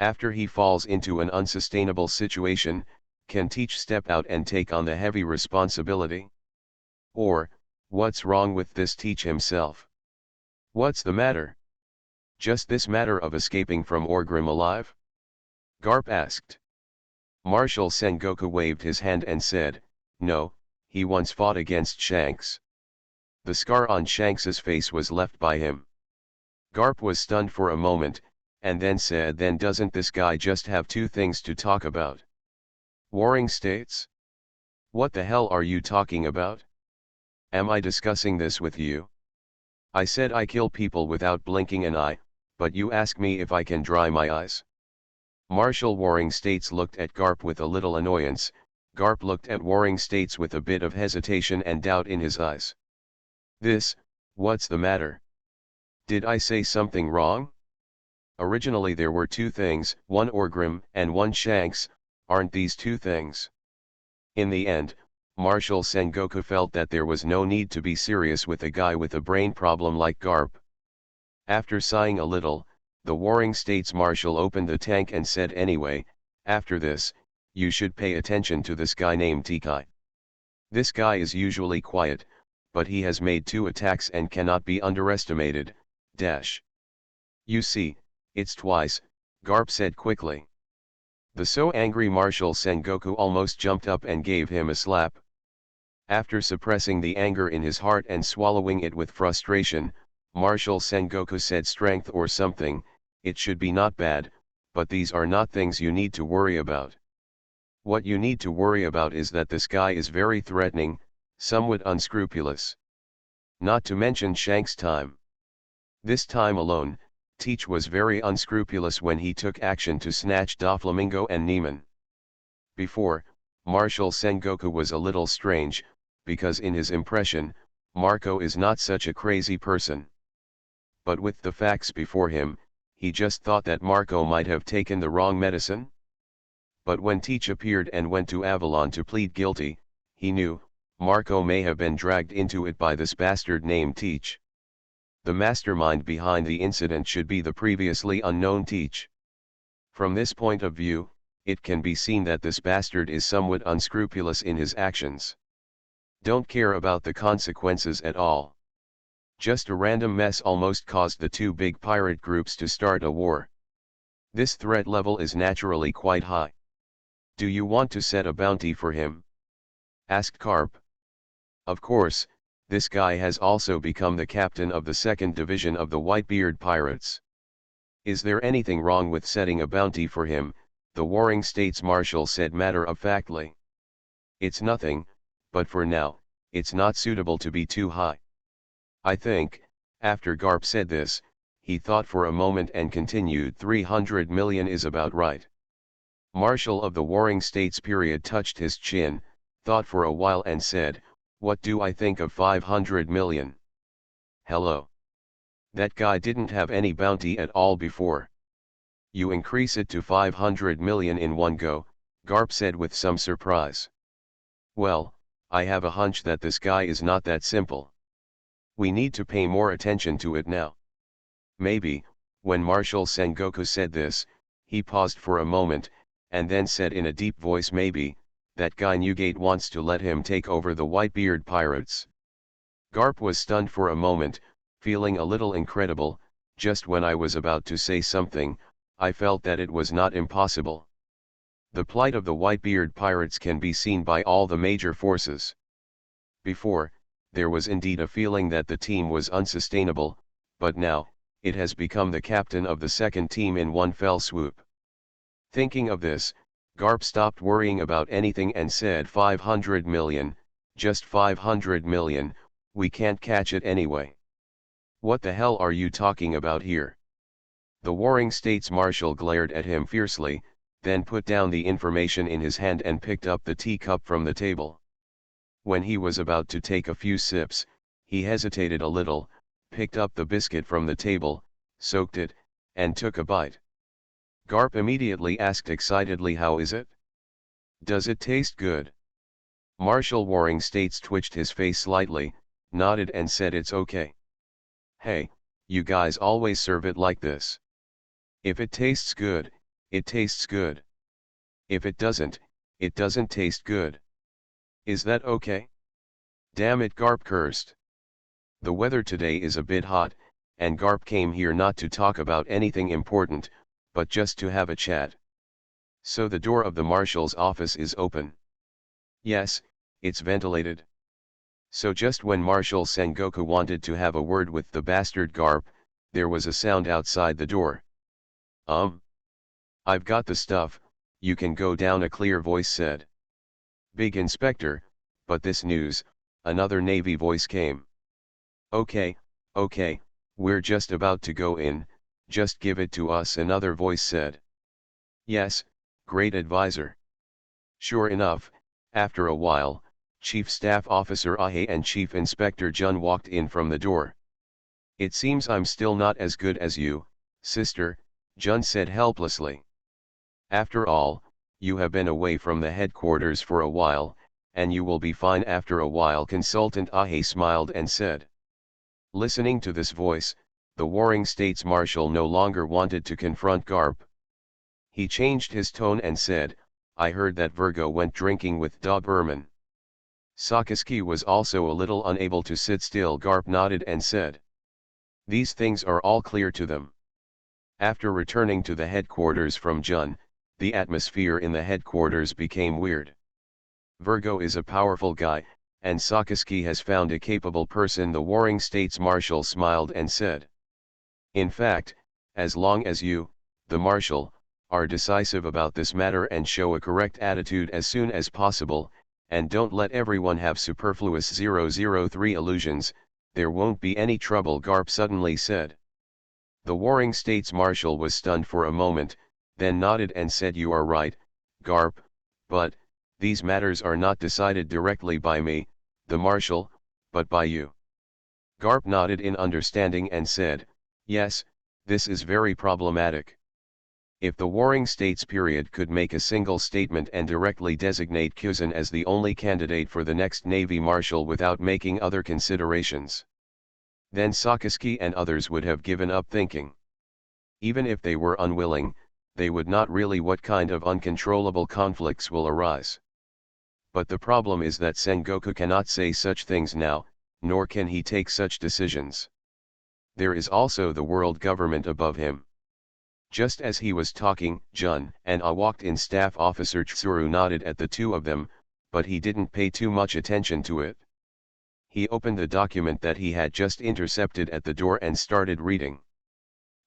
After he falls into an unsustainable situation, can Teach step out and take on the heavy responsibility? Or, what's wrong with this Teach himself? What's the matter? Just this matter of escaping from Orgrim alive? Garp asked. Marshal Sengoku waved his hand and said, no, he once fought against Shanks. The scar on Shanks's face was left by him. Garp was stunned for a moment, and then said, then doesn't this guy just have two things to talk about? Warring States? What the hell are you talking about? Am I discussing this with you? I said I kill people without blinking an eye, but you ask me if I can dry my eyes. Marshal Warring States looked at Garp with a little annoyance. Garp looked at Warring States with a bit of hesitation and doubt in his eyes. What's the matter? Did I say something wrong? Originally there were two things, one Orgrim and one Shanks, aren't these two things? In the end, Marshal Sengoku felt that there was no need to be serious with a guy with a brain problem like Garp. After sighing a little, the Warring States Marshal opened the tank and said, anyway, after this, you should pay attention to this guy named Tikai. This guy is usually quiet, but he has made 2 attacks and cannot be underestimated. You see, it's twice, Garp said quickly. The so angry Marshal Sengoku almost jumped up and gave him a slap. After suppressing the anger in his heart and swallowing it with frustration, Marshal Sengoku said, strength or something, it should be not bad, but these are not things you need to worry about. What you need to worry about is that this guy is very threatening, somewhat unscrupulous. Not to mention Shanks' time. This time alone, Teach was very unscrupulous when he took action to snatch Doflamingo and Neiman. Before, Marshal Sengoku was a little strange, because in his impression, Marco is not such a crazy person. But with the facts before him, he just thought that Marco might have taken the wrong medicine. But when Teach appeared and went to Avalon to plead guilty, he knew, Marco may have been dragged into it by this bastard named Teach. The mastermind behind the incident should be the previously unknown Teach. From this point of view, it can be seen that this bastard is somewhat unscrupulous in his actions. Don't care about the consequences at all. Just a random mess almost caused the 2 big pirate groups to start a war. This threat level is naturally quite high. Do you want to set a bounty for him? Asked Garp. Of course, This guy has also become the captain of the 2nd Division of the Whitebeard Pirates. Is there anything wrong with setting a bounty for him? The Warring States Marshal said matter-of-factly. It's nothing, but for now, it's not suitable to be too high. I think, after Garp said this, he thought for a moment and continued 300 million is about right. Marshal of the Warring States period touched his chin, thought for a while and said, what do I think of 500 million? Hello. That guy didn't have any bounty at all before. You increase it to 500 million in one go, Garp said with some surprise. Well, I have a hunch that this guy is not that simple. We need to pay more attention to it now. Maybe, when Marshal Sengoku said this, he paused for a moment, and then said in a deep voice, maybe, that guy Newgate wants to let him take over the Whitebeard Pirates. Garp was stunned for a moment, feeling a little incredible. Just when I was about to say something, I felt that it was not impossible. The plight of the Whitebeard Pirates can be seen by all the major forces. Before, there was indeed a feeling that the team was unsustainable, but now, it has become the captain of the second team in one fell swoop. Thinking of this, Garp stopped worrying about anything and said 500 million, just 500 million, we can't catch it anyway. What the hell are you talking about here? The Warring States Marshal glared at him fiercely, then put down the information in his hand and picked up the teacup from the table. When he was about to take a few sips, he hesitated a little, picked up the biscuit from the table, soaked it, and took a bite. Garp immediately asked excitedly, how is it? Does it taste good? Marshal Warring States twitched his face slightly, nodded and said it's okay. Hey, you guys always serve it like this. If it tastes good, it tastes good. If it doesn't taste good. Is that okay? Damn it, Garp cursed. The weather today is a bit hot, and Garp came here not to talk about anything important, but just to have a chat. So the door of the marshal's office is open. Yes, it's ventilated. So just when Marshal Sengoku wanted to have a word with the bastard Garp, there was a sound outside the door. I've got the stuff, you can go down, a clear voice said. Big Inspector, but this news, another Navy voice came. Okay, we're just about to go in, just give it to us, another voice said. Yes, great advisor. Sure enough, after a while, Chief Staff Officer Ahe and Chief Inspector Jun walked in from the door. It seems I'm still not as good as you, sister, Jun said helplessly. After all, you have been away from the headquarters for a while, and you will be fine after a while, Consultant Ahe smiled and said. Listening to this voice, the Warring States Marshal no longer wanted to confront Garp. He changed his tone and said, I heard that Virgo went drinking with Doberman. Sakazuki was also a little unable to sit still. Garp nodded and said. These things are all clear to them. After returning to the headquarters from Jun, the atmosphere in the headquarters became weird. Virgo is a powerful guy, and Sakazuki has found a capable person. The Warring States Marshal smiled and said. In fact, as long as you, the Marshal, are decisive about this matter and show a correct attitude as soon as possible, and don't let everyone have superfluous 003 illusions, there won't be any trouble, Garp suddenly said. The Warring States Marshal was stunned for a moment, then nodded and said, you are right, Garp, but, these matters are not decided directly by me, the Marshal, but by you. Garp nodded in understanding and said, yes, this is very problematic. If the Warring States period could make a single statement and directly designate Kuzan as the only candidate for the next Navy Marshal without making other considerations, then Sakazuki and others would have given up thinking. Even if they were unwilling, they would not really. What kind of uncontrollable conflicts will arise? But the problem is that Sengoku cannot say such things now, nor can he take such decisions. There is also the world government above him. Just as he was talking, Jun and Ah walked in. Staff Officer Tsuru nodded at the two of them, but he didn't pay too much attention to it. He opened the document that he had just intercepted at the door and started reading.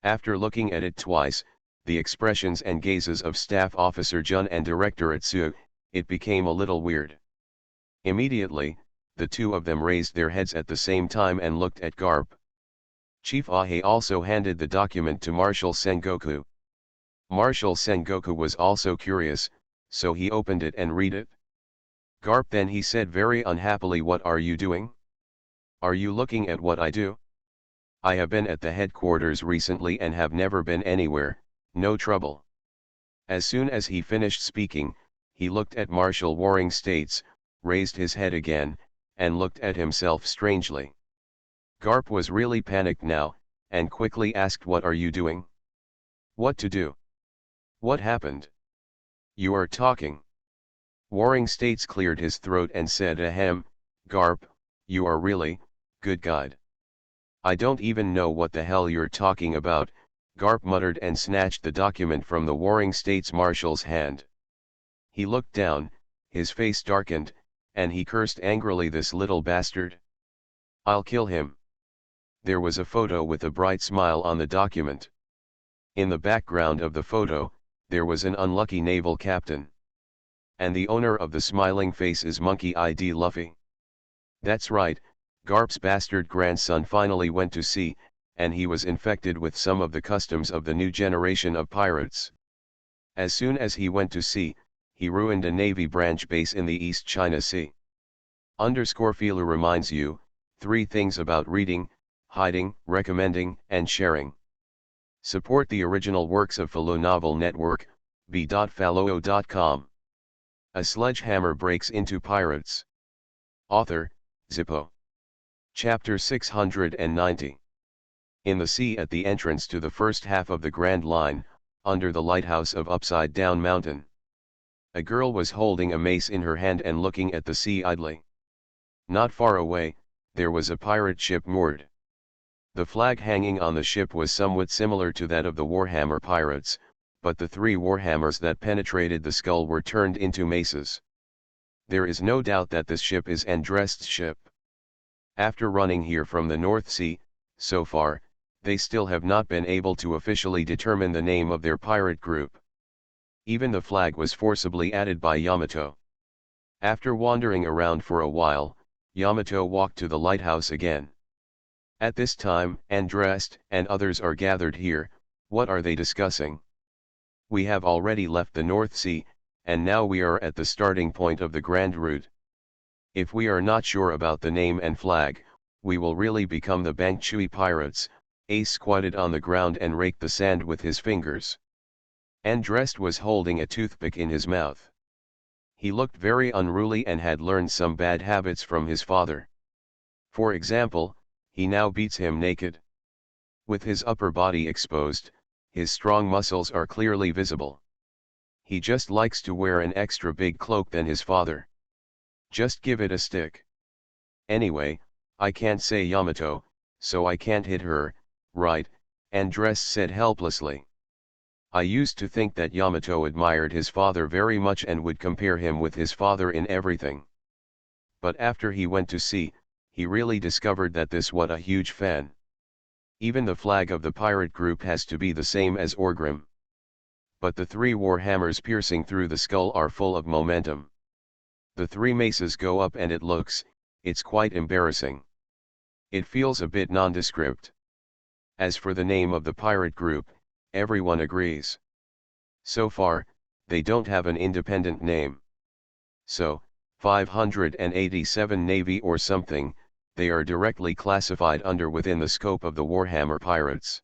After looking at it twice, the expressions and gazes of Staff Officer Jun and Director Atsu, it became a little weird. Immediately, the two of them raised their heads at the same time and looked at Garp. Chief Ahe also handed the document to Marshal Sengoku. Marshal Sengoku was also curious, so he opened it and read it. Garp, then he said very unhappily, "What are you doing? Are you looking at what I do? I have been at the headquarters recently and have never been anywhere, no trouble." As soon as he finished speaking, he looked at Marshal Warring States, raised his head again, and looked at himself strangely. Garp was really panicked now, and quickly asked, "What are you doing? What to do? What happened? You are talking." Warring States cleared his throat and said, "Ahem, Garp, you are really, good guide. I don't even know what the hell you're talking about," Garp muttered and snatched the document from the Warring States Marshal's hand. He looked down, his face darkened, and he cursed angrily, "This little bastard. I'll kill him." There was a photo with a bright smile on the document. In the background of the photo, there was an unlucky naval captain. And the owner of the smiling face is Monkey ID Luffy. That's right, Garp's bastard grandson finally went to sea, and he was infected with some of the customs of the new generation of pirates. As soon as he went to sea, he ruined a Navy branch base in the East China Sea. Fila reminds you, 3 things about reading, hiding, recommending, and sharing. Support the original works of Filo Novel Network, b.faloo.com. A Sledgehammer Breaks into Pirates. Author, Zippo. Chapter 690. In the sea at the entrance to the first half of the Grand Line, under the lighthouse of Upside Down Mountain. A girl was holding a mace in her hand and looking at the sea idly. Not far away, there was a pirate ship moored. The flag hanging on the ship was somewhat similar to that of the Warhammer pirates, but the 3 Warhammers that penetrated the skull were turned into maces. There is no doubt that this ship is Andrest's ship. After running here from the North Sea, so far, they still have not been able to officially determine the name of their pirate group. Even the flag was forcibly added by Yamato. After wandering around for a while, Yamato walked to the lighthouse again. At this time, Andrest and others are gathered here. What are they discussing? We have already left the North Sea, and now we are at the starting point of the Grand Route. If we are not sure about the name and flag, we will really become the Bangchui pirates. Ace squatted on the ground and raked the sand with his fingers. Andrest was holding a toothpick in his mouth. He looked very unruly and had learned some bad habits from his father. For example, he now beats him naked. With his upper body exposed, his strong muscles are clearly visible. He just likes to wear an extra big cloak than his father. Just give it a stick. Anyway, I can't say Yamato, so I can't hit her, right? Andrest said helplessly. I used to think that Yamato admired his father very much and would compare him with his father in everything. But after he went to sea, he really discovered that this was a huge fan. Even the flag of the pirate group has to be the same as Orgrim. But the 3 Warhammers piercing through the skull are full of momentum. The 3 maces go up and it's quite embarrassing. It feels a bit nondescript. As for the name of the pirate group, everyone agrees. So far, they don't have an independent name. So, 587 Navy or something, they are directly classified under within the scope of the Warhammer pirates.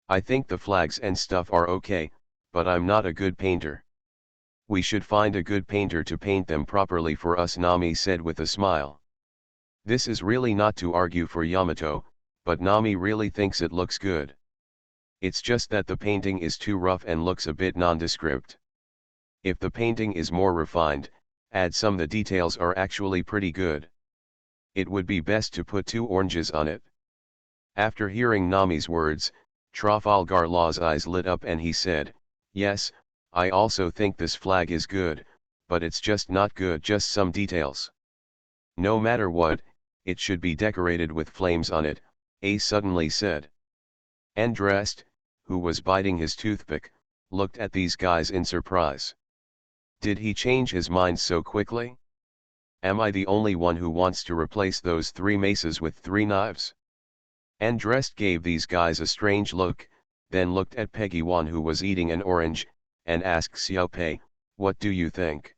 I think the flags and stuff are okay, but I'm not a good painter. We should find a good painter to paint them properly for us, Nami said with a smile. This is really not to argue for Yamato, but Nami really thinks it looks good. It's just that the painting is too rough and looks a bit nondescript. If the painting is more refined, add some, the details are actually pretty good. It would be best to put 2 oranges on it. After hearing Nami's words, Trafalgar Law's eyes lit up and he said, yes, I also think this flag is good, but it's just not good, just some details. No matter what, it should be decorated with flames on it, Ace suddenly said. Andrest, who was biting his toothpick, looked at these guys in surprise. Did he change his mind so quickly? Am I the only one who wants to replace those 3 maces with 3 knives? Andrest gave these guys a strange look, then looked at Peggy Wan, who was eating an orange, and asked Xiao Pei, "What do you think?"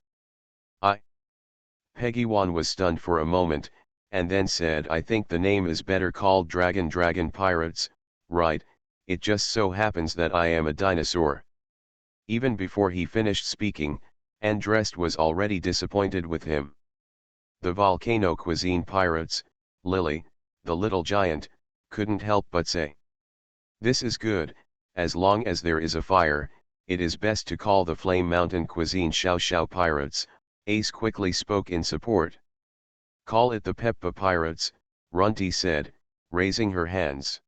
Peggy Wan was stunned for a moment, and then said, "I think the name is better called Dragon Pirates, right? It just so happens that I am a dinosaur." Even before he finished speaking, Andrest was already disappointed with him. The Volcano Cuisine Pirates, Lily, the little giant, couldn't help but say, "This is good, as long as there is a fire. It is best to call the Flame Mountain Cuisine Xiao Pirates." Ace quickly spoke in support. "Call it the Peppa Pirates," Runty said, raising her hands.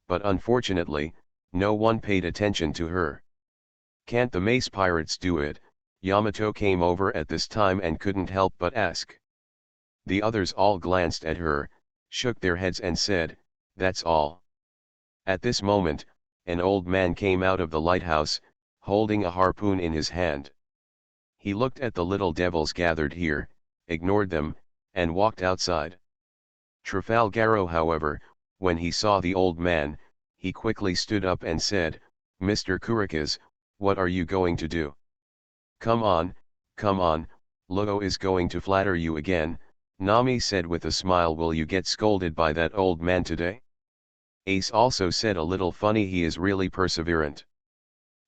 But unfortunately, no one paid attention to her. "Can't the Mace Pirates do it?" Yamato came over at this time and couldn't help but ask. The others all glanced at her, shook their heads and said, "That's all." At this moment, an old man came out of the lighthouse, holding a harpoon in his hand. He looked at the little devils gathered here, ignored them, and walked outside. Trafalgaro, however, when he saw the old man, he quickly stood up and said, "Mr. Kurikas, what are you going to do?" Come on, Lugo is going to flatter you again," Nami said with a smile. "Will you get scolded by that old man today?" Ace also said a little funny, "He is really perseverant.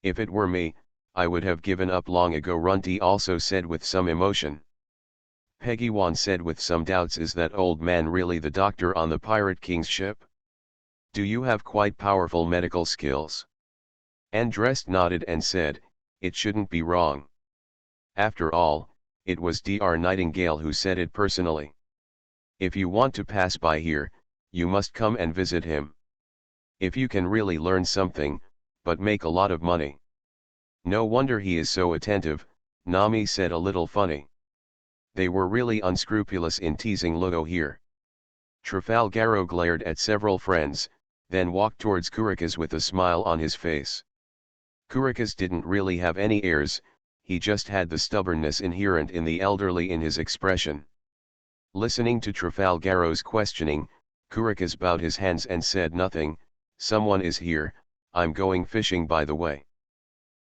If it were me, I would have given up long ago," Runty also said with some emotion. Peggy Wan said with some doubts, "Is that old man really the doctor on the Pirate King's ship? Do you have quite powerful medical skills?" Andrest nodded and said, "It shouldn't be wrong. After all, it was Dr. Nightingale who said it personally. If you want to pass by here, you must come and visit him. If you can really learn something, but make a lot of money." "No wonder he is so attentive," Nami said a little funny. They were really unscrupulous in teasing Lugo here. Trafalgaro glared at several friends, then walked towards Kurikas with a smile on his face. Kurikas didn't really have any airs, he just had the stubbornness inherent in the elderly in his expression. Listening to Trafalgaro's questioning, Kurikas bowed his hands and said nothing. "Someone is here, I'm going fishing by the way."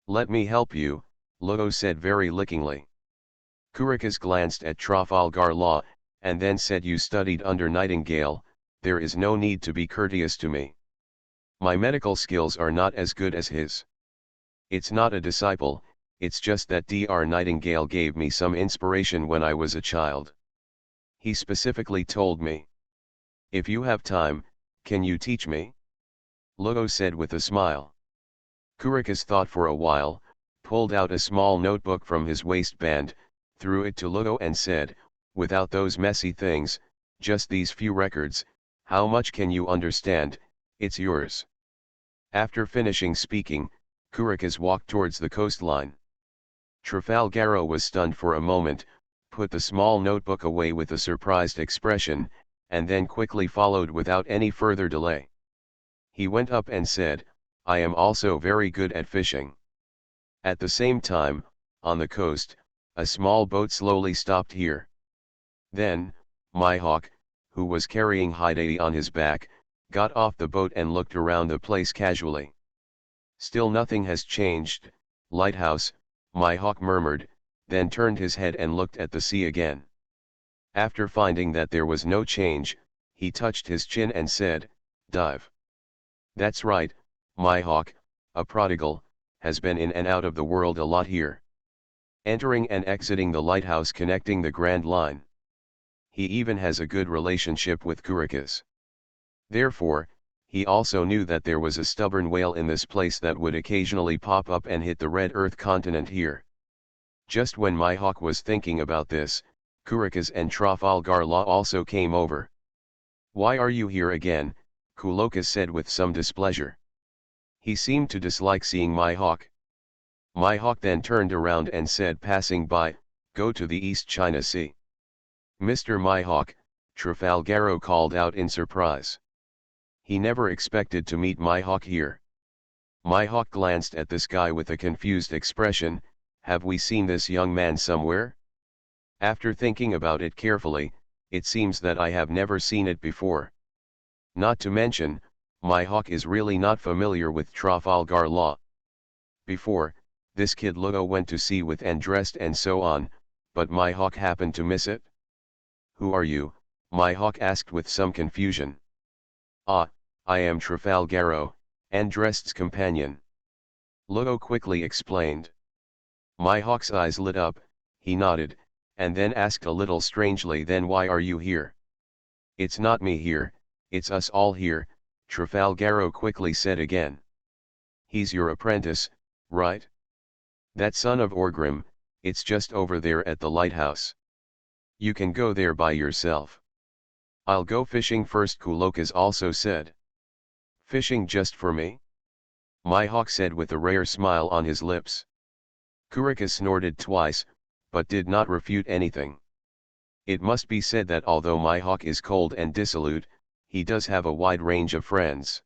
"Let me help you," Lugo said very lickingly. Kurikas glanced at Trafalgar Law, and then said, "You studied under Nightingale, there is no need to be courteous to me. My medical skills are not as good as his. It's not a disciple, it's just that Dr. Nightingale gave me some inspiration when I was a child. He specifically told me. If you have time, can you teach me?" Lugo said with a smile. Kurikas thought for a while, pulled out a small notebook from his waistband, threw it to Lugo and said, "Without those messy things, just these few records, how much can you understand? It's yours." After finishing speaking, Kurikas walked towards the coastline. Trafalgaro was stunned for a moment, put the small notebook away with a surprised expression, and then quickly followed without any further delay. He went up and said, "I am also very good at fishing." At the same time, on the coast, a small boat slowly stopped here. Then, Mihawk, who was carrying Hidei on his back, got off the boat and looked around the place casually. "Still nothing has changed, Lighthouse," Mihawk murmured, then turned his head and looked at the sea again. After finding that there was no change, he touched his chin and said, "Dive." "That's right, Mihawk, a prodigal, has been in and out of the world a lot here. Entering and exiting the lighthouse connecting the Grand Line. He even has a good relationship with Kurikas. Therefore, he also knew that there was a stubborn whale in this place that would occasionally pop up and hit the Red Earth continent here." Just when Mihawk was thinking about this, Kurikas and Trafalgar Law also came over. "Why are you here again?" Kulokas said with some displeasure. He seemed to dislike seeing Mihawk. Mihawk then turned around and said, passing by, "Go to the East China Sea." "Mr. Mihawk," Trafalgaro called out in surprise. He never expected to meet Mihawk here. Mihawk glanced at the sky with a confused expression. Have we seen this young man somewhere? After thinking about it carefully, it seems that I have never seen it before. Not to mention, Mihawk is really not familiar with Trafalgar Law. Before, this kid Lugo went to sea with Andrest and so on, but Mihawk happened to miss it. Who are you? Mihawk asked with some confusion. Ah, I am Trafalgaro, Andrest's companion. Lugo quickly explained. Mihawk's eyes lit up, he nodded, and then asked a little strangely, then why are you here? It's not me here, it's us all here, Trafalgaro quickly said again. He's your apprentice, right? That son of Orgrim, it's just over there at the lighthouse. You can go there by yourself. I'll go fishing first, Kulokas also said. Fishing just for me? Mihawk said with a rare smile on his lips. Kurika snorted twice, but did not refute anything. It must be said that although Mihawk is cold and dissolute, he does have a wide range of friends.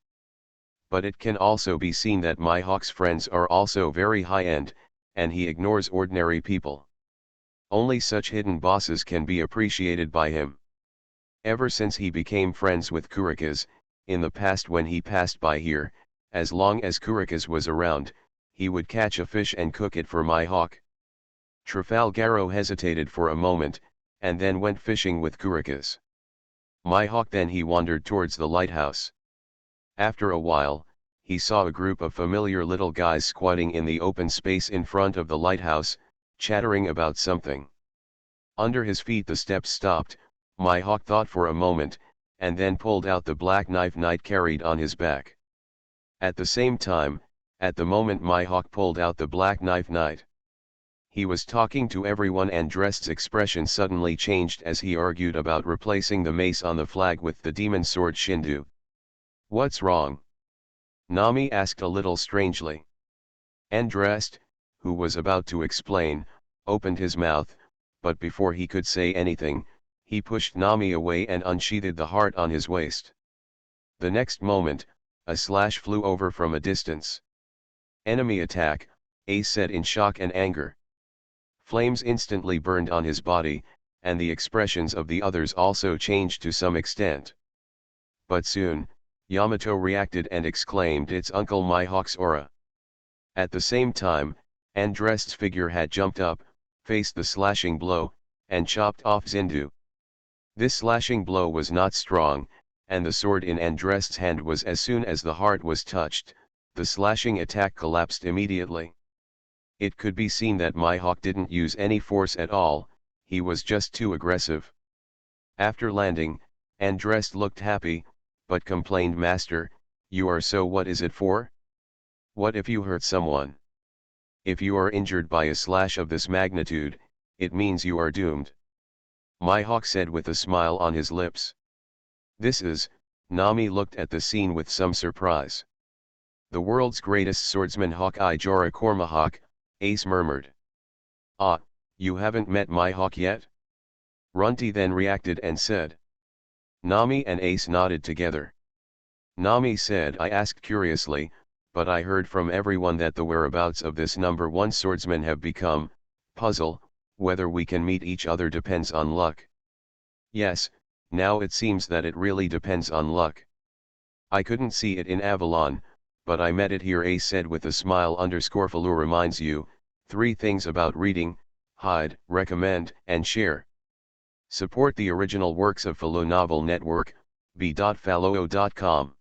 But it can also be seen that Mihawk's friends are also very high-end, and he ignores ordinary people. Only such hidden bosses can be appreciated by him. Ever since he became friends with Kurikas, in the past when he passed by here, as long as Kurikas was around, he would catch a fish and cook it for Mihawk. Trafalgaro hesitated for a moment, and then went fishing with Kurikas. Mihawk then he wandered towards the lighthouse. After a while, he saw a group of familiar little guys squatting in the open space in front of the lighthouse, chattering about something. Under his feet the steps stopped. Mihawk thought for a moment, and then pulled out the black knife Knight carried on his back. At the same time, at the moment Mihawk pulled out the black knife Knight, he was talking to everyone, and Andrest's expression suddenly changed as he argued about replacing the mace on the flag with the demon sword Shindu. What's wrong? Nami asked a little strangely. Andrest, who was about to explain, opened his mouth, but before he could say anything, he pushed Nami away and unsheathed the heart on his waist. The next moment, a slash flew over from a distance. Enemy attack, Ace said in shock and anger. Flames instantly burned on his body, and the expressions of the others also changed to some extent. But soon, Yamato reacted and exclaimed, "It's Uncle Mihawk's aura." At the same time, Andrest's figure had jumped up, faced the slashing blow, and chopped off Zindu. This slashing blow was not strong, and the sword in Andrest's hand was as soon as the heart was touched, the slashing attack collapsed immediately. It could be seen that Mihawk didn't use any force at all, he was just too aggressive. After landing, Andrest looked happy, but complained, "Master, you are so what is it for? What if you hurt someone? If you are injured by a slash of this magnitude, it means you are doomed." Mihawk said with a smile on his lips. "This is," Nami looked at the scene with some surprise. "The world's greatest swordsman Hawkeye Jorah Cormahawk," Ace murmured. "Ah, you haven't met Mihawk yet?" Runty then reacted and said. Nami and Ace nodded together. Nami said, "I asked curiously, but I heard from everyone that the whereabouts of this number one swordsman have become puzzle. Whether we can meet each other depends on luck." "Yes, now it seems that it really depends on luck. I couldn't see it in Avalon, but I met it here," Ace said with a smile. Falu reminds you, 3 things about reading: hide, recommend, and share. Support the original works of Falu Novel Network, b.faloo.com.